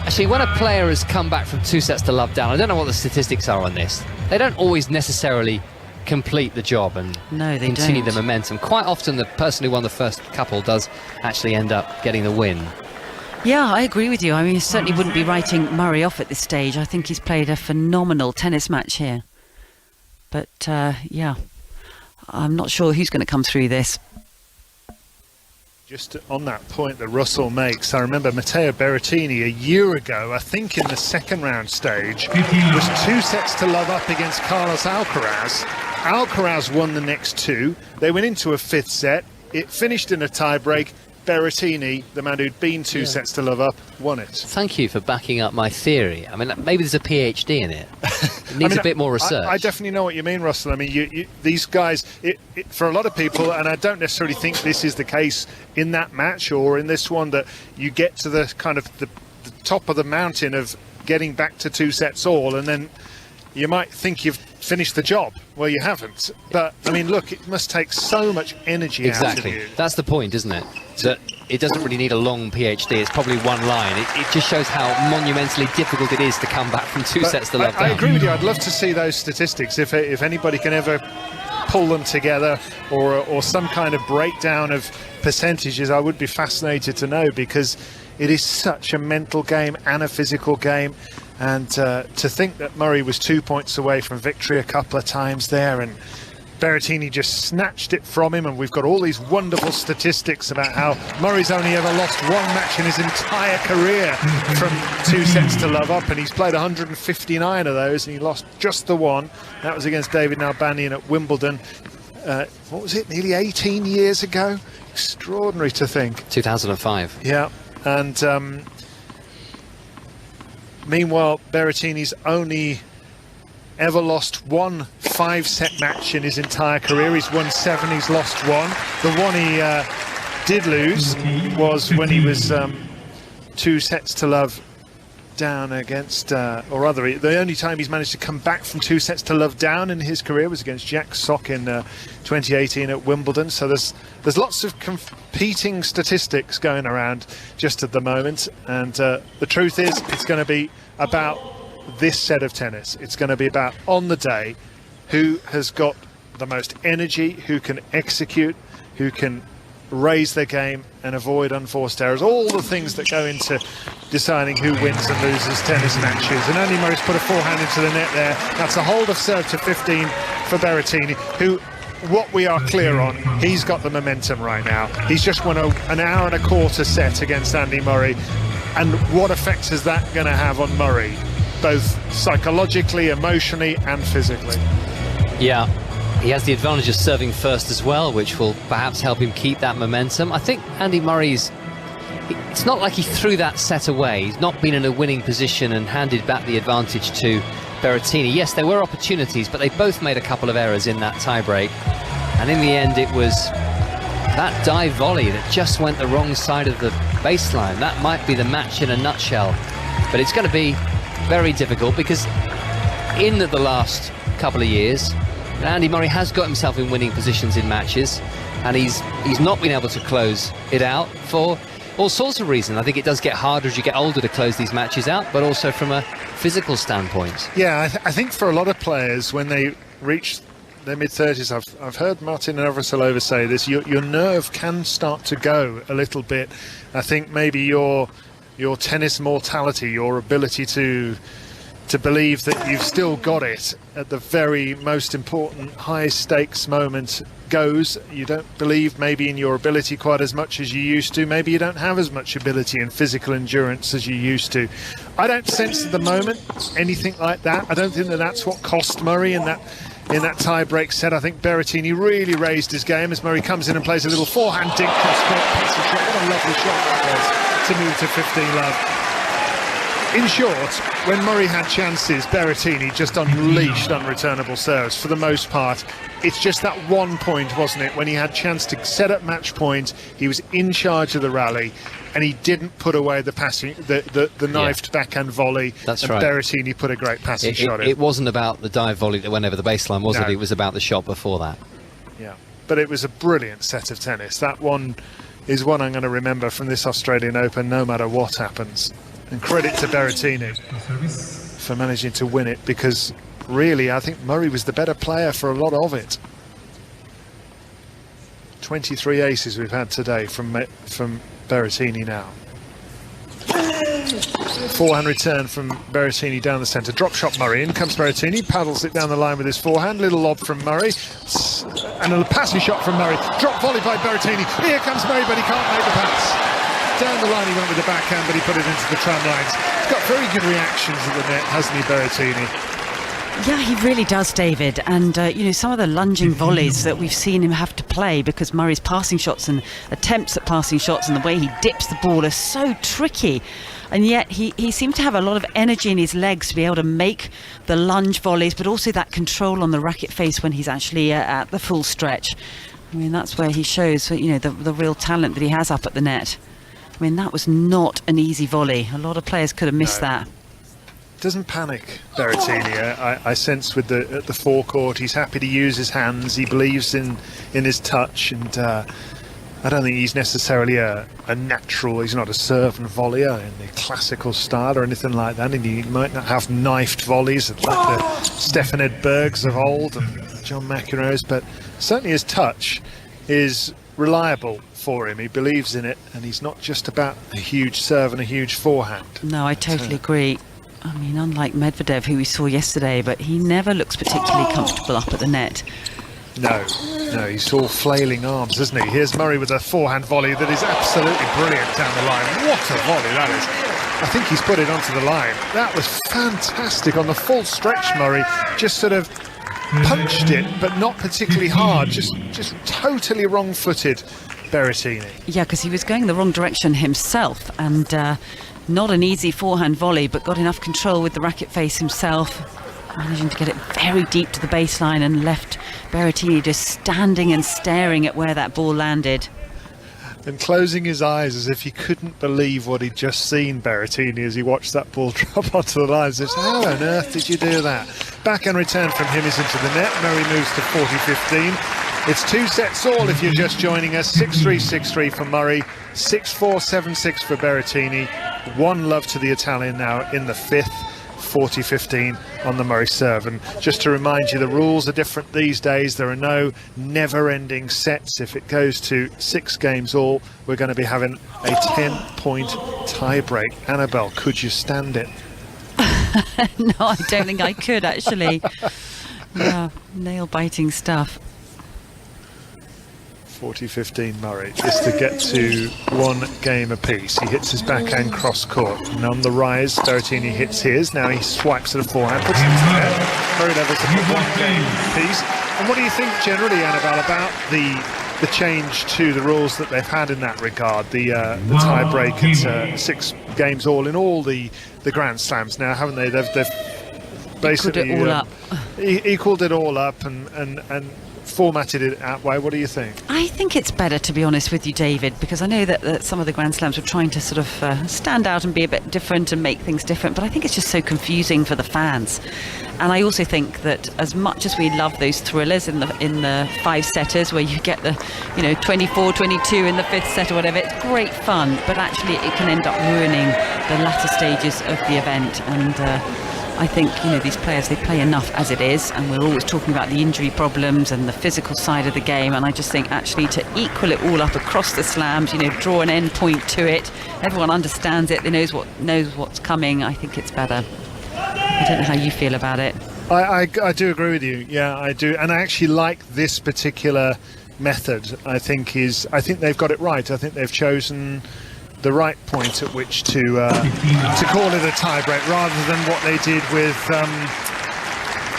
actually when a player has come back from 2 sets to love down, I don't know what the statistics are on this, they don't always necessarily complete the job and continue the momentum. Quite often the person who won the first couple does actually end up getting the win. Yeah, I agree with you. I mean, I certainly wouldn't be writing Murray off at this stage. I think he's played a phenomenal tennis match here. But yeah, I'm not sure who's going to come through this. Just on that point that Russell makes, I remember Matteo Berrettini a year ago, I think in the second round stage, was 2 sets to love up against Carlos Alcaraz. Alcaraz won the next 2. They went into a 5th set. It finished in a tie-break. Berrettini, the man who'd been 2 sets to love up, won it. Thank you for backing up my theory. I mean, maybe there's a PhD in it. It needs a bit more research. I definitely know what you mean, Russell. I mean, these guys, for a lot of people, and I don't necessarily think this is the case in that match or in this one, that you get to the kind of the top of the mountain of getting back to 2 sets all, and then you might think you've finished the job. Well, you haven't. But, I mean, look, it must take so much energy out of you. That's the point, isn't it? That it doesn't really need a long PhD. It's probably 1 line. It just shows how monumentally difficult it is to come back from 2 sets to love down. I agree with you. I'd love to see those statistics. If anybody can ever pull them together, or some kind of breakdown of percentages, I would be fascinated to know, because it is such a mental game and a physical game. And to think that Murray was 2 points away from victory a couple of times there, and Berrettini just snatched it from him, and we've got all these wonderful statistics about how Murray's only ever lost 1 match in his entire career from 2 sets to love up, and he's played 159 of those, and he lost just the 1. That was against David Nalbandian at Wimbledon. What was it, nearly 18 years ago? Extraordinary to think. 2005. Yeah, and meanwhile, Berrettini's only ever lost 1 5-set match in his entire career. He's won 7, he's lost 1. The one he did lose was when he was 2 sets to love down against, or rather, the only time he's managed to come back from 2 sets to love down in his career was against Jack Sock in 2018 at Wimbledon. So there's lots of competing statistics going around just at the moment, and the truth is, it's going to be about this set of tennis. It's going to be about, on the day, who has got the most energy, who can execute, who can raise their game and avoid unforced errors, all the things that go into deciding who wins and loses tennis matches. And Andy Murray's put a forehand into the net there. That's a hold of serve to 15 for Berrettini, who, what we are clear on, he's got the momentum right now. He's just won an hour and a quarter set against Andy Murray. And what effects is that going to have on Murray, both psychologically, emotionally and physically? Yeah, he has the advantage of serving first as well, which will perhaps help him keep that momentum. I think Andy Murray's... It's not like he threw that set away. He's not been in a winning position and handed back the advantage to Berrettini. Yes, there were opportunities, but they both made a couple of errors in that tiebreak. And in the end, it was that dive volley that just went the wrong side of the baseline. That might be the match in a nutshell. But it's going to be very difficult because in the last couple of years, Andy Murray has got himself in winning positions in matches, and he's not been able to close it out for all sorts of reasons. I think it does get harder as you get older to close these matches out, but also from a physical standpoint. Yeah, I think for a lot of players, when they reach their mid-30s, I've heard Martin Navratilova say this, your nerve can start to go a little bit. I think maybe your tennis mortality, your ability to believe that you've still got it at the very most important high stakes moment goes. You don't believe maybe in your ability quite as much as you used to. Maybe you don't have as much ability and physical endurance as you used to. I don't sense at the moment anything like that. I don't think that that's what cost Murray in that tie-break set. I think Berrettini really raised his game as Murray comes in and plays a little forehand dink cross-court passing shot. What a lovely shot that was to move to 15 love. In short, when Murray had chances, Berrettini just unleashed unreturnable serves for the most part. It's just that 1 point, wasn't it, when he had chance to set up match point, he was in charge of the rally, and he didn't put away the knifed backhand volley. That's right. Berrettini put a great passing shot in. It wasn't about the dive volley that went over the baseline, was it? It was about the shot before that. Yeah, but it was a brilliant set of tennis. That one is one I'm going to remember from this Australian Open, no matter what happens. And credit to Berrettini for managing to win it, because really I think Murray was the better player for a lot of it. 23 aces we've had today from Berrettini now. Forehand return from Berrettini down the centre. Drop shot Murray. In comes Berrettini. Paddles it down the line with his forehand. Little lob from Murray. And a passing shot from Murray. Drop volley by Berrettini. Here comes Murray, but he can't make the pass. Down the line he went with the backhand, but he put it into the tram lines. He's got very good reactions at the net, hasn't he, Berrettini? Yeah, he really does, David. And, you know, some of the lunging volleys that we've seen him have to play, because Murray's passing shots and attempts at passing shots and the way he dips the ball are so tricky. And yet he seemed to have a lot of energy in his legs to be able to make the lunge volleys, but also that control on the racket face when he's actually at the full stretch. I mean, that's where he shows, you know, the real talent that he has up at the net. I mean, that was not an easy volley. A lot of players could have missed that. Doesn't panic, Berrettini. I sense with the forecourt, he's happy to use his hands. He believes in his touch, and I don't think he's necessarily a natural. He's not a serve and volleyer in the classical style or anything like that. And he might not have knifed volleys like the Stefan Edbergs of old and John McEnroe's, but certainly his touch is reliable for him. He believes in it, and he's not just about a huge serve and a huge forehand. No, I totally agree. I mean, unlike Medvedev, who we saw yesterday, but he never looks particularly comfortable up at the net. No, he's all flailing arms, isn't he? Here's Murray with a forehand volley that is absolutely brilliant down the line. What a volley that is. I think he's put it onto the line. That was fantastic on the full stretch. Murray just sort of punched it, but not particularly hard, just totally wrong-footed Berrettini. Yeah, because he was going the wrong direction himself, and not an easy forehand volley, but got enough control with the racket face himself, managing to get it very deep to the baseline and left Berrettini just standing and staring at where that ball landed. And closing his eyes as if he couldn't believe what he'd just seen, Berrettini, as he watched that ball drop onto the line. Says, how on earth did you do that? Backhand return from him is into the net. Murray moves to 40-15. It's 2 sets all if you're just joining us. 6-3, 6-3 for Murray. 6-4, 7-6 for Berrettini. 1-love to the Italian now in the 5th. 40-15 on the Murray serve. And just to remind you, the rules are different these days. There are no never-ending sets. If it goes to 6 games all, we're going to be having a 10-point tie-break. Annabelle, could you stand it? No, I don't think I could, actually. Yeah, nail-biting stuff. 40-15 Murray, is to get to one game apiece. He hits his backhand cross court, and on the rise, Berrettini hits his. Now he swipes at a forehand, puts it into the net. Murray levels to put one game apiece. And what do you think generally, Annabelle, about the change to the rules that they've had in that regard? The tie break at 6 games all in all the Grand Slams now, haven't they? They've basically equaled it all up and formatted it that way. What do you think? I think it's better, to be honest with you, David, because I know that some of the Grand Slams were trying to sort of stand out and be a bit different and make things different, but I think it's just so confusing for the fans. And I also think that as much as we love those thrillers in the 5-setters where you get the 24-22 in the 5th set or whatever, it's great fun, but actually it can end up ruining the latter stages of the event. And I think these players, they play enough as it is, and we're always talking about the injury problems and the physical side of the game, and I just think actually to equal it all up across the slams, draw an end point to it, everyone understands it, they knows what's coming. I think it's better. I don't know how you feel about it. I do agree with you. Yeah, I do, and I actually like this particular method. I think they've got it right. I think they've chosen the right point at which to call it a tie-break, rather than what they did with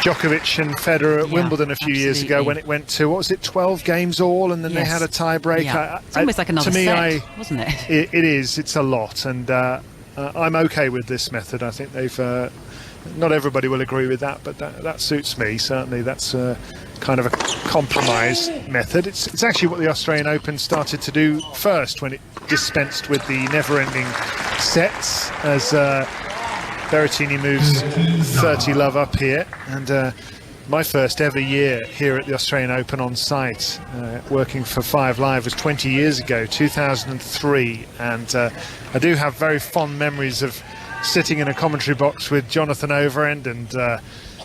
Djokovic and Federer at Wimbledon a few years ago, when it went to 12 games all, and then they had a tie-break. Yeah. It's almost like another set, wasn't it? It is. It's a lot, and I'm okay with this method. I think they've. Not everybody will agree with that, but that suits me. Certainly, that's kind of a compromise method. It's actually what the Australian Open started to do first, when it dispensed with the never-ending sets, as Berrettini moves 30 love up here. And my first ever year here at the Australian Open on site, working for 5 Live, was 20 years ago, 2003, and I do have very fond memories of sitting in a commentary box with Jonathan Overend and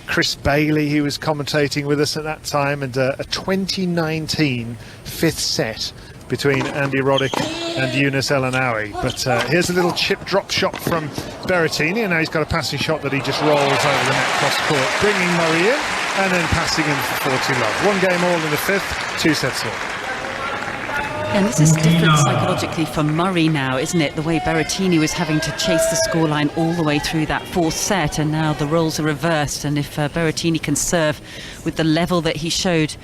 Chris Bailey, who was commentating with us at that time, and a 2019 5th set between Andy Roddick and Yunus El-Anawi. But here's a little chip drop shot from Berrettini, and now he's got a passing shot that he just rolls over the net cross court, bringing Murray in and then passing him for 40 love. 1 game all in the 5th, 2 sets all. And this is different psychologically for Murray now, isn't it? The way Berrettini was having to chase the scoreline all the way through that 4th set, and now the roles are reversed. And if Berrettini can serve with the level that he showed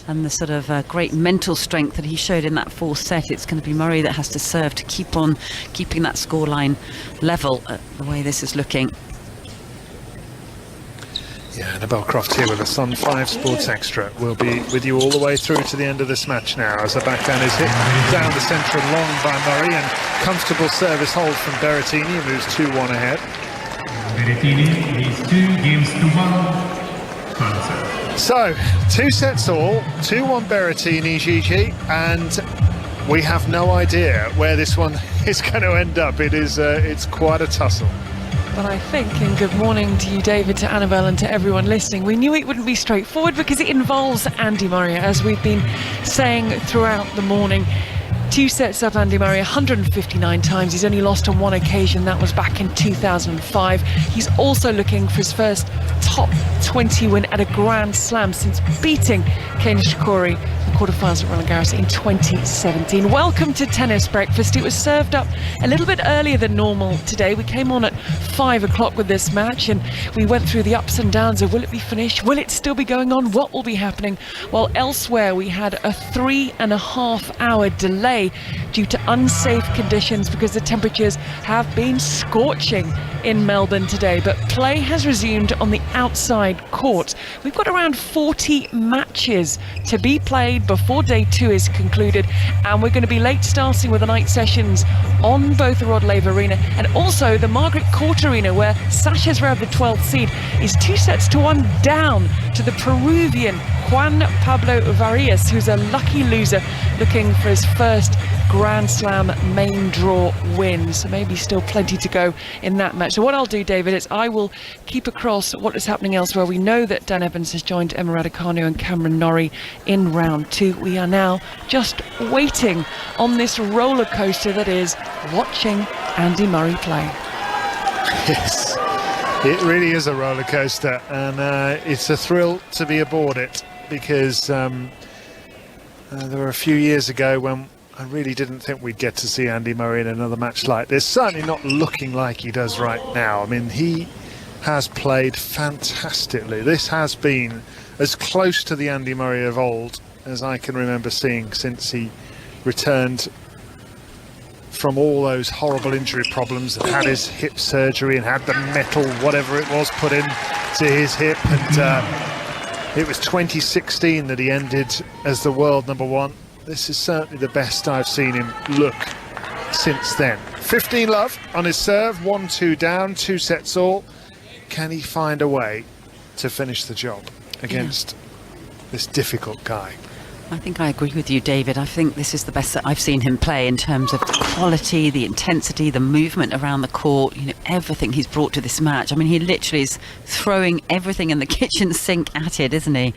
and the sort of great mental strength that he showed in that 4th set, it's going to be Murray that has to serve to keep on keeping that scoreline level the way this is looking. Yeah, Annabelle Croft here with us on 5 Sports Extra. We'll be with you all the way through to the end of this match now, as the backhand is hit down the centre and long by Murray, and comfortable service hold from Berrettini, who moves 2-1 ahead. Berrettini leads 2 games to 1. So, 2 sets all, 2-1 Berrettini, Gigi, and we have no idea where this one is going to end up. It's quite a tussle. But I think, and good morning to you, David, to Annabelle and to everyone listening, we knew it wouldn't be straightforward because it involves Andy Murray, as we've been saying throughout the morning. 2 sets up Andy Murray 159 times. He's only lost on 1 occasion. That was back in 2005. He's also looking for his first top 20 win at a Grand Slam since beating Kei Nishikori in the quarterfinals at Roland Garros in 2017. Welcome to Tennis Breakfast. It was served up a little bit earlier than normal today. We came on at 5 o'clock with this match, and we went through the ups and downs of will it be finished? Will it still be going on? What will be happening? Well, elsewhere we had a 3.5-hour delay due to unsafe conditions because the temperatures have been scorching in Melbourne today, but play has resumed on the outside court. We've got around 40 matches to be played before day 2 is concluded, and we're going to be late starting with the night sessions on both the Rod Laver Arena and also the Margaret Court Arena, where Sasha Zverev, the 12th seed, is 2-1 down to the Peruvian Juan Pablo Varillas, who's a lucky loser looking for his first Grand Slam main draw win. So maybe still plenty to go in that match. So what I'll do, David, is I will keep across what is happening elsewhere. We know that Dan Evans has joined Emma Raducanu and Cameron Norrie in round 2. We are now just waiting on this roller coaster that is watching Andy Murray play. Yes, it really is a roller coaster, and it's a thrill to be aboard it, because There were a few years ago when I really didn't think we'd get to see Andy Murray in another match like this. Certainly not looking like he does right now. I mean, he has played fantastically. This has been as close to the Andy Murray of old as I can remember seeing since he returned from all those horrible injury problems and had his hip surgery and had the metal, whatever it was, put into his hip. And it was 2016 that he ended as the world #1. This is certainly the best I've seen him look since then. 15 love on his serve, 1-2 down, 2 sets all. Can he find a way to finish the job against this difficult guy? I think I agree with you, David. I think this is the best that I've seen him play in terms of the quality, the intensity, the movement around the court, you know, everything he's brought to this match. I mean, he literally is throwing everything in the kitchen sink at it, isn't he?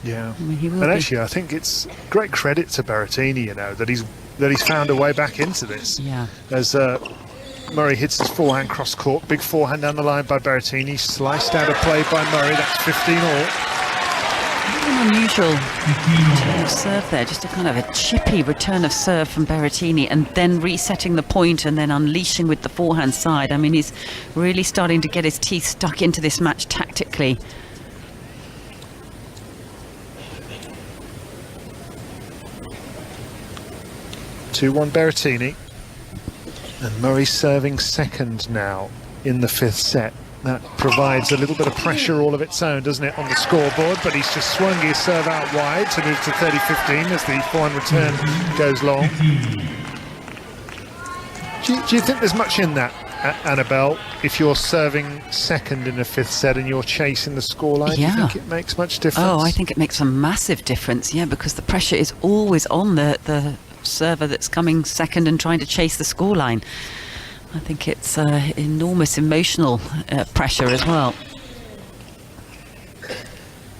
Yeah, I mean, he will and be. actually I think it's great credit to Berrettini, you know, that he's found a way back into this. Yeah. As Murray hits his forehand cross court, big forehand down the line by Berrettini, sliced out of play by Murray. That's 15 all. An unusual return of serve there, just a kind of a chippy return of serve from Berrettini, and then resetting the point and then unleashing with the forehand side. I mean, he's really starting to get his teeth stuck into this match tactically. Two-one Berrettini, and Murray serving second now in the 5th set. That provides a little bit of pressure all of its own, doesn't it, on the scoreboard? But he's just swung his serve out wide to move to 30-15 as the forehand return goes long. Do you think there's much in that, Annabelle, if you're serving second in a 5th set and you're chasing the scoreline? Yeah. Do you think it makes much difference? Oh, I think it makes a massive difference, yeah, because the pressure is always on the server that's coming second and trying to chase the scoreline. I think it's enormous emotional pressure as well.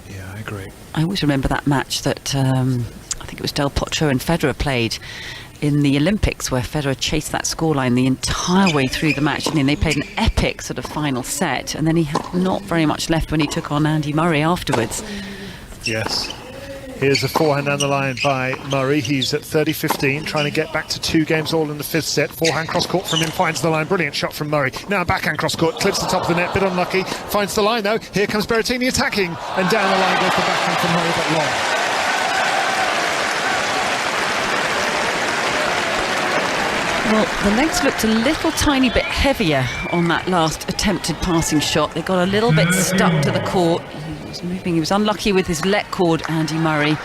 Yeah, I agree. I always remember that match that I think it was Del Potro and Federer played in the Olympics, where Federer chased that scoreline the entire way through the match, and then they played an epic sort of final set, and then he had not very much left when he took on Andy Murray afterwards. Yes. Here's a forehand down the line by Murray. He's at 30-15, trying to get back to 2 games all in the 5th set. Forehand cross-court from him, finds the line. Brilliant shot from Murray. Now backhand cross-court, clips the top of the net, bit unlucky. Finds the line, though. Here comes Berrettini attacking. And down the line goes the backhand from Murray, but long. Well, the legs looked a little tiny bit heavier on that last attempted passing shot. They got a little bit stuck to the court. He was unlucky with his let cord, Andy Murray,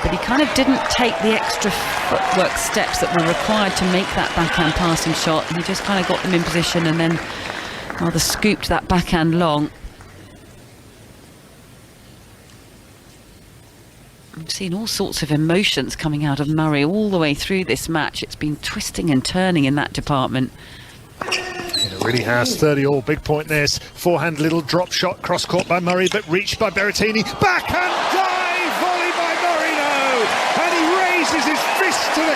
but he kind of didn't take the extra footwork steps that were required to make that backhand passing shot. He just kind of got them in position and then rather scooped that backhand long. I've seen all sorts of emotions coming out of Murray all the way through this match. It's been twisting and turning in that department. It really has. 30 all, big point this. Forehand little drop shot, cross court by Murray, but reached by Berrettini. Backhand dive, volley by Murray, no! And he raises his fist to the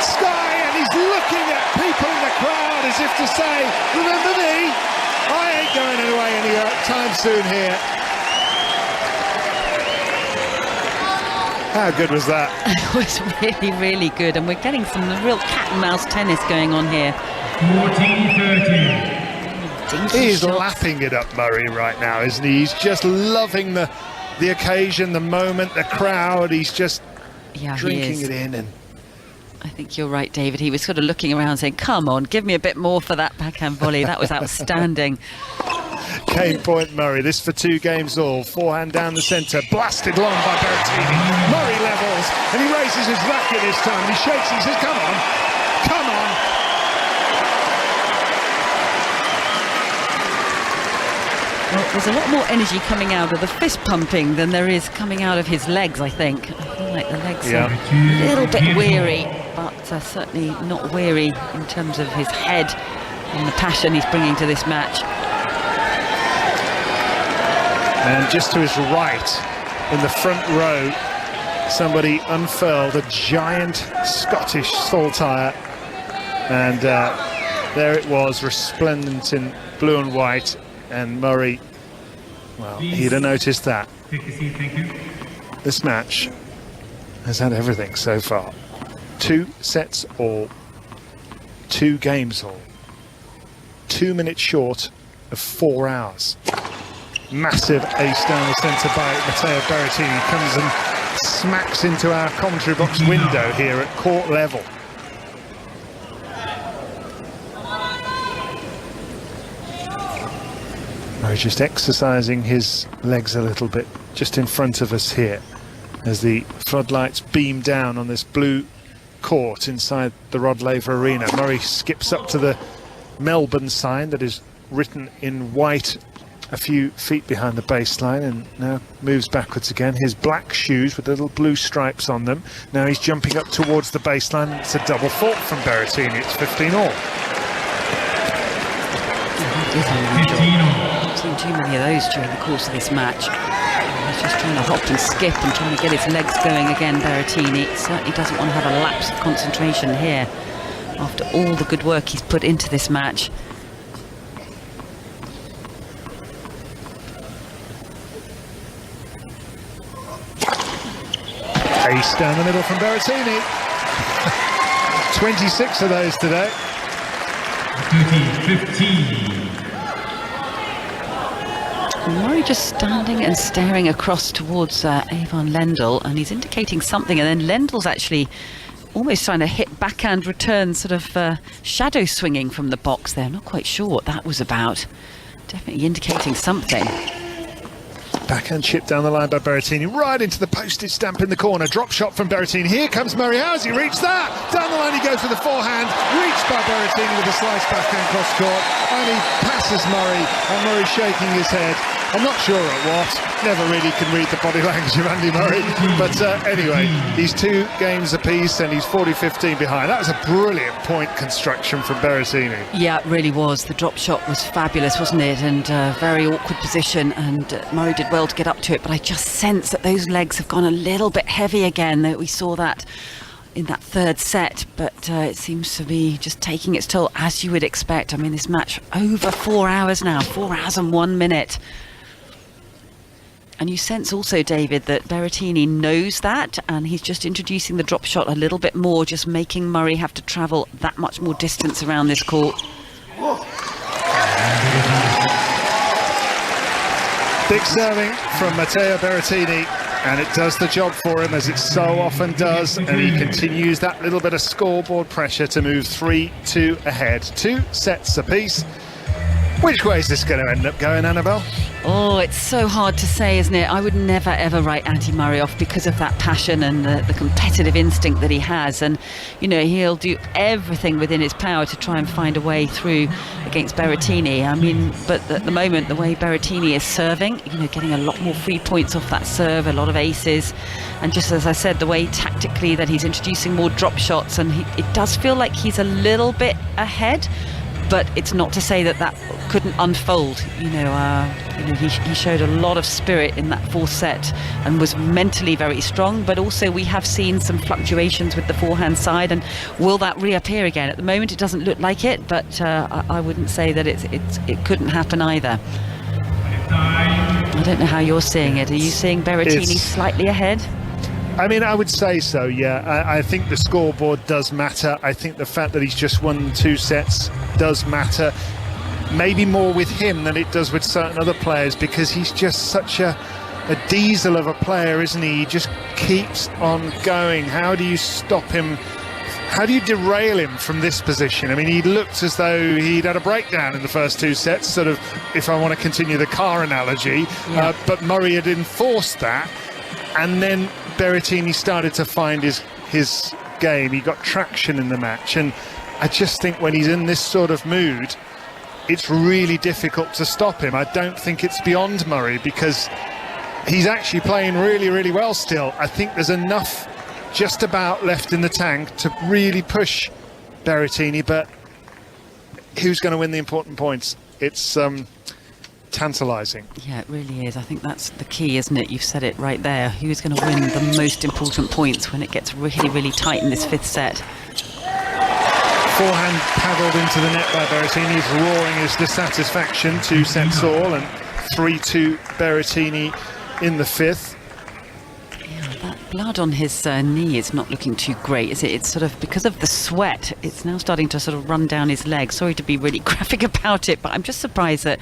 sky and he's looking at people in the crowd as if to say, remember me? I ain't going away anytime soon here. How good was that? It was really, really good, and we're getting some real cat and mouse tennis going on here. 14-13. He's lapping it up, Murray, right now, isn't he? He's just loving the occasion, the moment, the crowd. He's just drinking it in. And I think you're right, David. He was sort of looking around saying, come on, give me a bit more for that backhand volley. That was outstanding. Game point Murray. This for 2 games all. Forehand down the centre, blasted long by Berrettini. Murray levels, and he raises his racket this time. He shakes, he says, come on, come on. Well, there's a lot more energy coming out of the fist pumping than there is coming out of his legs, I think. I feel like the legs are a little bit weary, but certainly not weary in terms of his head and the passion he's bringing to this match. And just to his right, in the front row, somebody unfurled a giant Scottish saltire, and there it was, resplendent in blue and white. And Murray, well, he'd have noticed that. Thank you. This match has had everything so far. 2 sets all, 2 games all. 2 minutes short of 4 hours. Massive ace down the centre by Matteo Berrettini. Comes and smacks into our commentary box window here at court level. Murray just exercising his legs a little bit just in front of us here as the floodlights beam down on this blue court inside the Rod Laver Arena. Murray skips up to the Melbourne sign that is written in white a few feet behind the baseline, and now moves backwards again. His black shoes with little blue stripes on them. Now he's jumping up towards the baseline. It's a double fault from Berrettini. It's 15 all. I've seen too many of those during the course of this match. He's just trying to hop and skip and trying to get his legs going again, Berrettini. Certainly doesn't want to have a lapse of concentration here after all the good work he's put into this match. Ace down the middle from Berrettini. 26 of those today. 15. Murray just standing and staring across towards Avon Lendl, and he's indicating something, and then Lendl's actually almost trying to hit backhand return, sort of shadow swinging from the box there. I'm not quite sure what that was about. Definitely indicating something. Backhand chip down the line by Berrettini, right into the postage stamp in the corner. Drop shot from Berrettini. Here comes Murray. How's he reached that? Down the line he goes for the forehand. Reached by Berrettini with a slice backhand cross court. And he passes Murray. And Murray's shaking his head. I'm not sure at what. Never really can read the body language of Andy Murray. But anyway, he's 2 games apiece and he's 40-15 behind. That was a brilliant point construction from Berrettini. Yeah, it really was. The drop shot was fabulous, wasn't it? And very awkward position, and Murray did well to get up to it. But I just sense that those legs have gone a little bit heavy again. That we saw that in that 3rd set, but it seems to be just taking its toll, as you would expect. I mean, this match over 4 hours now, 4 hours and 1 minute. And you sense also, David, that Berrettini knows that, and he's just introducing the drop shot a little bit more, just making Murray have to travel that much more distance around this court. Big serving from Matteo Berrettini, and it does the job for him, as it so often does, and he continues that little bit of scoreboard pressure to move 3-2 ahead. 2 sets apiece. Which way is this going to end up going, Annabelle? Oh, it's so hard to say, isn't it? I would never ever write Andy Murray off because of that passion and the competitive instinct that he has, and you know, he'll do everything within his power to try and find a way through against Berrettini. I mean, but at the moment, the way Berrettini is serving, you know, getting a lot more free points off that serve, a lot of aces, and just as I said, the way tactically that he's introducing more drop shots, and it does feel like he's a little bit ahead. But it's not to say that couldn't unfold. You know, he showed a lot of spirit in that 4th set and was mentally very strong. But also, we have seen some fluctuations with the forehand side, and will that reappear again? At the moment, it doesn't look like it, but I wouldn't say that it couldn't happen either. I don't know how you're seeing it. Are you seeing Berrettini slightly ahead? I mean, I would say so, yeah. I think the scoreboard does matter. I think the fact that he's just won 2 sets does matter. Maybe more with him than it does with certain other players, because he's just such a diesel of a player, isn't he? He just keeps on going. How do you stop him? How do you derail him from this position? I mean, he looked as though he'd had a breakdown in the first 2 sets, sort of, if I want to continue the car analogy. Yeah. But Murray had enforced that. And then Berrettini started to find his game. He got traction in the match, and I just think when he's in this sort of mood, it's really difficult to stop him. I don't think it's beyond Murray, because he's actually playing really, really well still. I think there's enough just about left in the tank to really push Berrettini, but who's going to win the important points? It's tantalising. Yeah, it really is. I think that's the key, isn't it? You've said it right there. Who's going to win the most important points when it gets really, really tight in this 5th set? Forehand paddled into the net by Berrettini. He's roaring his dissatisfaction. 2 sets all, and 3-2 Berrettini in the 5th. Yeah, blood on his knee is not looking too great, is it? It's sort of because of the sweat, it's now starting to sort of run down his leg. Sorry to be really graphic about it, but I'm just surprised that,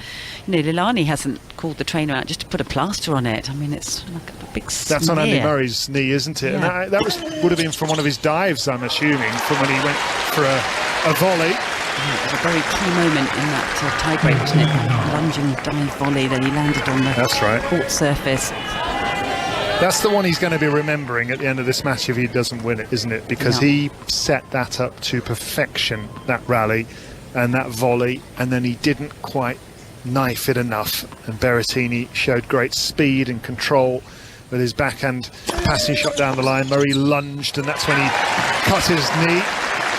Lilani hasn't called the trainer out just to put a plaster on it. I mean, it's like a big smear. That's on Andy Murray's knee, isn't it? Yeah. And that would have been from one of his dives, I'm assuming, from when he went for a volley. Yeah, it was a very key moment in that tie-break, wasn't it? That lunging dive volley that he landed on the court surface. That's the one he's going to be remembering at the end of this match if he doesn't win it, isn't it? Because he set that up to perfection, that rally and that volley, and then he didn't quite knife it enough. And Berrettini showed great speed and control with his backhand passing shot down the line. Murray lunged, and that's when he cut his knee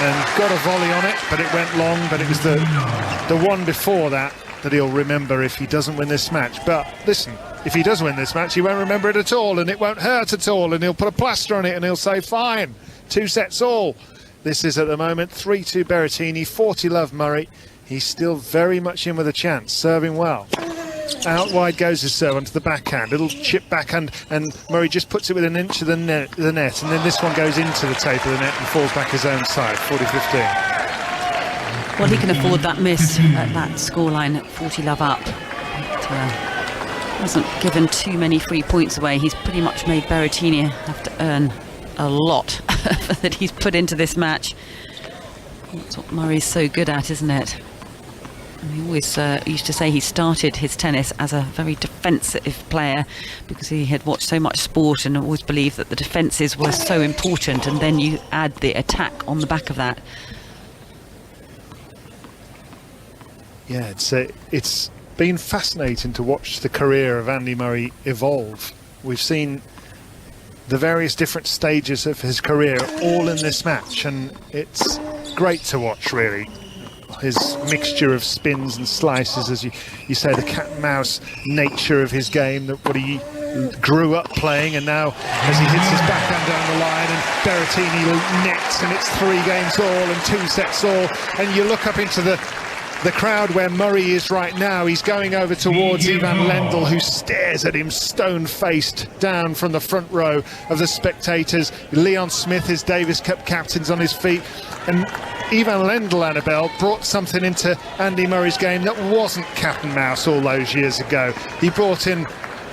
and got a volley on it, but it went long. But it was the one before that he'll remember if he doesn't win this match. But listen, if he does win this match, he won't remember it at all, and it won't hurt at all, and he'll put a plaster on it, and he'll say, fine, 2 sets all. This is at the moment 3-2 Berrettini, 40-love Murray. He's still very much in with a chance, serving well. Out wide goes his serve onto the backhand, little chip backhand, and Murray just puts it within an inch of the net, and then this one goes into the tape of the net and falls back his own side, 40-15. Well, he can afford that miss at that scoreline at 40-love up. Hasn't given too many free points away. He's pretty much made Berrettini have to earn a lot that he's put into this match. That's what Murray's so good at, isn't it? And he always used to say he started his tennis as a very defensive player because he had watched so much sport and always believed that the defences were so important, and then you add the attack on the back of that. Yeah, it's been fascinating to watch the career of Andy Murray evolve. We've seen the various different stages of his career all in this match, and it's great to watch, really. His mixture of spins and slices, as you say, the cat and mouse nature of his game, that what he grew up playing, and now as he hits his backhand down the line and Berrettini nets, and it's 3 games all and 2 sets all, and you look up into the crowd where Murray is right now. He's going over towards Ivan Lendl, who stares at him stone-faced down from the front row of the spectators. Leon Smith, his Davis Cup captain's on his feet, and Ivan Lendl, Annabelle, brought something into Andy Murray's game that wasn't cat and mouse all those years ago. He brought in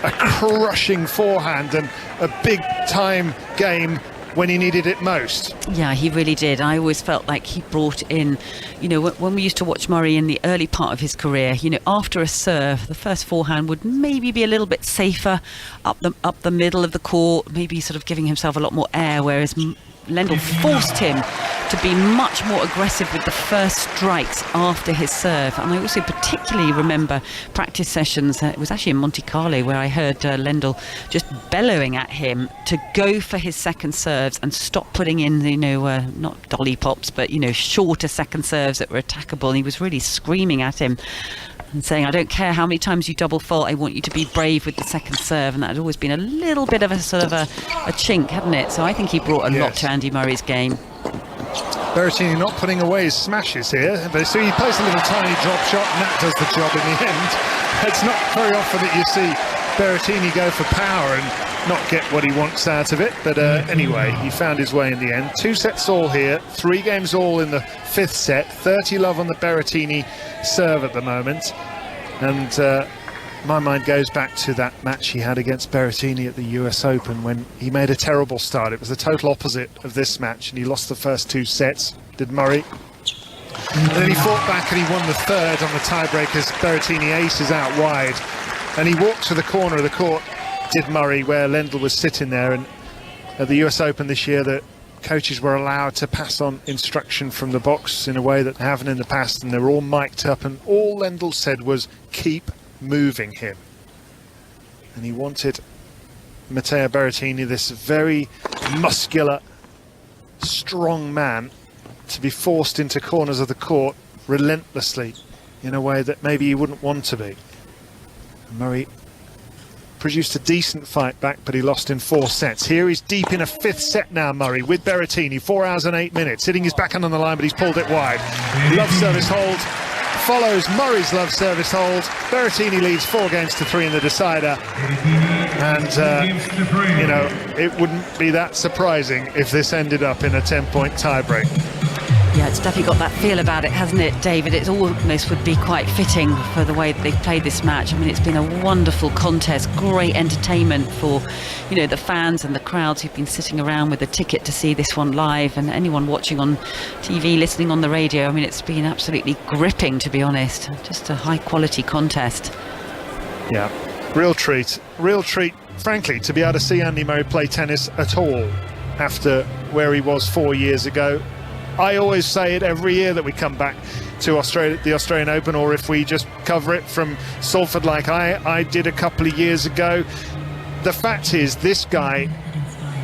a crushing forehand and a big-time game when he needed it most. Yeah, he really did. I always felt like he brought in, when we used to watch Murray in the early part of his career, after a serve, the first forehand would maybe be a little bit safer up the middle of the court, maybe sort of giving himself a lot more air, whereas Lendl forced him to be much more aggressive with the first strikes after his serve. And I also particularly remember practice sessions, it was actually in Monte Carlo, where I heard Lendl just bellowing at him to go for his second serves and stop putting in, not dolly pops, but, shorter second serves that were attackable. And he was really screaming at him and saying, I don't care how many times you double fault, I want you to be brave with the second serve. And that had always been a little bit of a sort of a chink, hadn't it? So I think he brought a lot to Andy Murray's game. Berrettini not putting away his smashes here, but so he plays a little tiny drop shot, and that does the job in the end. It's not very often that you see Berrettini go for power and not get what he wants out of it, but anyway, he found his way in the end. 2 sets all here, 3 games all in the 5th set, 30-love on the Berrettini serve at the moment, and my mind goes back to that match he had against Berrettini at the US Open when he made a terrible start. It was the total opposite of this match, and he lost the first 2 sets, did Murray. And then he fought back and he won the 3rd on the tiebreak as Berrettini aces out wide. And he walked to the corner of the court, did Murray, where Lendl was sitting there. And at the US Open this year, the coaches were allowed to pass on instruction from the box in a way that they haven't in the past, and they were all mic'd up, and all Lendl said was, keep moving him. And he wanted Matteo Berrettini, this very muscular, strong man, to be forced into corners of the court relentlessly in a way that maybe he wouldn't want to be. Murray produced a decent fight back, but he lost in 4 sets. Here he's deep in a 5th set now, Murray, with Berrettini, 4 hours and 8 minutes, hitting his backhand on the line, but he's pulled it wide. Love service hold follows Murray's love service hold. Berrettini leads 4-3 in the decider. And, you know, it wouldn't be that surprising if this ended up in a 10-point tiebreak. Yeah, it's definitely got that feel about it, hasn't it, David? It almost would be quite fitting for the way that they've played this match. I mean, it's been a wonderful contest, great entertainment for, you know, the fans and the crowds who've been sitting around with a ticket to see this one live, and anyone watching on TV, listening on the radio. I mean, it's been absolutely gripping, to be honest. Just a high-quality contest. Yeah, real treat, frankly, to be able to see Andy Murray play tennis at all after where he was 4 years ago. I always say it every year that we come back to Australia, the Australian Open, or if we just cover it from Salford like I did a couple of years ago. The fact is, this guy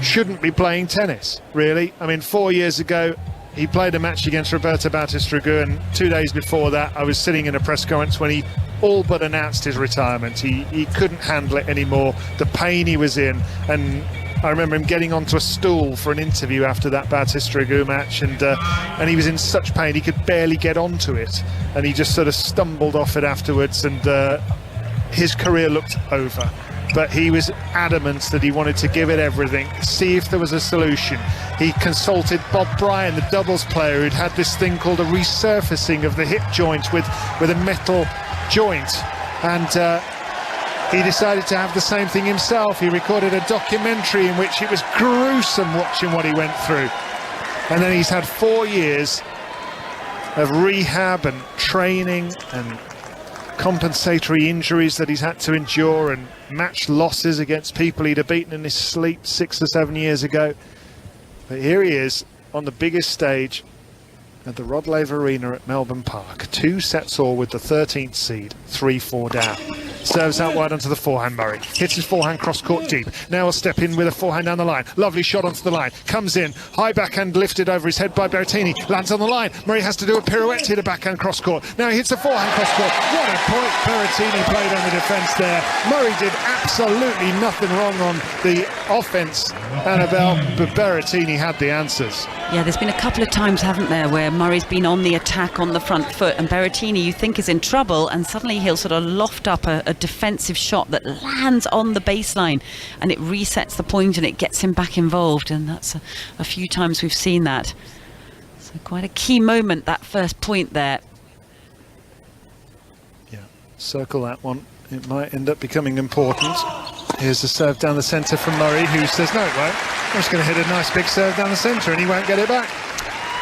shouldn't be playing tennis, really. I mean, 4 years ago, he played a match against Roberto Bautista-Agut, and 2 days before that, I was sitting in a press conference when he all but announced his retirement. He couldn't handle it anymore, the pain he was in, and I remember him getting onto a stool for an interview after that Bautista-Agut match, and he was in such pain he could barely get onto it, and he just sort of stumbled off it afterwards, and his career looked over. But he was adamant that he wanted to give it everything, see if there was a solution. He consulted Bob Bryan, the doubles player, who'd had this thing called a resurfacing of the hip joint with a metal joint, and he decided to have the same thing himself. He recorded a documentary in which it was gruesome watching what he went through. And then he's had 4 years of rehab and training and compensatory injuries that he's had to endure, and match losses against people he'd have beaten in his sleep 6 or 7 years ago. But here he is on the biggest stage at the Rod Laver Arena at Melbourne Park. 2 sets all with the 13th seed, 3-4 down. Serves out wide onto the forehand, Murray. Hits his forehand cross-court deep. Now will step in with a forehand down the line. Lovely shot onto the line. Comes in. High backhand lifted over his head by Berrettini. Lands on the line. Murray has to do a pirouette to hit a backhand cross-court. Now he hits a forehand cross-court. What a point Berrettini played on the defence there. Murray did absolutely nothing wrong on the offence, Annabelle, but Berrettini had the answers. Yeah, there's been a couple of times, haven't there, where Murray's been on the attack on the front foot, and Berrettini, you think, is in trouble, and suddenly he'll sort of loft up a defensive shot that lands on the baseline, and it resets the point and it gets him back involved, and that's a few times we've seen that. So quite a key moment, that first point there. Yeah, circle that one. It might end up becoming important. Here's the serve down the centre from Murray, who says, no, it won't. I'm just going to hit a nice big serve down the centre, and he won't get it back.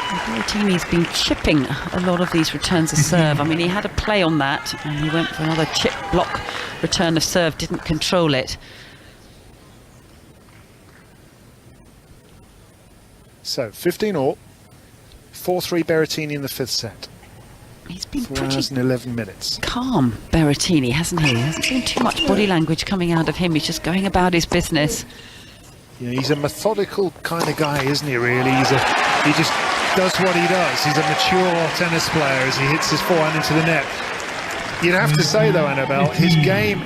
Berrettini's been chipping a lot of these returns of serve. I mean, he had a play on that, and he went for another chip block return of serve, didn't control it. So, 15 all, 4-3 Berrettini in the 5th set. He's been 4 hours and 11 minutes. Calm, Berrettini, hasn't he? Hasn't been too much body language coming out of him. He's just going about his business. Yeah, he's a methodical kind of guy, isn't he, really? He just does what he does. He's a mature tennis player as he hits his forehand into the net. You'd have to say, though, Annabelle, his game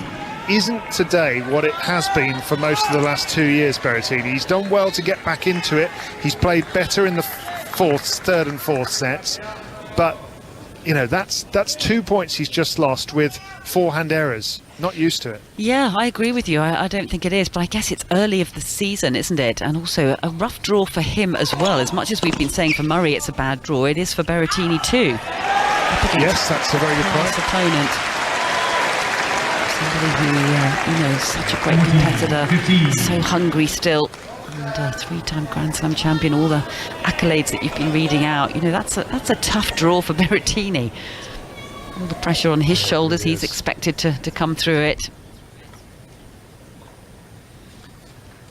isn't today what it has been for most of the last 2 years, Berrettini. He's done well to get back into it. He's played better in the third and fourth sets. But, you know, that's 2 points he's just lost with forehand errors. Not used to it. Yeah, I agree with you. I don't think it is, but I guess it's early of the season, isn't it? And also a rough draw for him as well. As much as we've been saying for Murray it's a bad draw, it is for Berrettini too. Yes, that's a very good point. Opponent. Somebody who, such a great competitor, so hungry still, and 3-time Grand Slam champion, all the accolades that you've been reading out. You know, that's a tough draw for Berrettini. All the pressure on his shoulders, he's expected to come through it.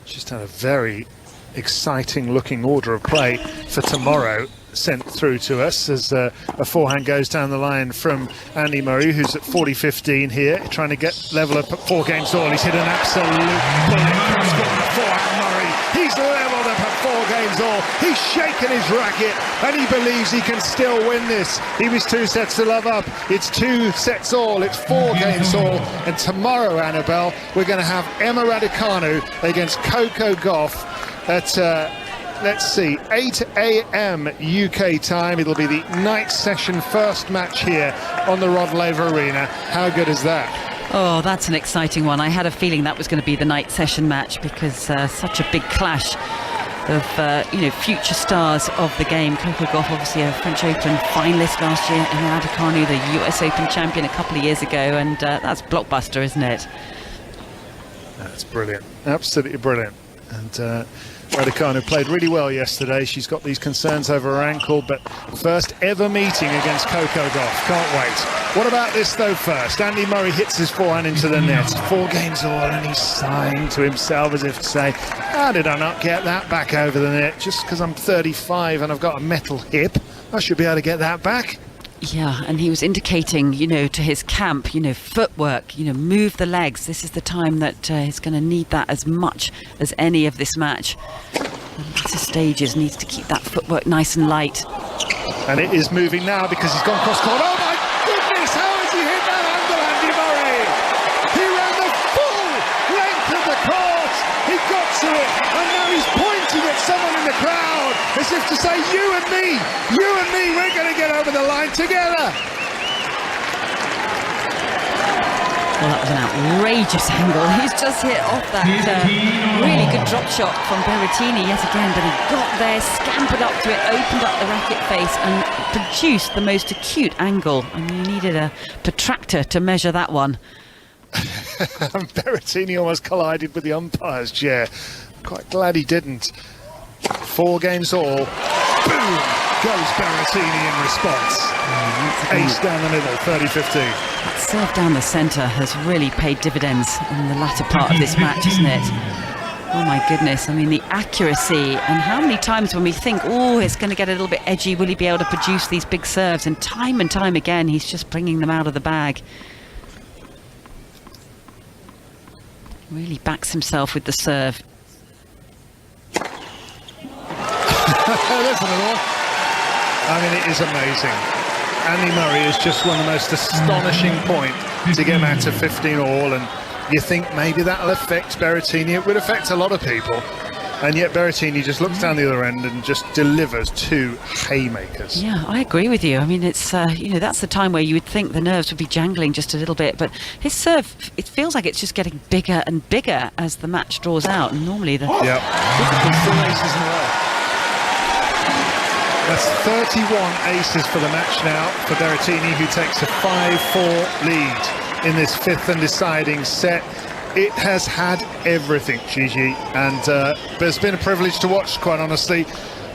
Just had a very exciting looking order of play for tomorrow sent through to us as a forehand goes down the line from Andy Murray, who's at 40-15 here, trying to get level up at 4 games all. He's hit an absolute bullet cross-court on the forehand, Murray. He's leveled up at 4 games all. He's shaken his racket and he believes he can still win this. He was 2 sets to love up. It's 2 sets all. It's 4 games all. And tomorrow, Annabelle, we're going to have Emma Raducanu against Coco Gauff at let's see, 8 a.m. UK time. It'll be the night session first match here on the Rod Laver Arena. How good is that? Oh, that's an exciting one. I had a feeling that was going to be the night session match because such a big clash of future stars of the game. Coco Gauff, obviously a French Open finalist last year, and Raducanu, the US Open champion a couple of years ago, and that's blockbuster, isn't it? That's brilliant, absolutely brilliant. And Raducanu played really well yesterday. She's got these concerns over her ankle, but first ever meeting against Coco Gauff. Can't wait. What about this though first? Andy Murray hits his forehand into the net. 4 games all, and he's sighing to himself as if to say, how did I not get that back over the net? Just because I'm 35 and I've got a metal hip, I should be able to get that back. Yeah, and he was indicating, to his camp, footwork, move the legs. This is the time that he's going to need that as much as any of this match. And latter stages needs to keep that footwork nice and light. And it is moving now because he's gone cross-court. Oh my goodness, how has he hit that angle, Andy Murray? He ran the full length of the court. He got to it, and now he's pointing at someone in the crowd as if to say, you and me, we're going to get over the line together. Well, that was an outrageous angle. He's just hit off that really good drop shot from Berrettini yet again, but he got there, scampered up to it, opened up the racket face and produced the most acute angle. I mean, you needed a protractor to measure that one. Berrettini almost collided with the umpire's chair. Quite glad he didn't. 4 games all. Boom! Goes Berrettini in response. Ace down the middle, 30-15. That serve down the centre has really paid dividends in the latter part of this match, isn't it? Oh my goodness, I mean the accuracy, and how many times when we think, oh, it's going to get a little bit edgy, will he be able to produce these big serves? And time again, he's just bringing them out of the bag. Really backs himself with the serve. There's another one. I mean, it is amazing. Andy Murray is just one of the most astonishing point to get back to 15 all, and you think maybe that'll affect Berrettini. It would affect a lot of people, and yet Berrettini just looks down the other end and just delivers 2 haymakers. Yeah, I agree with you. I mean, it's that's the time where you would think the nerves would be jangling just a little bit, but his serve, it feels like it's just getting bigger and bigger as the match draws out, and normally the... Difficult 4 aces in a row. That's 31 aces for the match now for Berrettini, who takes a 5-4 lead in this 5th and deciding set. It has had everything, Gigi, and it's been a privilege to watch, quite honestly.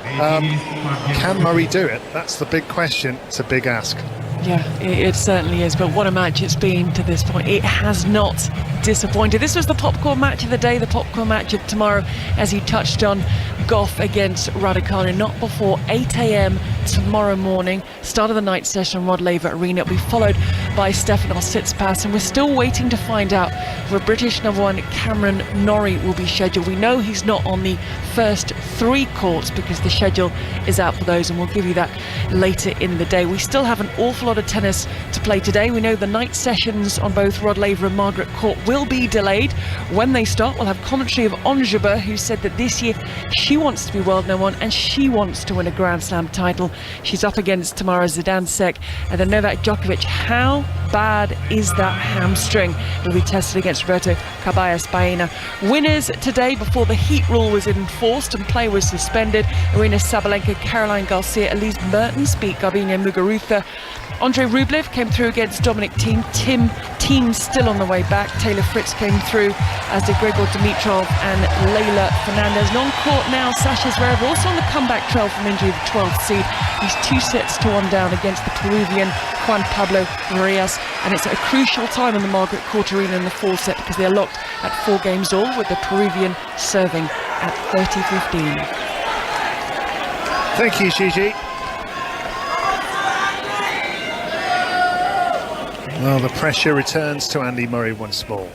Can Murray do it? That's the big question. It's a big ask. Yeah, it certainly is, but what a match it's been to this point. It has not disappointed. This was the popcorn match of the day, the popcorn match of tomorrow, as he touched on Gauff against Raducanu, not before 8 a.m. tomorrow morning. Start of the night session, Rod Laver Arena. It'll be followed by Stefanos Tsitsipas, and we're still waiting to find out where British #1 Cameron Norrie will be scheduled. We know he's not on the first 3 courts because the schedule is out for those, and we'll give you that later in the day. We still have an awful lot of tennis to play today. We know the night sessions on both Rod Laver and Margaret Court will be delayed. When they start, we'll have commentary of Onjaba, who said that this year she wants to be world #1 and she wants to win a Grand Slam title. She's up against Tamara Zidansek and then Novak Djokovic. How bad is that hamstring? Will be tested against Roberto Caballas Baena. Winners today before the heat rule was enforced and play was suspended. Irina Sabalenka, Caroline Garcia, Elise Mertens beat Garbina Muguruza. Andrei Rublev came through against Dominic Thiem. Thiem still on the way back. Taylor Fritz came through, as did Gregor Dimitrov and Leyla Fernandez. And on court now, Sasha Zverev also on the comeback trail from injury, the 12th seed. He's 2-1 down against the Peruvian Juan Pablo Marias. And it's at a crucial time in the Margaret Court Arena in the 4th set because they're locked at 4 games all, with the Peruvian serving at 30-15. Thank you, Gigi. Well, the pressure returns to Andy Murray once more.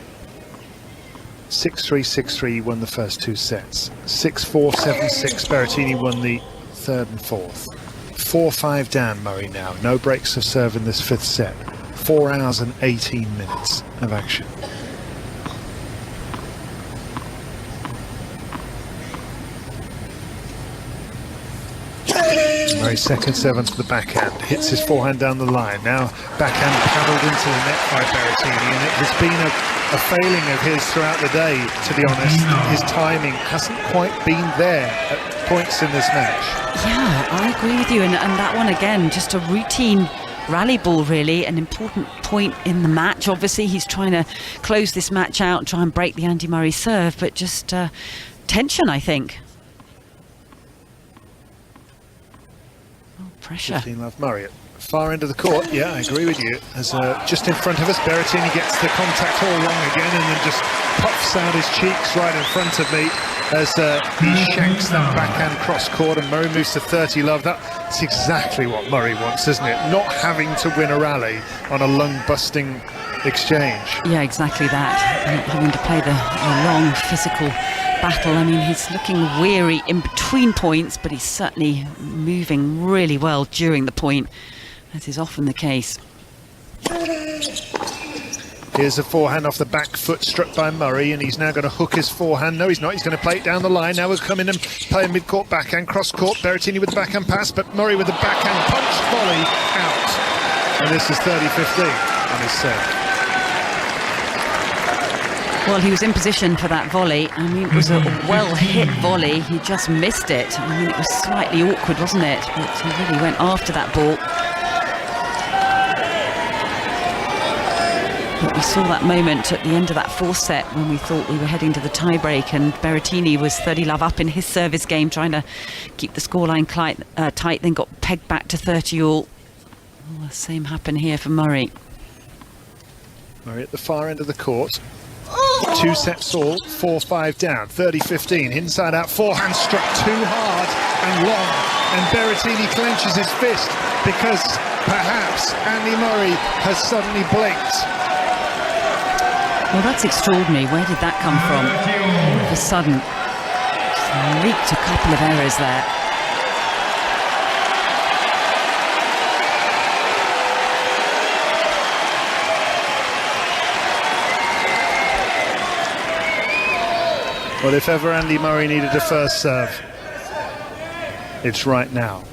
6-3, 6-3, won the first 2 sets. 6-4, 7-6, Berrettini won the 3rd and 4th. 4-5 down Murray now. No breaks of serve in this 5th set. 4 hours and 18 minutes of action. Murray second serve onto the backhand, hits his forehand down the line. Now backhand paddled into the net by Berrettini, and it has been a failing of his throughout the day, to be honest. His timing hasn't quite been there at points in this match. Yeah, I agree with you, and that one again, just a routine rally ball, really, an important point in the match. Obviously he's trying to close this match out and try and break the Andy Murray serve, but just tension, I think. Oh, pressure. 15 love Murray at far end of the court. Yeah, I agree with you. As just in front of us, Berrettini gets the contact all wrong again and then just puffs out his cheeks right in front of me as he shanks that backhand cross court, and Murray moves to 30 love. That's exactly what Murray wants, isn't it? Not having to win a rally on a lung-busting exchange. Yeah, exactly that. Not having to play the long physical battle. I mean, he's looking weary in between points, but he's certainly moving really well during the point, as is often the case. Here's a forehand off the back foot struck by Murray, and he's now going to hook his forehand. No, he's not. He's going to play it down the line. Now we'll come in and play a mid-court backhand, cross-court. Berrettini with the backhand pass, but Murray with the backhand punch volley out. And this is 30-15 on his serve. Well, he was in position for that volley. I mean, it was a well-hit volley. He just missed it. I mean, it was slightly awkward, wasn't it? But he really went after that ball. But we saw that moment at the end of that fourth set when we thought we were heading to the tie-break, and Berrettini was 30 love up in his service game, trying to keep the scoreline tight, then got pegged back to 30 all. Well, the same happened here for Murray. Murray at the far end of the court. 2 sets all, 4-5 down, 30-15. Inside out forehand struck too hard and long, and Berrettini clenches his fist because perhaps Andy Murray has suddenly blinked. Well, that's extraordinary. Where did that come from? All of a sudden, just leaked a couple of errors there. Well, if ever Andy Murray needed a first serve, it's right now.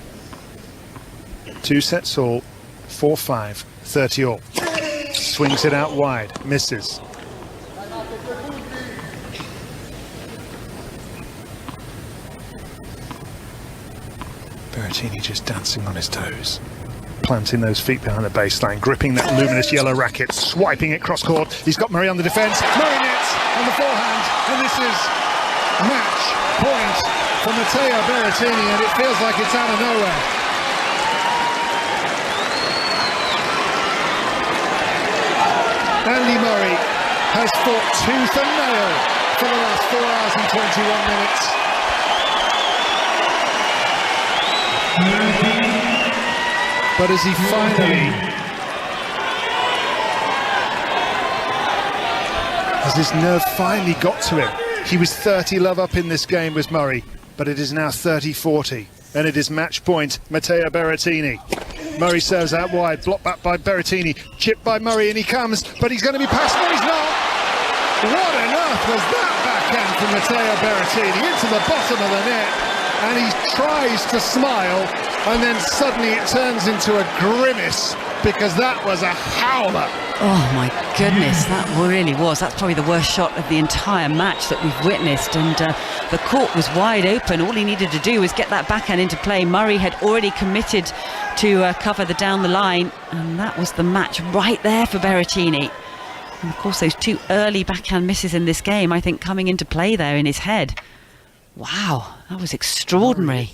2 sets all, 4-5, 30 all. Swings it out wide, misses. Berrettini just dancing on his toes, planting those feet behind the baseline, gripping that luminous yellow racket, swiping it cross court. He's got Murray on the defence. Murray nets on the forehand, and this is match point for Matteo Berrettini, and it feels like it's out of nowhere. Andy Murray has fought tooth and nail for the last 4 hours and 21 minutes. But as he as his nerve finally got to him, he was 30 love up in this game, was Murray, but it is now 30-40, and it is match point Matteo Berrettini. Murray serves out wide, blocked back by Berrettini, chipped by Murray, and he comes, but he's going to be passed. No, he's not. What on earth was that backhand from Matteo Berrettini into the bottom of the net, and he tries to smile, and then suddenly it turns into a grimace, because that was a howler. Oh my goodness, that really was. That's probably the worst shot of the entire match that we've witnessed, and the court was wide open. All he needed to do was get that backhand into play. Murray had already committed to cover the down the line, and that was the match right there for Berrettini. And of course those 2 early backhand misses in this game, I think, coming into play there in his head. Wow, that was extraordinary.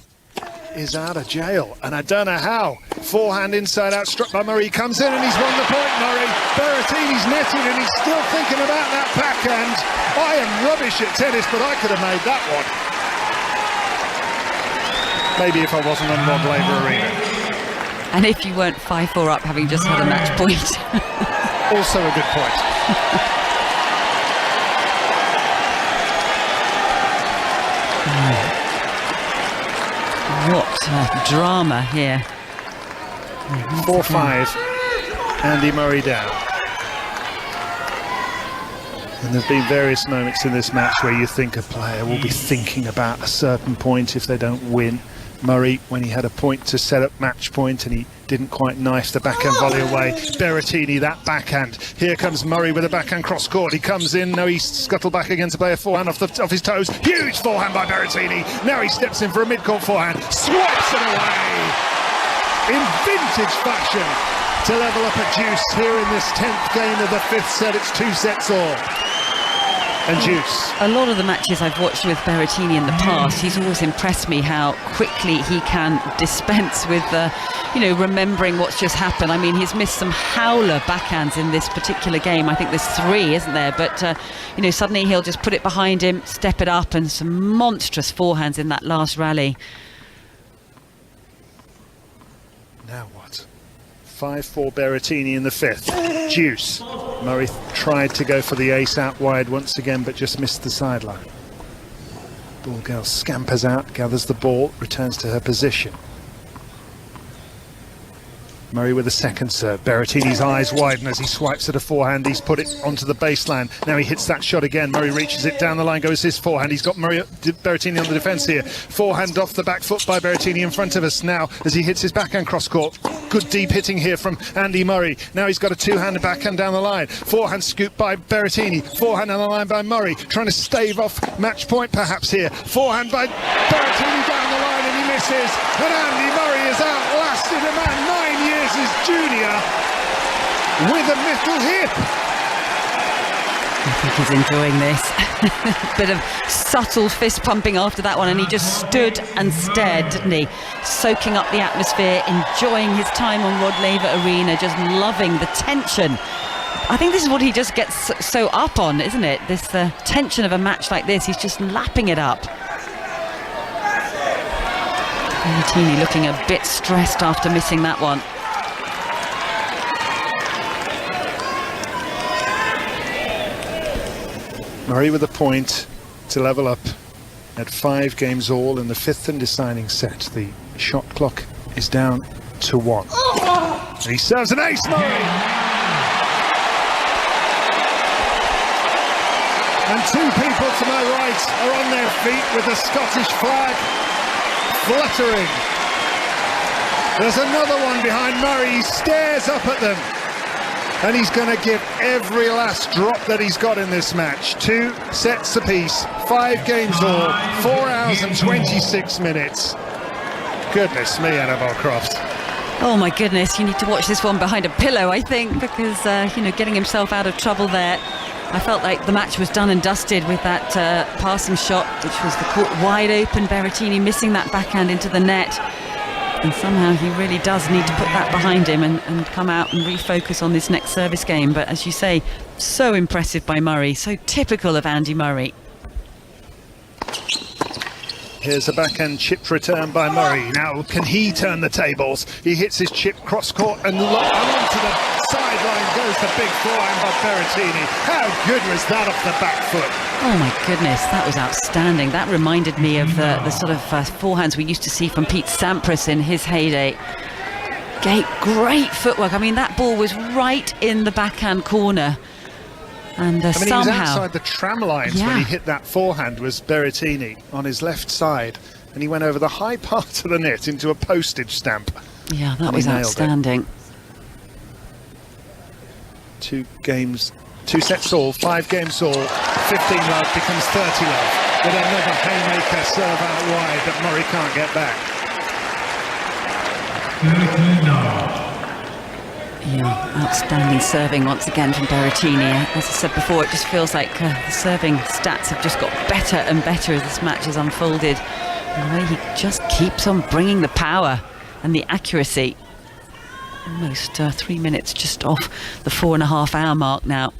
Is out of jail, and I don't know how. Forehand inside out struck by Murray. He comes in and he's won the point, Murray. Berrettini's netted and he's still thinking about that backhand. I am rubbish at tennis, but I could have made that one. Maybe if I wasn't on Rod Laver Arena. And if you weren't 5-4 up, having just had a match point. Also a good point. What drama here. 4-5, Andy Murray down. And there's been various moments in this match where you think a player will be thinking about a certain point if they don't win. Murray when he had a point to set up match point and he didn't quite knife the backhand volley away. Berrettini, that backhand. Here comes Murray with a backhand cross court. He comes in, now he's scuttled back again to play a forehand off his toes. Huge forehand by Berrettini. Now he steps in for a mid-court forehand, swipes it away in vintage fashion to level up a deuce here in this 10th game of the 5th set. It's 2 sets all. And deuce. A lot of the matches I've watched with Berrettini in the past, he's always impressed me how quickly he can dispense with, remembering what's just happened. I mean, he's missed some howler backhands in this particular game. I think there's 3, isn't there? But, suddenly he'll just put it behind him, step it up, and some monstrous forehands in that last rally. Now what? 5-4 Berrettini in the 5th. Deuce. Murray tried to go for the ace out wide once again, but just missed the sideline. Ball girl scampers out, gathers the ball, returns to her position. Murray with a second serve. Berrettini's eyes widen as he swipes at a forehand. He's put it onto the baseline. Now he hits that shot again. Murray reaches it down the line, goes his forehand. He's got Berrettini on the defence here. Forehand off the back foot by Berrettini in front of us now as he hits his backhand cross court. Good deep hitting here from Andy Murray. Now he's got a two-handed backhand down the line. Forehand scoop by Berrettini. Forehand down the line by Murray. Trying to stave off match point perhaps here. Forehand by Berrettini down the line and he misses. And Andy Murray is outlasted a man 9 years his junior with a metal hip. I think he's enjoying this. Bit of subtle fist pumping after that one, and he just stood and stared, didn't he? Soaking up the atmosphere, enjoying his time on Rod Laver Arena, just loving the tension. I think this is what he just gets so up on, isn't it? This tension of a match like this, he's just lapping it up. Berrettini looking a bit stressed after missing that one. Murray with a point to level up at 5 games all in the 5th and deciding set. The shot clock is down to 1. And he serves an ace, Murray! And 2 people to my right are on their feet with the Scottish flag fluttering. There's another one behind Murray. He stares up at them. And he's going to give every last drop that he's got in this match. 2 sets apiece, 5 games all, 4 hours and 26 minutes. Goodness me, Annabelle Croft. Oh my goodness, you need to watch this one behind a pillow, I think, because, getting himself out of trouble there. I felt like the match was done and dusted with that passing shot, which was the court wide open. Berrettini missing that backhand into the net. And somehow he really does need to put that behind him and come out and refocus on this next service game. But as you say, so impressive by Murray, so typical of Andy Murray. Here's a backhand chip return by Murray. Now can he turn the tables? He hits his chip cross court and onto the sideline goes the big forehand by Berrettini. How good was that off the back foot? Oh my goodness, that was outstanding. That reminded me of the sort of forehands we used to see from Pete Sampras in his heyday. Great footwork. I mean, that ball was right in the backhand corner. And he somehow... was outside the tram lines when he hit that forehand, was Berrettini on his left side. And he went over the high part of the net into a postage stamp. Yeah, that was outstanding. 2 sets all, 5 games all, 15 love becomes 30 love. With another haymaker serve out wide that Murray can't get back. 13 love. Yeah, outstanding serving once again from Berrettini. As I said before, it just feels like the serving stats have just got better and better as this match has unfolded. And the way he just keeps on bringing the power and the accuracy. Almost 3 minutes just off the 4.5 hour mark now.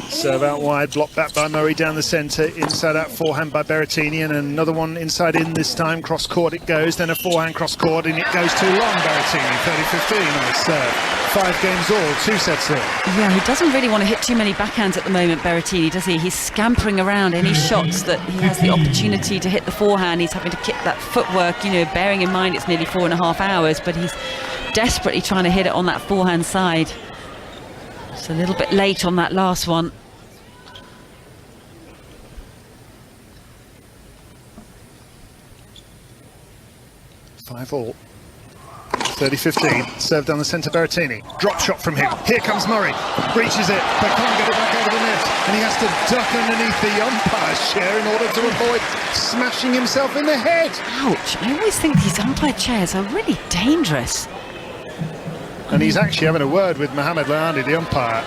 Serve out wide, blocked back by Murray down the centre, inside out forehand by Berrettini, and another one inside in this time, cross court it goes, then a forehand cross court and it goes too long. Berrettini, 30-15 on his serve. 5 games all, 2 sets all. Yeah, he doesn't really want to hit too many backhands at the moment, Berrettini, does he? He's scampering around any shots that he has the opportunity to hit the forehand. He's having to kick that footwork, bearing in mind it's nearly 4.5 hours, but he's desperately trying to hit it on that forehand side. It's a little bit late on that last one. 5-all. 30-15, serve down the centre, Berrettini. Drop shot from him. Here comes Murray. Reaches it, but can't get it back over the net. And he has to duck underneath the umpire's chair in order to avoid smashing himself in the head. Ouch. I always think these umpire chairs are really dangerous. And he's actually having a word with Mohamed Layani, the umpire,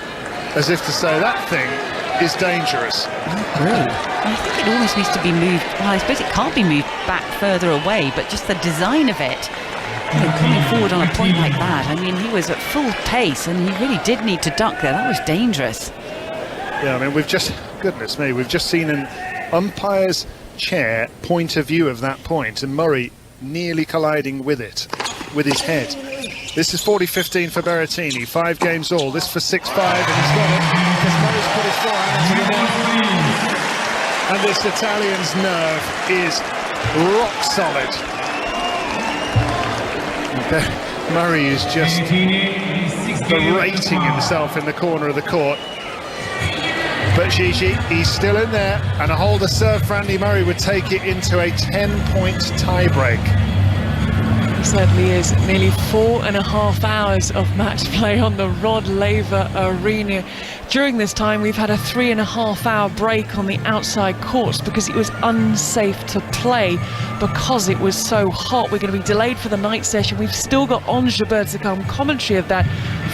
as if to say that thing is dangerous. Oh, really? I think it almost needs to be moved. Well, I suppose it can't be moved back further away, but just the design of it. You know, coming forward on a point like that, I mean, he was at full pace and he really did need to duck there. That was dangerous. Yeah, I mean, goodness me, we've just seen an umpire's chair point of view of that point, and Murray nearly colliding with it, with his head. This is 40-15 for Berrettini, 5 games all. This for 6-5, and he's got it, because Murray's put his forehand into the net. And this Italian's nerve is rock solid. Murray is just berating himself in the corner of the court. But Gigi, he's still in there, and a holder serve for Andy Murray would take it into a 10-point tiebreak. He certainly is. Nearly 4.5 hours of match play on the Rod Laver Arena. During this time, we've had a 3.5-hour break on the outside courts because it was unsafe to play because it was so hot. We're going to be delayed for the night session. We've still got Ons Jabeur to come, commentary of that,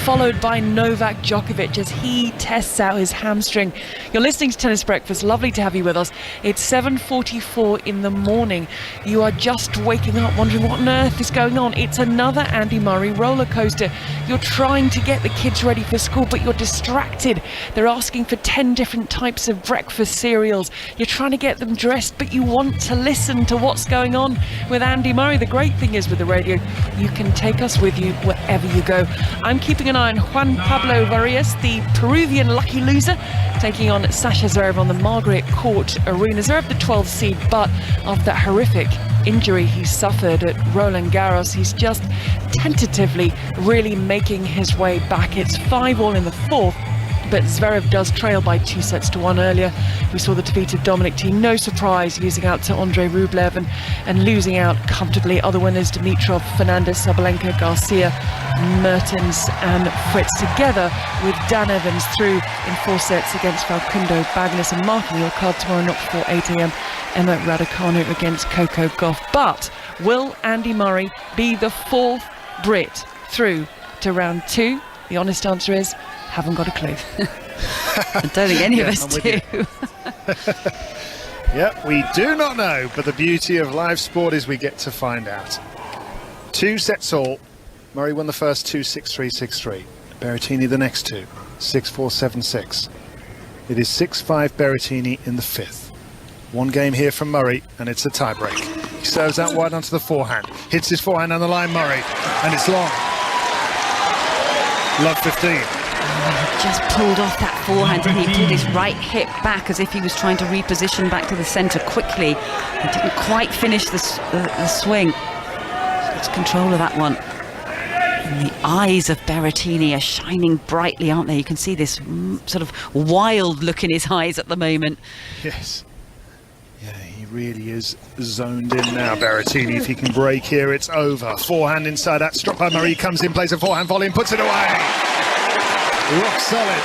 followed by Novak Djokovic as he tests out his hamstring. You're listening to Tennis Breakfast. Lovely to have you with us. It's 7:44 in the morning. You are just waking up wondering what on earth is going on. It's another Andy Murray roller coaster. You're trying to get the kids ready for school, but you're distracted. They're asking for 10 different types of breakfast cereals. You're trying to get them dressed, but you want to listen to what's going on with Andy Murray. The great thing is with the radio, you can take us with you wherever you go. I'm keeping an eye on Juan Pablo Varillas, the Peruvian lucky loser, taking on Sasha Zverev on the Margaret Court Arena. Zverev, the 12th seed, but after that horrific injury he suffered at Roland Garros, he's just tentatively really making his way back. It's 5-all in the 4th. But Zverev does trail by 2-1 earlier. We saw the defeat of Dominic Thiem, no surprise, losing out to Andrei Rublev and losing out comfortably. Other winners, Dimitrov, Fernandez, Sabalenka, Garcia, Mertens and Fritz, together with Dan Evans through in 4 sets against Facundo Bagnis. And marking your card tomorrow, not before 8 a.m, Emma Raducanu against Coco Gauff. But will Andy Murray be the 4th Brit through to round 2? The honest answer is, haven't got a clue. I don't think any of us do. Yeah, we do not know, but the beauty of live sport is we get to find out. 2-all. Murray won the first 2, 6-3, 6-3. Berrettini the next 2, 6-4, 7-6. It is 6-5 Berrettini in the 5th. 1 game here from Murray, and it's a tiebreak. He serves out wide onto the forehand, hits his forehand on the line, Murray, and it's long. Love 15. He just pulled off that forehand and he did his right hip back as if he was trying to reposition back to the centre quickly. He didn't quite finish the swing. It's control of that one. And the eyes of Berrettini are shining brightly, aren't they? You can see this sort of wild look in his eyes at the moment. Yes. Yeah, he really is zoned in now, Berrettini. If he can break here, it's over. Forehand inside that, struck by Murray, comes in, plays a forehand volley and puts it away. Rock solid.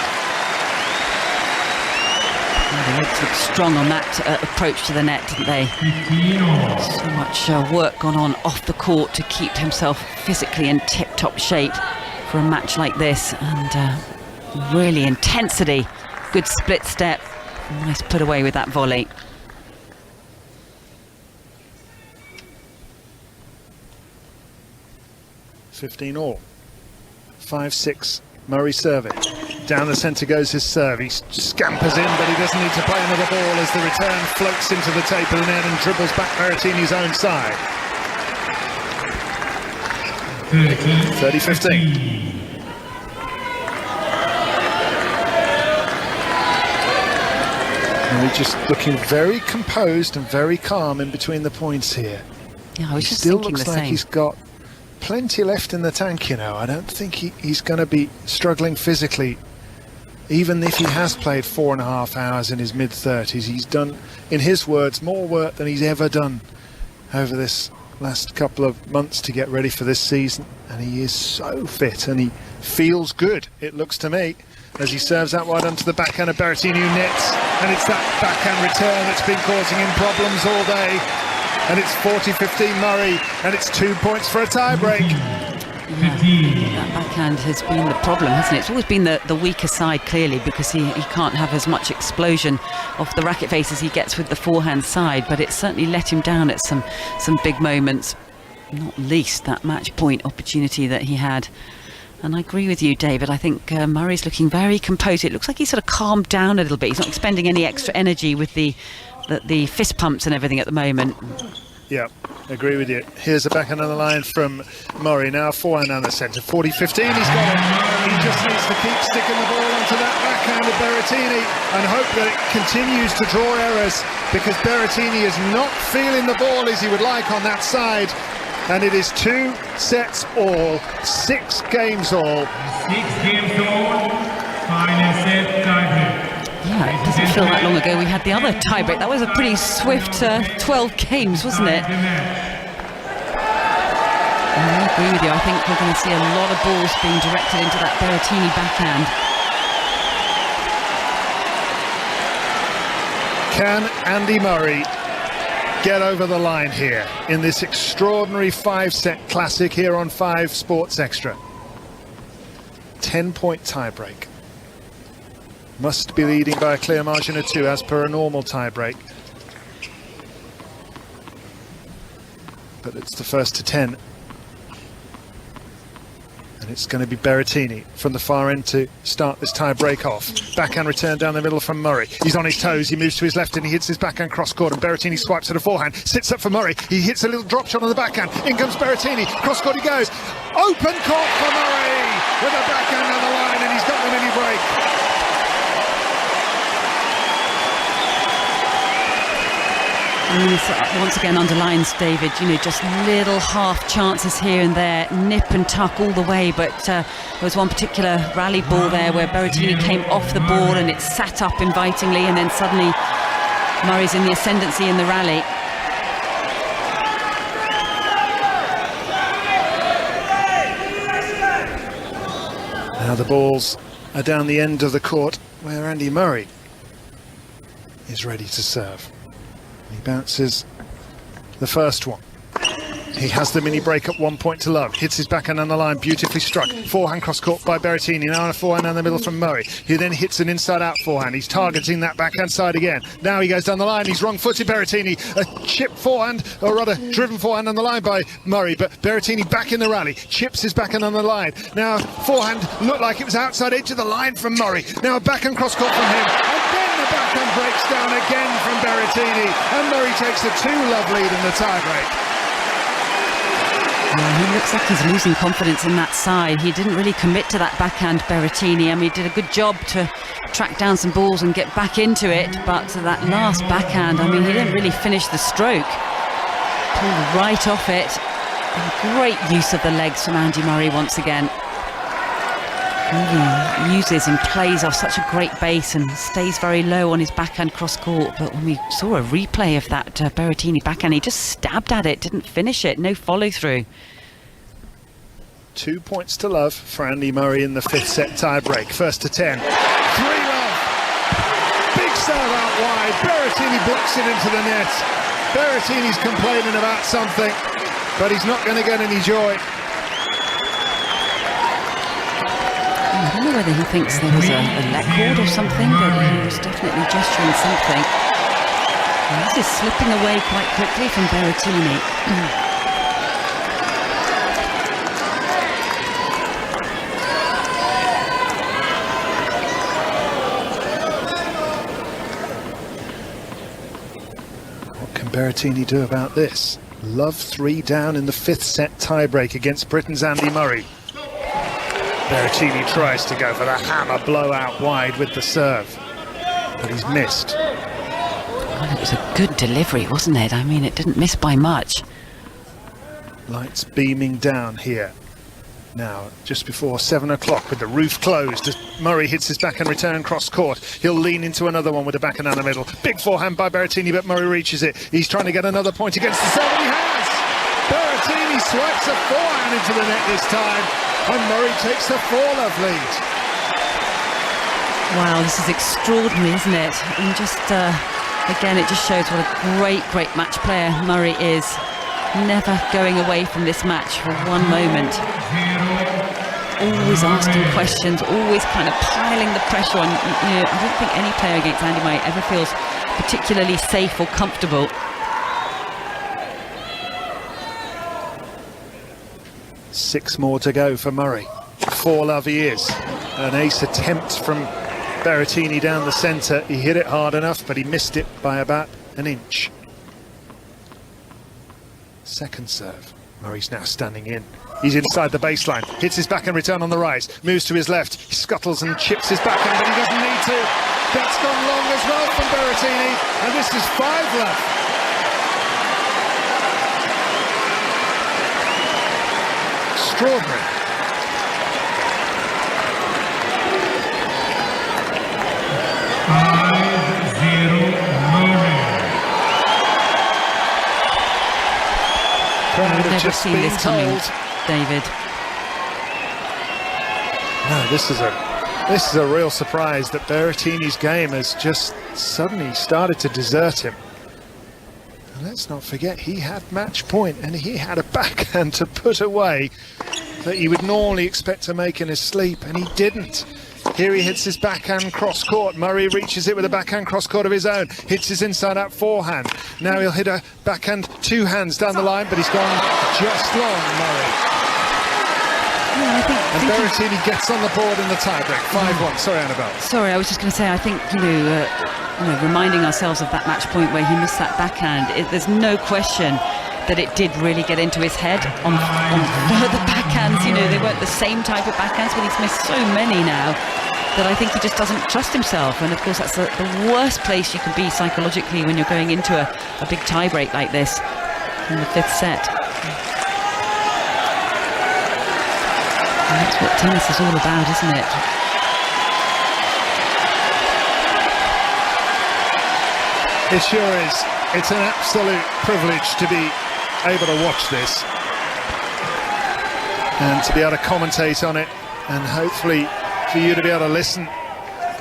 They looked strong on that approach to the net, didn't they? So much work gone on off the court to keep himself physically in tip-top shape for a match like this. And really intensity. Good split step. Nice put away with that volley. $15-all. 5-6. Murray serving. Down the centre goes his serve. He scampers in, but he doesn't need to play another ball as the return floats into the tape of the net and dribbles back Berrettini's own side. 30-15. Murray just looking very composed and very calm in between the points here. Yeah, I was just still thinking looks the like same. He's got plenty left in the tank, you know. I don't think he's going to be struggling physically, even if he has played 4.5 hours in his mid-30s. He's done, in his words, more work than he's ever done over this last couple of months to get ready for this season, and he is so fit and he feels good, it looks to me, as he serves out wide onto the backhand of Berrettini, who nets, and it's that backhand return that's been causing him problems all day, and it's 40-15 Murray, and it's 2 points for a tie-break. That backhand has been the problem, hasn't it? It's always been the weaker side, clearly, because he can't have as much explosion off the racket face as he gets with the forehand side, but it certainly let him down at some big moments, not least that match point opportunity that he had. And I agree with you, David. I think Murray's looking very composed. It looks like he's sort of calmed down a little bit. He's not expending any extra energy with the fist pumps and everything at the moment. Yeah, agree with you. Here's a backhand on the line from Murray. Now forehand down the centre. 40-15, he's got it. He just needs to keep sticking the ball onto that backhand of Berrettini and hope that it continues to draw errors, because Berrettini is not feeling the ball as he would like on that side. And it is 2 sets all, 6 games all. 6 games all, final set tiebreak. Yeah, it doesn't feel that long ago we had the other tiebreak. That was a pretty swift 12 games, wasn't it? I agree with you. I think we're going to see a lot of balls being directed into that Berrettini backhand. Can Andy Murray get over the line here in this extraordinary 5-set classic here on 5 Sports Extra? 10-point tiebreak. Must be leading by a clear margin of 2 as per a normal tiebreak. But it's the first to 10. And it's going to be Berrettini from the far end to start this tie-break off. Backhand return down the middle from Murray. He's on his toes, he moves to his left and he hits his backhand cross-court, and Berrettini swipes at a forehand, sits up for Murray, he hits a little drop shot on the backhand, in comes Berrettini, cross-court he goes, open court for Murray with a backhand on the line, and he's got the mini break. I mean, this once again underlines, David, you know, just little half chances here and there, nip and tuck all the way, but there was one particular rally ball there where Berrettini came off the board and it sat up invitingly, and then suddenly Murray's in the ascendancy in the rally. Now the balls are down the end of the court where Andy Murray is ready to serve. He bounces the first one. He has the mini break at 1 point to love. Hits his backhand on the line, beautifully struck. Forehand cross court by Berrettini. Now on a forehand down the middle from Murray. He then hits an inside out forehand. He's targeting that backhand side again. Now he goes down the line. He's wrong footed Berrettini. A chip forehand, or rather driven forehand on the line by Murray. But Berrettini back in the rally. Chips his backhand on the line. Now forehand looked like it was outside edge of the line from Murray. Now a backhand cross court from him. And then the backhand breaks down again from Berrettini. And Murray takes a 2-love lead in the tiebreak. Yeah, he looks like he's losing confidence in that side. He didn't really commit to that backhand, Berrettini. I mean, he did a good job to track down some balls and get back into it, but that last backhand, I mean, he didn't really finish the stroke. Pulled right off it. And great use of the legs from Andy Murray once again. Really uses and plays off such a great base and stays very low on his backhand cross court. But when we saw a replay of that Berrettini backhand, he just stabbed at it, didn't finish it, no follow through. 2 points to love for Andy Murray in the 5th set tiebreak. First to 10. 3-love. Big serve out wide. Berrettini blocks it into the net. Berrettini's complaining about something, but he's not going to get any joy. I don't know whether he thinks there was a let cord or something, but he was definitely gesturing something. And this is slipping away quite quickly from Berrettini. What can Berrettini do about this? Love 3 down in the 5th set tiebreak against Britain's Andy Murray. Berrettini tries to go for the hammer blowout wide with the serve, but he's missed. Well, it was a good delivery, wasn't it? I mean, it didn't miss by much. Lights beaming down here. Now, just before 7 o'clock with the roof closed, as Murray hits his backhand return cross court. He'll lean into another one with a backhand down the middle. Big forehand by Berrettini, but Murray reaches it. He's trying to get another point against the serve, and he has! Berrettini swipes a forehand into the net this time, and Murray takes the 4-love lead. Wow, this is extraordinary, isn't it? And just, again, it just shows what a great match player Murray is. Never going away from this match for one moment. Always asking questions, always kind of piling the pressure on. You know, I don't think any player against Andy Murray ever feels particularly safe or comfortable. 6 more to go for Murray. 4-love he is. An ace attempt from Berrettini down the centre. He hit it hard enough, but he missed it by about an inch. Second serve. Murray's now standing in. He's inside the baseline, hits his backhand return on the rise, moves to his left, he scuttles and chips his backhand, but he doesn't need to. That's gone long as well from Berrettini, and this is 5-love. Extraordinary. I've never seen this coming, David. No, this is a real surprise that Berrettini's game has just suddenly started to desert him. And let's not forget, he had match point and he had a backhand to put away that you would normally expect to make in his sleep, and he didn't. Here he hits his backhand cross court. Murray reaches it with a backhand cross court of his own. Hits his inside out forehand. Now he'll hit a backhand 2 hands down the line, but he's gone just long, Murray. Yeah, and Berrettini gets on the board in the tiebreak. 5-1. Sorry, Annabelle. Sorry, I was just going to say, I think, reminding ourselves of that match point where he missed that backhand, there's no question that it did really get into his head on further backhands. You know, they weren't the same type of backhands, but he's missed so many now that I think he just doesn't trust himself. And of course, that's the worst place you can be psychologically when you're going into a big tie-break like this in the 5th set. And that's what tennis is all about, isn't it? It sure is. It's an absolute privilege to be able to watch this and to be able to commentate on it, and hopefully for you to be able to listen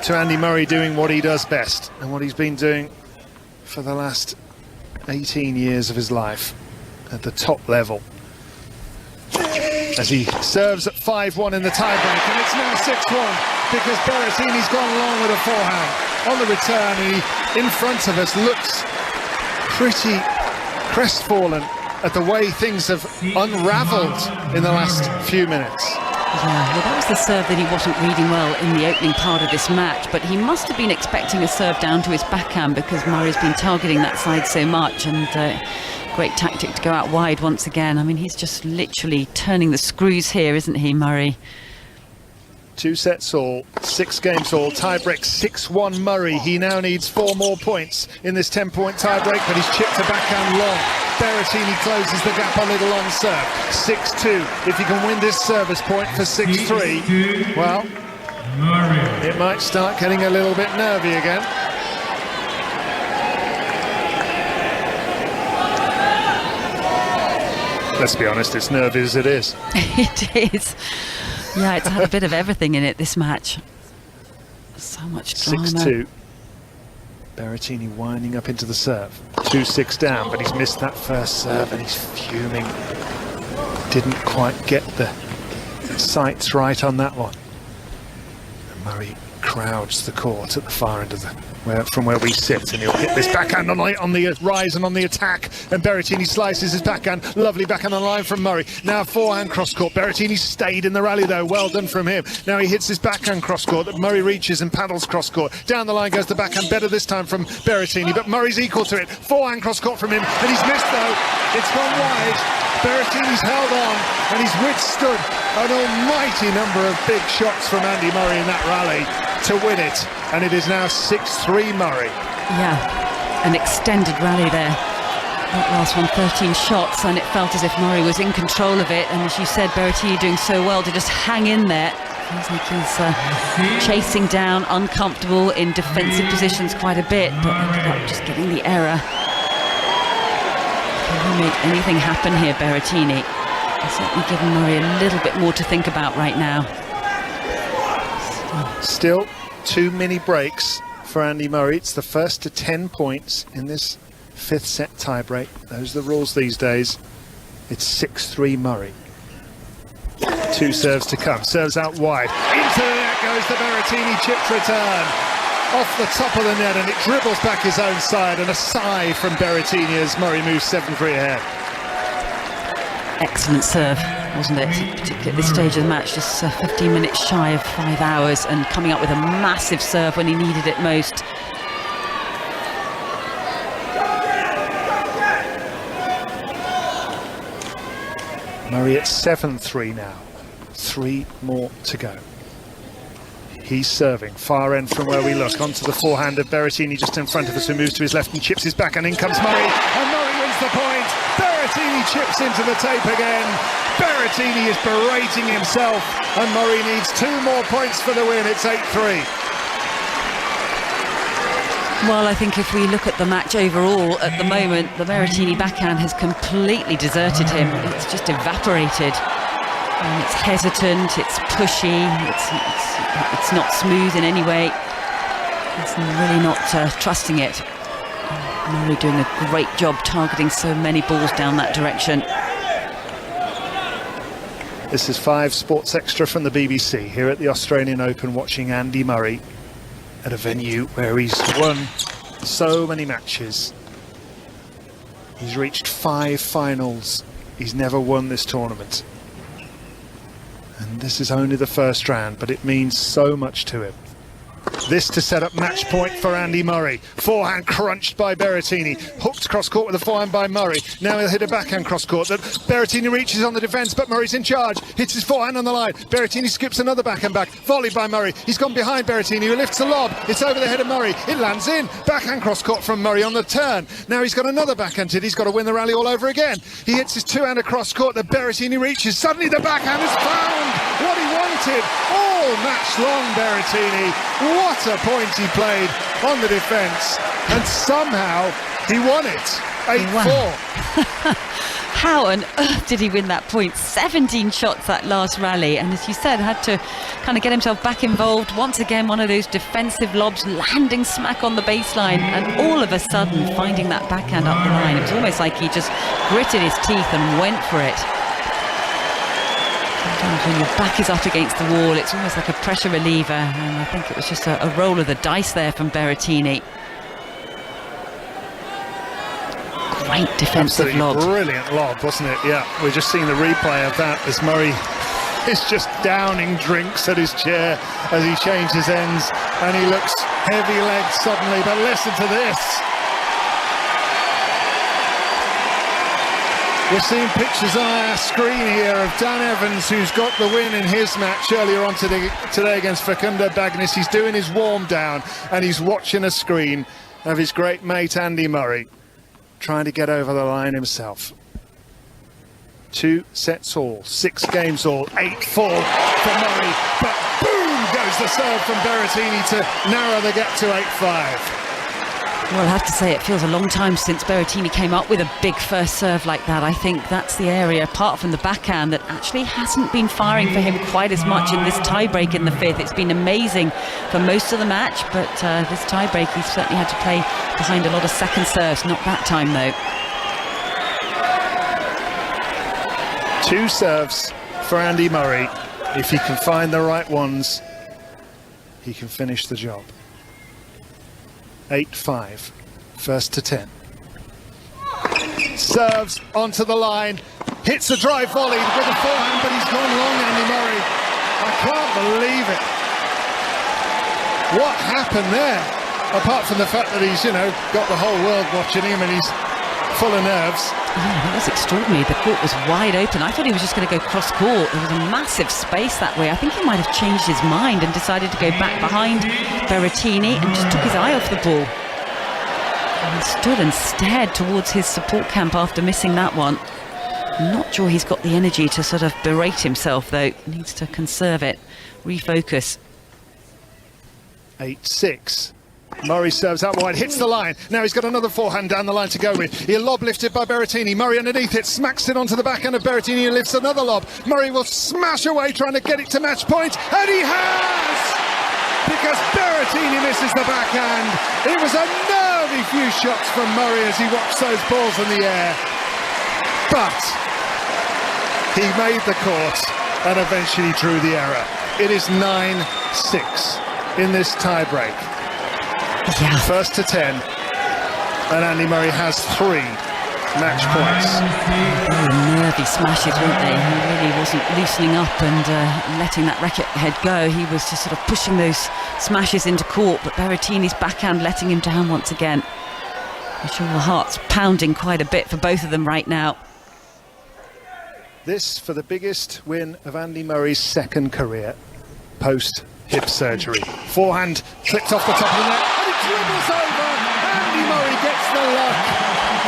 to Andy Murray doing what he does best and what he's been doing for the last 18 years of his life at the top level, as he serves at 5-1 in the tiebreak, and it's now 6-1 because Berrettini's gone long with a forehand on the return. He, in front of us, looks pretty crestfallen at the way things have unravelled in the last few minutes. Yeah, well, that was the serve that he wasn't reading well in the opening part of this match, but he must have been expecting a serve down to his backhand because Murray's been targeting that side so much, and great tactic to go out wide once again. I mean, he's just literally turning the screws here, isn't he, Murray? 2 sets all, 6 games all, tiebreak 6-1 Murray. He now needs 4 more points in this 10-point tiebreak, but he's chipped a backhand long. Berrettini closes the gap a little on serve. 6-2. If he can win this service point for 6-3, well, it might start getting a little bit nervy again. Let's be honest, it's nervy as it is. It is. Yeah, it's had a bit of everything in it, this match. So much drama. 6-2. Berrettini winding up into the serve. 2-6 down, but he's missed that first serve and he's fuming. Didn't quite get the sights right on that one. And Murray crowds the court at the far end of from where we sit, and he'll hit this backhand on the rise and on the attack, and Berrettini slices his backhand. Lovely backhand on the line from Murray. Now forehand cross court. Berrettini stayed in the rally though, well done from him. Now he hits his backhand cross court that Murray reaches and paddles cross court. Down the line goes the backhand, better this time from Berrettini, but Murray's equal to it. Forehand cross court from him, and he's missed though. It's gone wide. Berrettini's held on, and he's withstood an almighty number of big shots from Andy Murray in that rally to win it, and it is now 6-3 Murray. Yeah, an extended rally there. That last one, 13 shots, and it felt as if Murray was in control of it, and as you said, Berrettini doing so well to just hang in there. Feels like he's chasing down, uncomfortable in defensive positions quite a bit, but ended up just getting the error. Can he make anything happen here, Berrettini? It's certainly given Murray a little bit more to think about right now. Still 2 mini breaks for Andy Murray. It's the first to 10 points in this 5th set tiebreak. Those are the rules these days. It's 6-3 Murray. 2 serves to come. Serves out wide. Into the net goes the Berrettini chipped return. Off the top of the net, and it dribbles back his own side, and a sigh from Berrettini as Murray moves 7-3 ahead. Excellent serve, wasn't it? Particularly at this stage of the match, just 15 minutes shy of 5 hours, and coming up with a massive serve when he needed it most. Murray at 7-3 now. 3 more to go. He's serving, far end from where we look, onto the forehand of Berrettini just in front of us, who moves to his left and chips his back, and in comes Murray, and Murray wins the point. Berrettini chips into the tape again. Berrettini is berating himself, and Murray needs 2 more points for the win. It's 8-3. Well, I think if we look at the match overall, at the moment, the Berrettini backhand has completely deserted him. It's just evaporated. And it's hesitant, it's pushy, it's not smooth in any way. He's really not trusting it. Murray doing a great job targeting so many balls down that direction. This is 5 Sports Extra from the BBC here at the Australian Open, watching Andy Murray at a venue where he's won so many matches. He's reached 5 finals. He's never won this tournament. And this is only the first round, but it means so much to him. This to set up match point for Andy Murray. Forehand crunched by Berrettini. Hooked cross court with a forehand by Murray. Now he'll hit a backhand cross court that Berrettini reaches on the defence, but Murray's in charge. Hits his forehand on the line. Berrettini scoops another backhand back. Volleyed by Murray. He's gone behind Berrettini, who lifts a lob. It's over the head of Murray. It lands in. Backhand cross court from Murray on the turn. Now he's got another backhand hit. He's got to win the rally all over again. He hits his 2-hander cross court that Berrettini reaches. Suddenly the backhand has found what he wanted. All match long, Berrettini. What a point he played on the defence, and somehow he won it. 8-4. Wow. How on earth did he win that point? 17 shots that last rally, and as you said, had to kind of get himself back involved. Once again, one of those defensive lobs landing smack on the baseline, and all of a sudden finding that backhand up the line. It was almost like he just gritted his teeth and went for it. Sometimes when your back is up against the wall, it's almost like a pressure reliever, and I think it was just a roll of the dice there from Berrettini. Great defensive Absolutely lob. Brilliant lob, wasn't it? Yeah, we're just seeing the replay of that as Murray is just downing drinks at his chair as he changes ends, and he looks heavy-legged suddenly, but listen to this. We're seeing pictures on our screen here of Dan Evans, who's got the win in his match earlier on today against Facundo Bagnis. He's doing his warm down, and he's watching a screen of his great mate Andy Murray trying to get over the line himself. 2 sets all, 6 games all, 8-4 for Murray, but boom goes the serve from Berrettini to narrow the gap to 8-5. Well, I have to say, it feels a long time since Berrettini came up with a big first serve like that. I think that's the area, apart from the backhand, that actually hasn't been firing for him quite as much in this tiebreak in the 5th. It's been amazing for most of the match, but this tiebreak he certainly had to play behind a lot of second serves. Not that time, though. 2 serves for Andy Murray. If he can find the right ones, he can finish the job. 8-5, first to 10. Serves onto the line, hits a drive volley with a forehand, but he's gone long, Andy Murray. I can't believe it. What happened there? Apart from the fact that he's, got the whole world watching him and he's full of nerves. Yeah, that was extraordinary. The court was wide open. I thought he was just going to go cross court. There was a massive space that way. I think he might have changed his mind and decided to go back behind Berrettini and just took his eye off the ball. And he stood and stared towards his support camp after missing that one. I'm not sure he's got the energy to sort of berate himself, though. He needs to conserve it, refocus. 8-6 Murray serves out wide, hits the line. Now he's got another forehand down the line to go with. He'll lob lifted by Berrettini. Murray underneath it, smacks it onto the backhand of Berrettini, who lifts another lob. Murray will smash away trying to get it to match point, and he has! Because Berrettini misses the backhand. It was a nervy few shots from Murray as he watched those balls in the air. But he made the court and eventually drew the error. It is 9-6 in this tie-break. Yeah. First to 10, and Andy Murray has 3 match points. Very nervy smashes, weren't they? He really wasn't loosening up and letting that racket head go. He was just sort of pushing those smashes into court, but Berrettini's backhand letting him down once again. I'm sure the heart's pounding quite a bit for both of them right now. This for the biggest win of Andy Murray's second career post hip surgery. Forehand flicked off the top of the net, and it dribbles over. Andy Murray gets the luck.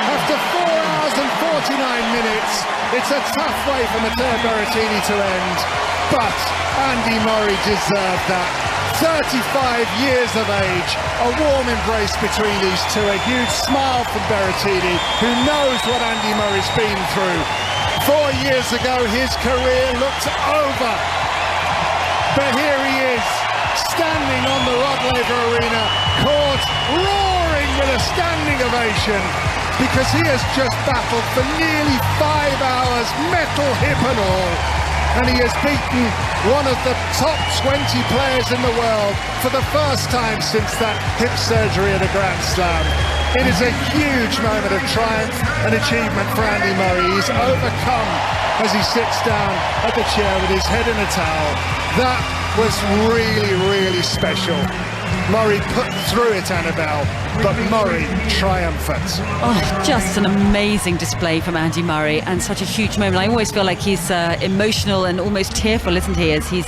After 4 hours and 49 minutes, it's a tough way for Matteo Berrettini to end, but Andy Murray deserved that. 35 years of age, a warm embrace between these two, a huge smile from Berrettini, who knows what Andy Murray's been through. 4 years ago, his career looked over. But here he is, standing on the Rod Laver Arena court, roaring with a standing ovation, because he has just battled for nearly 5 hours, metal, hip and all, and he has beaten one of the top 20 players in the world for the first time since that hip surgery at a Grand Slam. It is a huge moment of triumph and achievement for Andy Murray. He's overcome as he sits down at the chair with his head in a towel. That was really, really special. Murray put through it, Annabelle, but Murray triumphant. Oh, just an amazing display from Andy Murray, and such a huge moment. I always feel like he's emotional and almost tearful, isn't he, as he's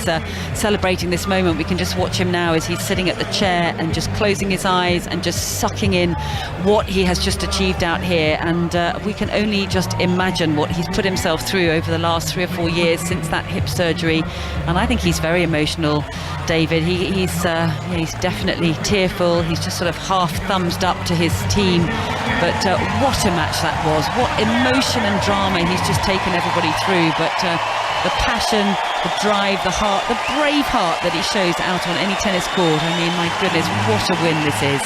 celebrating this moment. We can just watch him now as he's sitting at the chair and just closing his eyes and just sucking in what he has just achieved out here. And we can only just imagine what he's put himself through over the last 3 or 4 years since that hip surgery. And I think he's very emotional, David. He's definitely tearful. He's just sort of half thumbs up to his team. But what a match that was. What emotion and drama he's just taken everybody through. But the passion, the drive, the heart, the brave heart that he shows out on any tennis court. I mean, my goodness, what a win this is.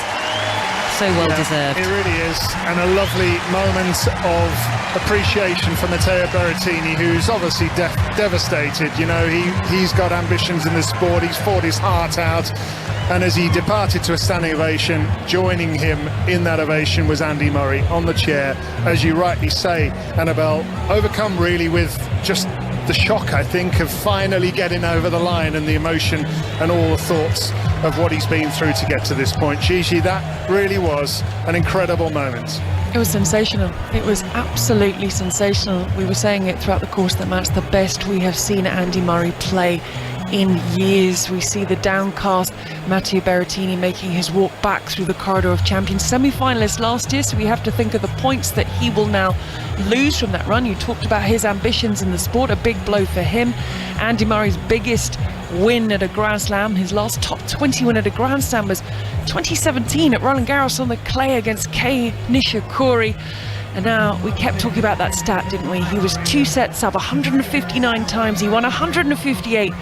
So well deserved. It really is, and a lovely moment of appreciation for Matteo Berrettini, who's obviously devastated. You know, he's got ambitions in the sport. He's fought his heart out, and as he departed to a standing ovation, joining him in that ovation was Andy Murray on the chair, as you rightly say, Annabelle, overcome really with just the shock, I think, of finally getting over the line, and the emotion and all the thoughts of what he's been through to get to this point. Gigi, that really was an incredible moment. It was sensational. It was absolutely sensational. We were saying it throughout the course of the match, the best we have seen Andy Murray play in years. We see the downcast Matteo Berrettini making his walk back through the corridor of champions, semi-finalist last year, so we have to think of the points that he will now lose from that run. You talked about his ambitions in the sport, a big blow for him. Andy Murray's biggest win at a Grand Slam, his last top 20 win at a Grand Slam was 2017 at Roland Garros on the clay against Kei Nishikori. And now, we kept talking about that stat, didn't we? He was 2 sets up 159 times. He won 158.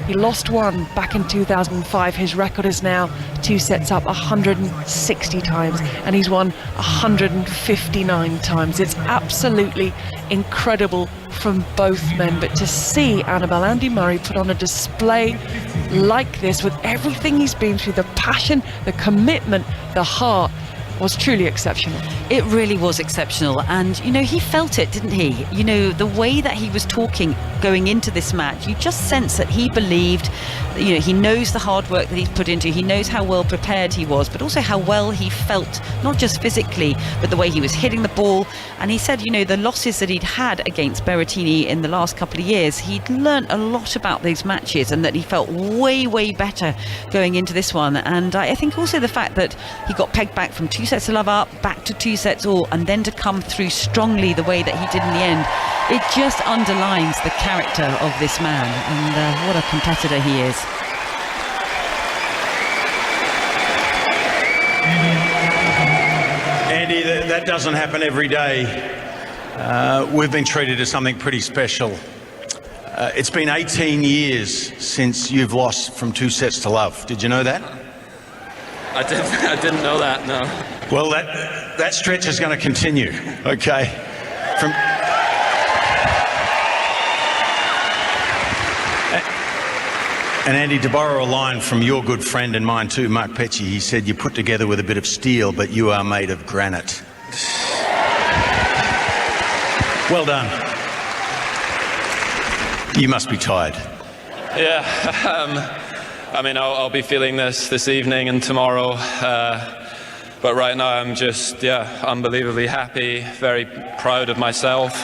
He lost one back in 2005. His record is now 2 sets up 160 times, and he's won 159 times. It's absolutely incredible from both men. But to see Andy Murray put on a display like this, with everything he's been through, the passion, the commitment, the heart, was truly exceptional. It really was exceptional, and you know, he felt it, didn't he? You know, the way that he was talking going into this match, you just sense that he believed, you know, he knows the hard work that he's put into, he knows how well prepared he was, but also how well he felt, not just physically, but the way he was hitting the ball. And he said, you know, the losses that he'd had against Berrettini in the last couple of years, he'd learnt a lot about those matches, and that he felt way better going into this one. And I think also the fact that he got pegged back from 2 sets to love up, back to 2 sets all, and then to come through strongly the way that he did in the end, it just underlines the character of this man, and what a competitor he is. Andy, that doesn't happen every day. We've been treated to something pretty special. It's been 18 years since you've lost from 2 sets to love. Did you know that? I didn't know that, no. Well, that stretch is going to continue, okay? And Andy, to borrow a line from your good friend and mine too, Mark Petchey, he said, "You're put together with a bit of steel, but you are made of granite." Well done. You must be tired. Yeah, I mean, I'll be feeling this evening and tomorrow, but right now I'm just, unbelievably happy, very proud of myself.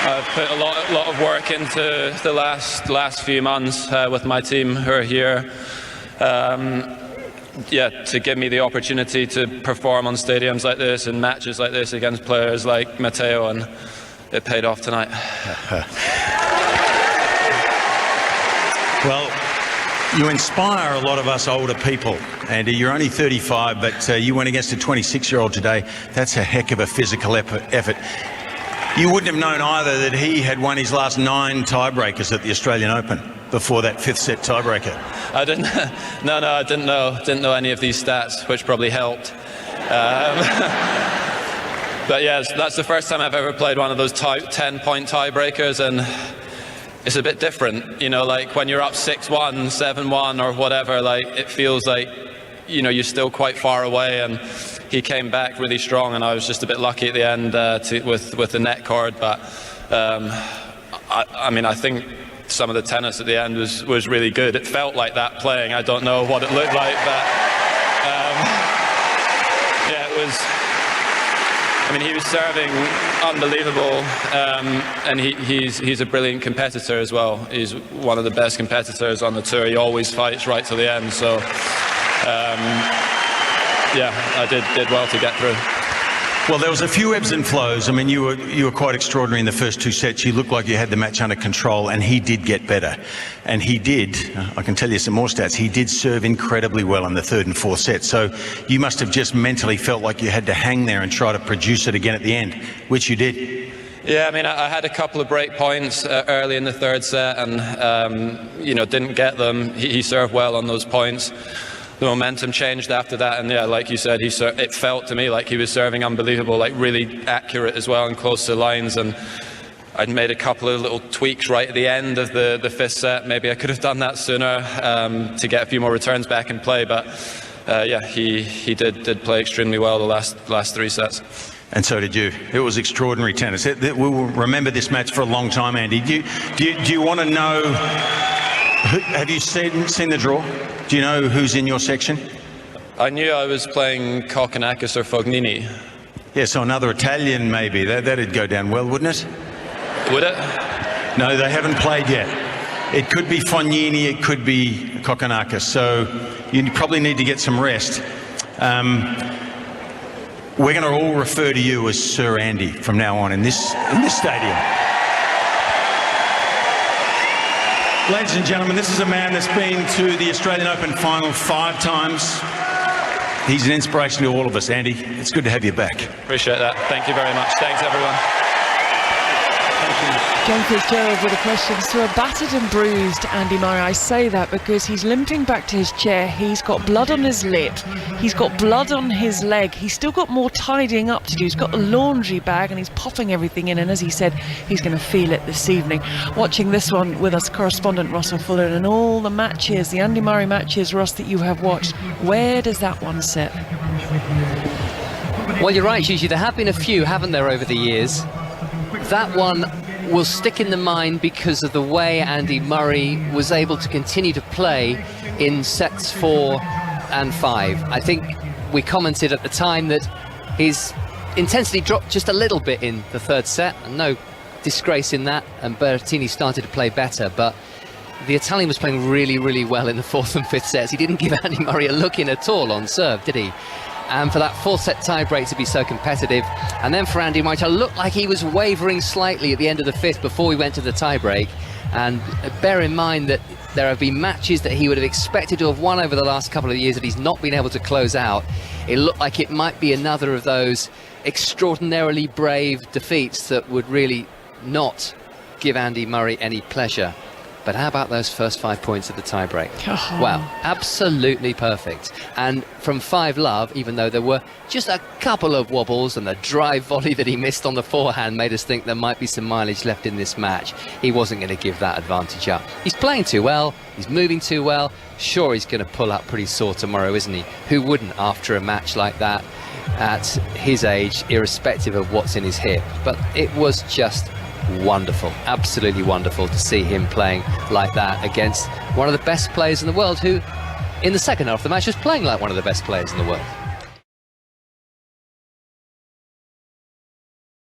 I've put a lot of work into the last few months with my team who are here. To give me the opportunity to perform on stadiums like this and matches like this against players like Matteo, and it paid off tonight. Well, you inspire a lot of us older people, Andy. You're only 35, but you went against a 26-year-old today. That's a heck of a physical effort. You wouldn't have known either that he had won his last 9 tiebreakers at the Australian Open before that 5th set tiebreaker. I didn't. No, I didn't know. Didn't know any of these stats, which probably helped. But yeah, that's the first time I've ever played one of those 10-point tiebreakers, and it's a bit different. You know, like when you're up 6-1, 7-1, or whatever. Like it feels like, you know, you're still quite far away, and he came back really strong, and I was just a bit lucky at the end with the net cord. But I mean, I think some of the tennis at the end was really good. It felt like that playing. I don't know what it looked like, but it was. I mean, he was serving unbelievable, and he's a brilliant competitor as well. He's one of the best competitors on the tour. He always fights right to the end. So. I did well to get through. Well, there was a few ebbs and flows. I mean, you were quite extraordinary in the first 2 sets. You looked like you had the match under control, and he did get better. And he did, I can tell you some more stats, he did serve incredibly well in the 3rd and 4th sets. So you must have just mentally felt like you had to hang there and try to produce it again at the end, which you did. Yeah, I mean, I had a couple of break points early in the 3rd set, and, didn't get them. He served well on those points. The momentum changed after that, and like you said, it felt to me like he was serving unbelievable, like really accurate as well and close to lines. And I'd made a couple of little tweaks right at the end of the 5th set. Maybe I could have done that sooner to get a few more returns back in play. But he did play extremely well the last 3 sets. And so did you. It was extraordinary tennis. We will remember this match for a long time, Andy. Do you want to know? Have you seen the draw? Do you know who's in your section? I knew I was playing Kokkinakis or Fognini. Yeah, so another Italian maybe. That'd go down well, wouldn't it? Would it? No, they haven't played yet. It could be Fognini, it could be Kokkinakis. So you probably need to get some rest. We're going to all refer to you as Sir Andy from now on in this stadium. Ladies and gentlemen, this is a man that's been to the Australian Open final 5 times. He's an inspiration to all of us, Andy. It's good to have you back. Appreciate that. Thank you very much. Thanks, everyone. John Fitzgerald with a question. So a battered and bruised Andy Murray. I say that because he's limping back to his chair. He's got blood on his lip. He's got blood on his leg. He's still got more tidying up to do. He's got a laundry bag and he's popping everything in. And as he said, he's going to feel it this evening. Watching this one with us, correspondent Russell Fuller, and all the matches, the Andy Murray matches, Ross, that you have watched. Where does that one sit? Well, you're right, Gigi. There have been a few, haven't there, over the years? That one will stick in the mind because of the way Andy Murray was able to continue to play in sets 4 and 5. I think we commented at the time that his intensity dropped just a little bit in the 3rd set, and no disgrace in that, and Berrettini started to play better, but the Italian was playing really, really well in the 4th and 5th sets. He didn't give Andy Murray a look in at all on serve, did he? And for that 4th set tie-break to be so competitive, and then for Andy Murray to look like he was wavering slightly at the end of the 5th before we went to the tie-break, And bear in mind that there have been matches that he would have expected to have won over the last couple of years that he's not been able to close out. It looked like it might be another of those extraordinarily brave defeats that would really not give Andy Murray any pleasure. But how about those first 5 points of the tiebreak? Oh. Wow, absolutely perfect. And from 5-love, even though there were just a couple of wobbles and the drive volley that he missed on the forehand made us think there might be some mileage left in this match, he wasn't going to give that advantage up. He's playing too well, he's moving too well. Sure, he's going to pull up pretty sore tomorrow, isn't he? Who wouldn't after a match like that at his age, irrespective of what's in his hip? But it was just wonderful, absolutely wonderful to see him playing like that against one of the best players in the world, who in the second half of the match was playing like one of the best players in the world.